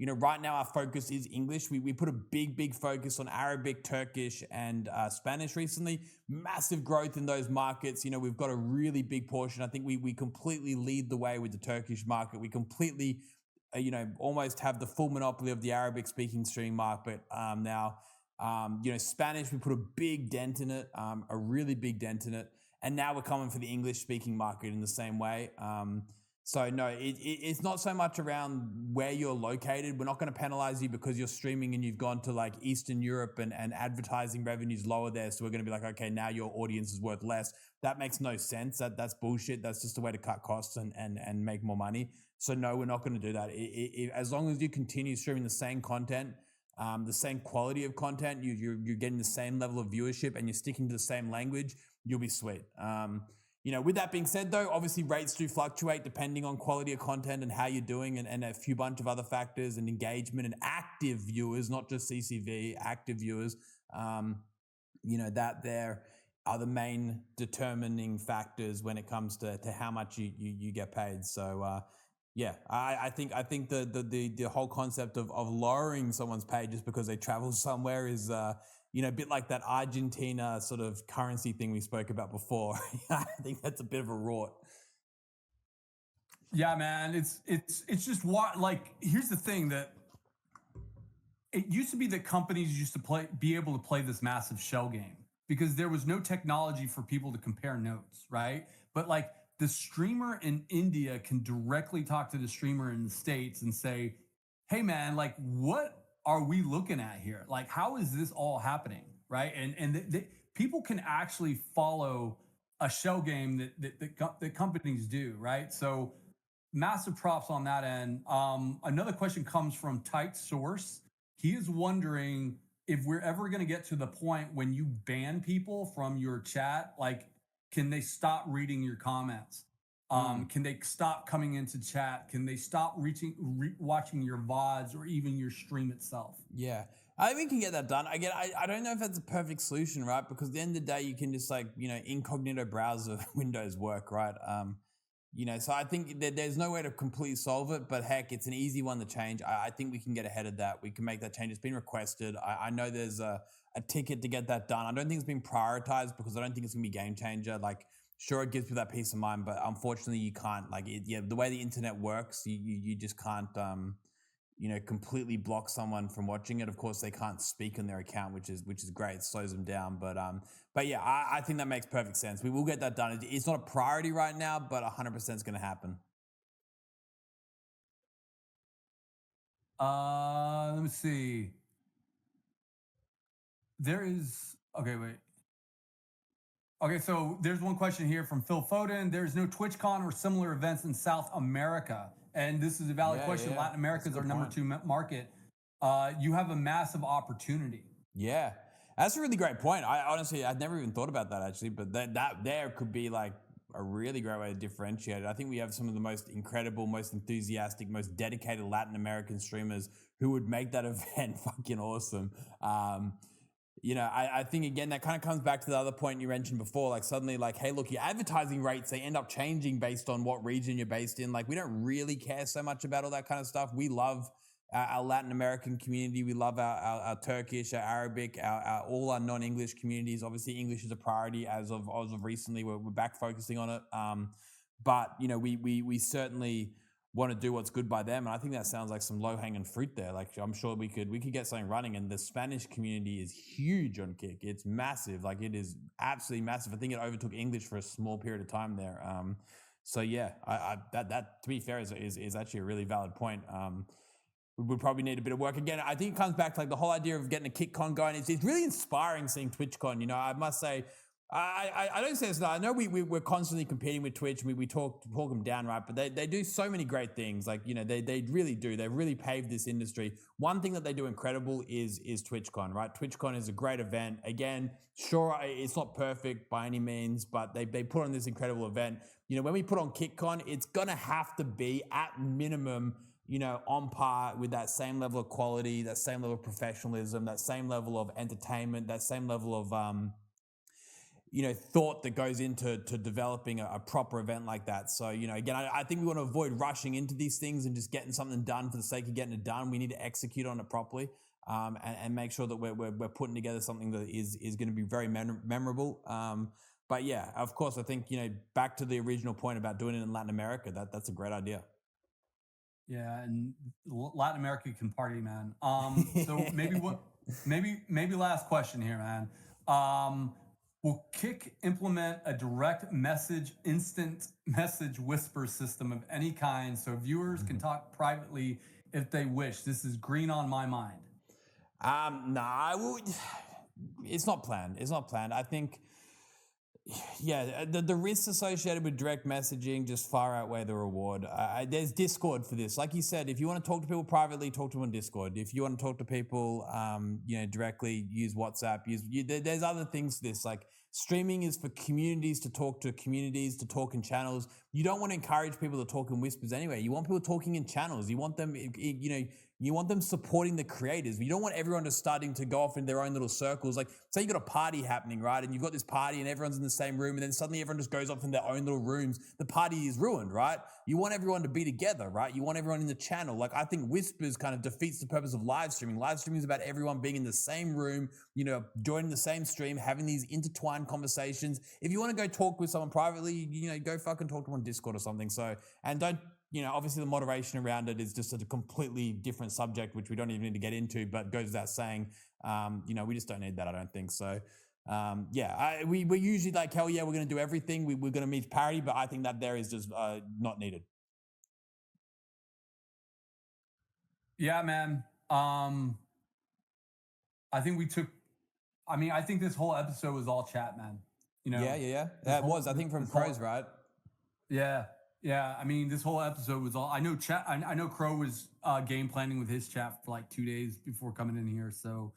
Right now our focus is English. We put a big focus on Arabic, Turkish, and Spanish recently. Massive growth in those markets. We've got a really big portion. I think we completely lead the way with the Turkish market. We completely, almost have the full monopoly of the Arabic speaking streaming market now. Spanish, we put a big dent in it, a really big dent in it. And now we're coming for the English speaking market in the same way. So no, it's not so much around where you're located. We're not going to penalize you because you're streaming and you've gone to like Eastern Europe and advertising revenues lower there. So we're going to be like, okay, now your audience is worth less. That makes no sense. That's bullshit. That's just a way to cut costs and make more money. So no, we're not going to do that. As long as you continue streaming the same content, the same quality of content, you're getting the same level of viewership, and you're sticking to the same language, you'll be sweet. With that being said, though, obviously rates do fluctuate depending on quality of content and how you're doing, and a few bunch of other factors, and engagement and active viewers, not just CCV, active viewers. That there are the main determining factors when it comes to how much you get paid. So I think the whole concept of lowering someone's pay just because they travel somewhere is a bit like that Argentina sort of currency thing we spoke about before. I think that's a bit of a rort. Yeah, man, it's just what, like, here's the thing, that it used to be that companies used to be able to play this massive shell game because there was no technology for people to compare notes, right? But like the streamer in India can directly talk to the streamer in the States and say, hey man, like what are we looking at here? Like, how is this all happening? Right. And people can actually follow a shell game that companies do, right? So massive props on that end. Another question comes from Tight Source. He is wondering if we're ever going to get to the point when you ban people from your chat. Like, can they stop reading your comments? Can they stop coming into chat? Can they stop watching your VODs or even your stream itself? Yeah. I think we can get that done. Again, I don't know if that's a perfect solution, right? Because at the end of the day, you can just incognito browser windows work, right? So I think that there's no way to completely solve it, but heck, it's an easy one to change. I think we can get ahead of that. We can make that change. It's been requested. I know there's a ticket to get that done. I don't think it's been prioritized because I don't think it's gonna be a game changer. Like, sure, it gives you that peace of mind, but unfortunately, you can't. The way the internet works, you just can't. Completely block someone from watching it. Of course, they can't speak on their account, which is great. It slows them down. But yeah, I think that makes perfect sense. We will get that done. It's not a priority right now, but 100% is going to happen. Let me see. Okay, wait. Okay, so there's one question here from Phil Foden. There's no TwitchCon or similar events in South America. And this is a valid question. Latin America is our number 2 market. You have a massive opportunity. Yeah, that's a really great point. I'd never even thought about that actually, but that there could be like a really great way to differentiate it. I think we have some of the most incredible, most enthusiastic, most dedicated Latin American streamers who would make that event fucking awesome. I think again that kind of comes back to the other point you mentioned before. Like suddenly, like, hey, look, your advertising rates, they end up changing based on what region you're based in. Like, we don't really care so much about all that kind of stuff. We love our Latin American community. We love our Turkish, our Arabic, our all our non-English communities. Obviously, English is a priority as of recently. We're back focusing on it. But we certainly want to do what's good by them, and I think that sounds like some low-hanging fruit there. Like, I'm sure we could get something running, and the Spanish community is huge on Kick. It's massive. Like, it is absolutely massive. I think it overtook English for a small period of time there. So yeah, that to be fair is actually a really valid point. We would probably need a bit of work again. I think it comes back to like the whole idea of getting a KickCon going. It's really inspiring seeing TwitchCon. I must say, I don't say this now. I know we're constantly competing with Twitch. We talk them down, right? But they do so many great things. Like, they really do. They really paved this industry. One thing that they do incredible is TwitchCon, right? TwitchCon is a great event. Again, sure, it's not perfect by any means, but they put on this incredible event. When we put on KickCon, it's gonna have to be at minimum, on par with that same level of quality, that same level of professionalism, that same level of entertainment, that same level of thought that goes into developing a proper event like that. So, again, I think we want to avoid rushing into these things and just getting something done for the sake of getting it done. We need to execute on it properly, and make sure that we're putting together something that is going to be very memorable. But yeah, of course, I think, back to the original point about doing it in Latin America, that's a great idea. Yeah, and Latin America can party, man. So maybe last question here, man. Will Kick implement a direct message, instant message whisper system of any kind so viewers can talk privately if they wish? This is green on my mind. Nah, it's not planned. It's not planned. I think, yeah, the risks associated with direct messaging just far outweigh the reward. There's Discord for this. Like you said, if you want to talk to people privately, talk to them on Discord. If you want to talk to people, directly, use WhatsApp. There's other things to this. Like streaming is for communities to talk in channels. You don't want to encourage people to talk in whispers anyway. You want people talking in channels. You want them, you want them supporting the creators. You don't want everyone just starting to go off in their own little circles. Like, say you got a party happening, right? And you've got this party and everyone's in the same room, and then suddenly everyone just goes off in their own little rooms. The party is ruined, right? You want everyone to be together, right? You want everyone in the channel. Like, I think whispers kind of defeats the purpose of live streaming. Live streaming is about everyone being in the same room, joining the same stream, having these intertwined conversations. If you want to go talk with someone privately, go fucking talk to them on Discord or something. So, and don't, obviously the moderation around it is just a completely different subject, which we don't even need to get into, but goes without saying, we just don't need that, I don't think. So, we're usually like, hell yeah, we're going to do everything. We're going to meet parity, but I think that there is just not needed. Yeah, man. I think this whole episode was all chat, man. Yeah. That was, I think, from Crows, right? Yeah. I mean, this whole episode was all. I know chat. I know Crow was game planning with his chat for like 2 days before coming in here. So,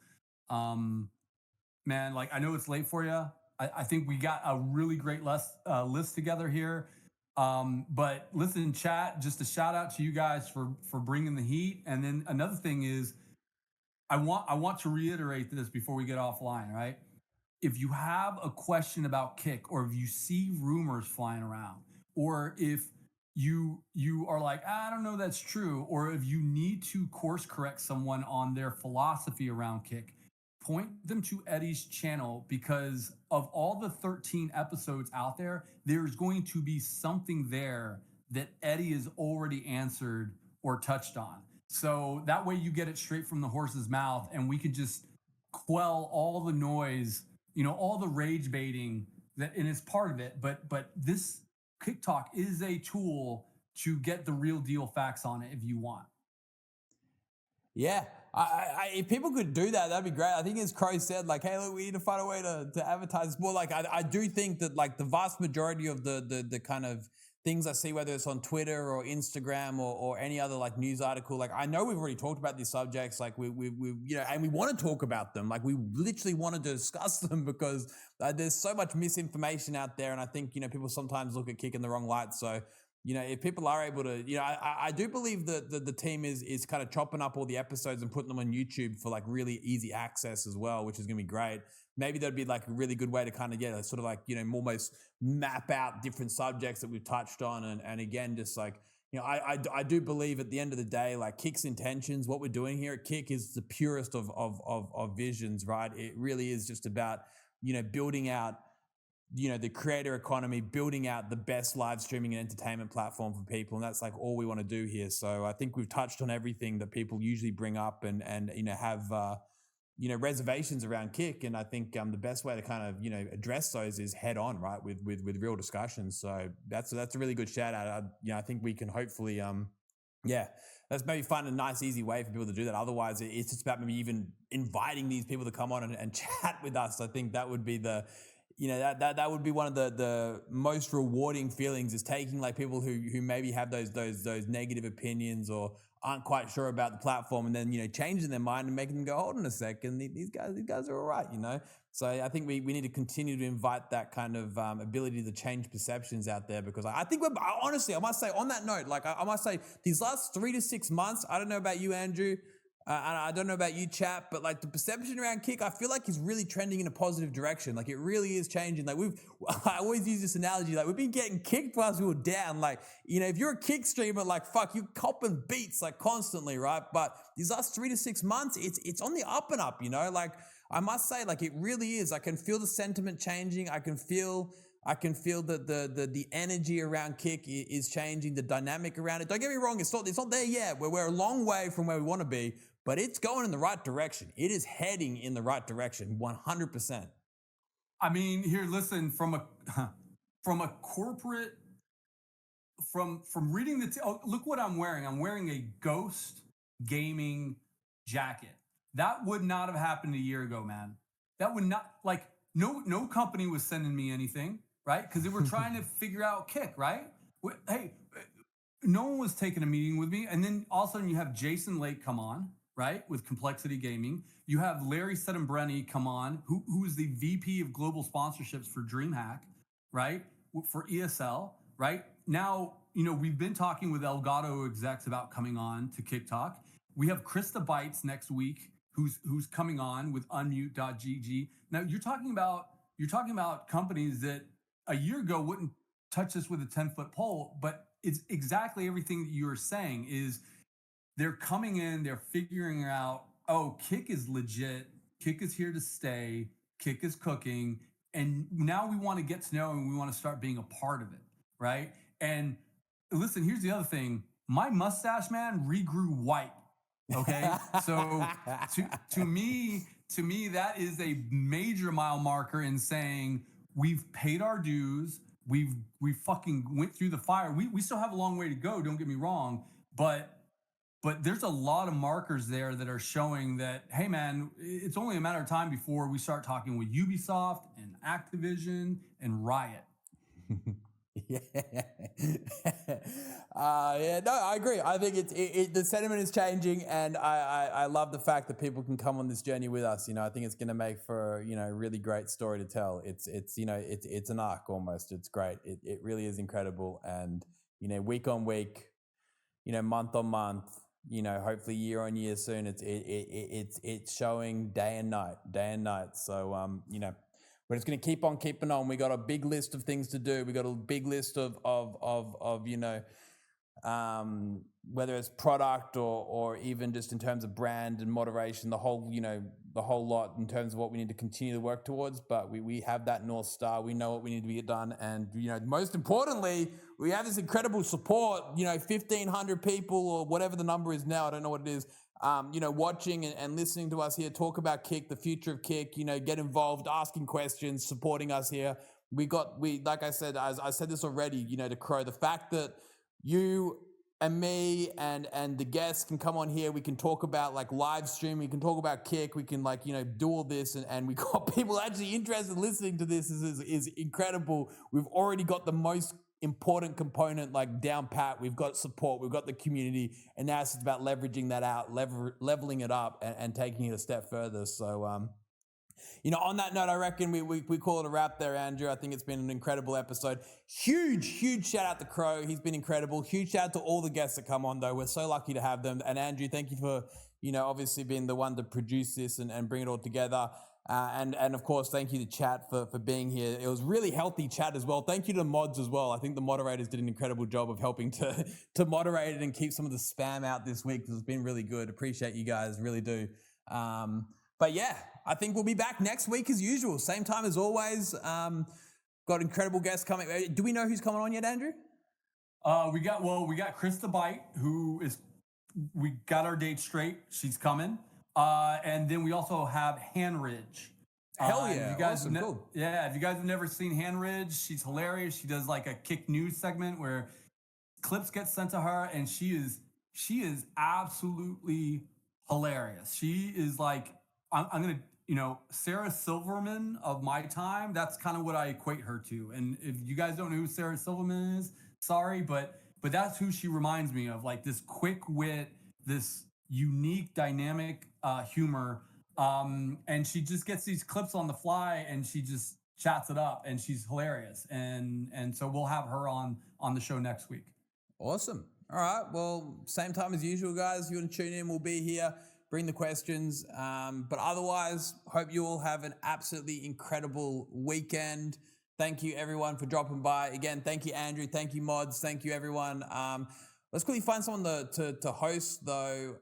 man, like I know it's late for you. I think we got a really great list together here. But listen, chat. Just a shout out to you guys for bringing the heat. And then another thing is, I want to reiterate this before we get offline, right? If you have a question about Kick, or if you see rumors flying around, or if you are like, I don't know that's true, or if you need to course correct someone on their philosophy around Kick, point them to Eddie's channel, because of all the 13 episodes out there, there's going to be something there that Eddie has already answered or touched on. So that way you get it straight from the horse's mouth, and we could just quell all the noise, all the rage baiting and it's part of it. But this Kick Talk is a tool to get the real deal facts on it if you want. Yeah. If people could do that, that'd be great. I think as Crow said, like, hey, look, we need to find a way to advertise more. Like, I do think that like the vast majority of the kind of things I see, whether it's on Twitter or Instagram or any other like news article, like I know we've already talked about these subjects, like we and we want to talk about them, like we literally want to discuss them because there's so much misinformation out there, and I think people sometimes look at Kick in the wrong light. So if people are able to, I do believe that the team is kind of chopping up all the episodes and putting them on YouTube for like really easy access as well, which is going to be great. Maybe that'd be like a really good way to kind of get sort of like, almost map out different subjects that we've touched on. And again, just like, I do believe at the end of the day, like Kick's intentions, what we're doing here at Kick is the purest of visions, right? It really is just about, building out, the creator economy, building out the best live streaming and entertainment platform for people. And that's like all we want to do here. So I think we've touched on everything that people usually bring up and have, reservations around Kick. And I think the best way to kind of, address those is head on, right? With real discussions. So that's a really good shout out. I think we can hopefully, let's maybe find a nice, easy way for people to do that. Otherwise, it's just about maybe even inviting these people to come on and chat with us. I think that would be that would be one of the most rewarding feelings, is taking like people who maybe have those negative opinions or aren't quite sure about the platform, and then changing their mind and making them go, hold on a second, these guys are all right, So I think we need to continue to invite that kind of ability to change perceptions out there, because I think honestly, I must say on that note, like I must say these last 3 to 6 months, I don't know about you, Andrew, and I don't know about you, chat, but like the perception around Kick, I feel like is really trending in a positive direction. Like it really is changing. Like I always use this analogy, like we've been getting kicked whilst we were down. Like, if you're a Kick streamer, like fuck, you copping beats like constantly, right? But these last 3 to 6 months, it's on the up and up, like I must say, like it really is. I can feel the sentiment changing. I can feel that the energy around Kick is changing, the dynamic around it. Don't get me wrong, it's not there yet. We're a long way from where we want to be, but it's going in the right direction. It is heading in the right direction, 100%. I mean, here, listen, from a corporate, from reading oh, look what I'm wearing. I'm wearing a Ghost Gaming jacket. That would not have happened a year ago, man. That would not, like, no company was sending me anything, right? Because they were trying to figure out Kick, right? Hey, no one was taking a meeting with me. And then all of a sudden you have Jason Lake come on, right? With Complexity Gaming. You have Larry Sedembreni come on, who is the VP of global sponsorships for DreamHack, right? For ESL, right? Now, we've been talking with Elgato execs about coming on to Kick Talk. We have Krista Bites next week, who's coming on with unmute.gg. Now you're talking about companies that a year ago wouldn't touch this with a 10-foot pole, but it's exactly everything that you're saying. Is they're coming in, they're figuring out, oh, Kick is legit, Kick is here to stay, Kick is cooking, and now we want to get to know and we want to start being a part of it, right? And listen, here's the other thing. My mustache, man, regrew white. Okay. So to me, that is a major mile marker in saying we've paid our dues. We fucking went through the fire. We still have a long way to go. Don't get me wrong, but there's a lot of markers there that are showing that, hey man, it's only a matter of time before we start talking with Ubisoft and Activision and Riot. Yeah. No, I agree. I think the sentiment is changing, and I love the fact that people can come on this journey with us. I think it's going to make for a really great story to tell. It's an arc almost. It's great. It really is incredible, and week on week, month on month, hopefully year on year soon. It's showing day and night. So we're just going to keep on keeping on. We got a big list of things to do. We got a big list of whether it's product or even just in terms of brand and moderation, the whole lot in terms of what we need to continue to work towards. But we have that North Star. We know what we need to get done. And, most importantly, we have this incredible support, 1,500 people or whatever the number is now. I don't know what it is. Watching and listening to us here talk about Kick, the future of Kick, get involved, asking questions, supporting us here. Like I said, as I said this already, to Crow, the fact that you and me and the guests can come on here, we can talk about like live stream, we can talk about Kick, we can do all this, and we got people actually interested in listening to this is incredible. We've already got the most important component down pat. We've got support, we've got the community, and now it's just about leveraging that out, leveling it up and taking it a step further. So on that note, I reckon we call it a wrap there, Andrew. I think it's been an incredible episode. Huge shout out to Crow. He's been incredible. Huge shout out to all the guests that come on, though. We're so lucky to have them. And Andrew, thank you for obviously being the one to produce this and bring it all together. And of course, thank you to chat for being here. It was really healthy chat as well. Thank you to the mods as well. I think the moderators did an incredible job of helping to moderate it and keep some of the spam out this week. It's been really good. Appreciate you guys, really do. But yeah, I think we'll be back next week as usual. Same time as always. Got incredible guests coming. Do we know who's coming on yet, Andrew? We got Krista Bite, we got our date straight. She's coming. And then we also have Hanridge. Hell yeah. You guys awesome. Cool. Yeah, if you guys have never seen Hanridge, she's hilarious. She does like a Kick News segment where clips get sent to her, and she is absolutely hilarious. She is like, I'm going to, Sarah Silverman of my time. That's kind of what I equate her to. And if you guys don't know who Sarah Silverman is, sorry, but that's who she reminds me of. Like this quick wit, this unique dynamic humor, and she just gets these clips on the fly and she just chats it up, and she's hilarious, and so we'll have her on the show next week. Awesome. All right, well, same time as usual, guys. If you want to tune in, we'll be here, bring the questions, but otherwise, hope you all have an absolutely incredible weekend. Thank you everyone for dropping by. Again, thank you Andrew, thank you mods, thank you everyone. Let's quickly find someone to host though.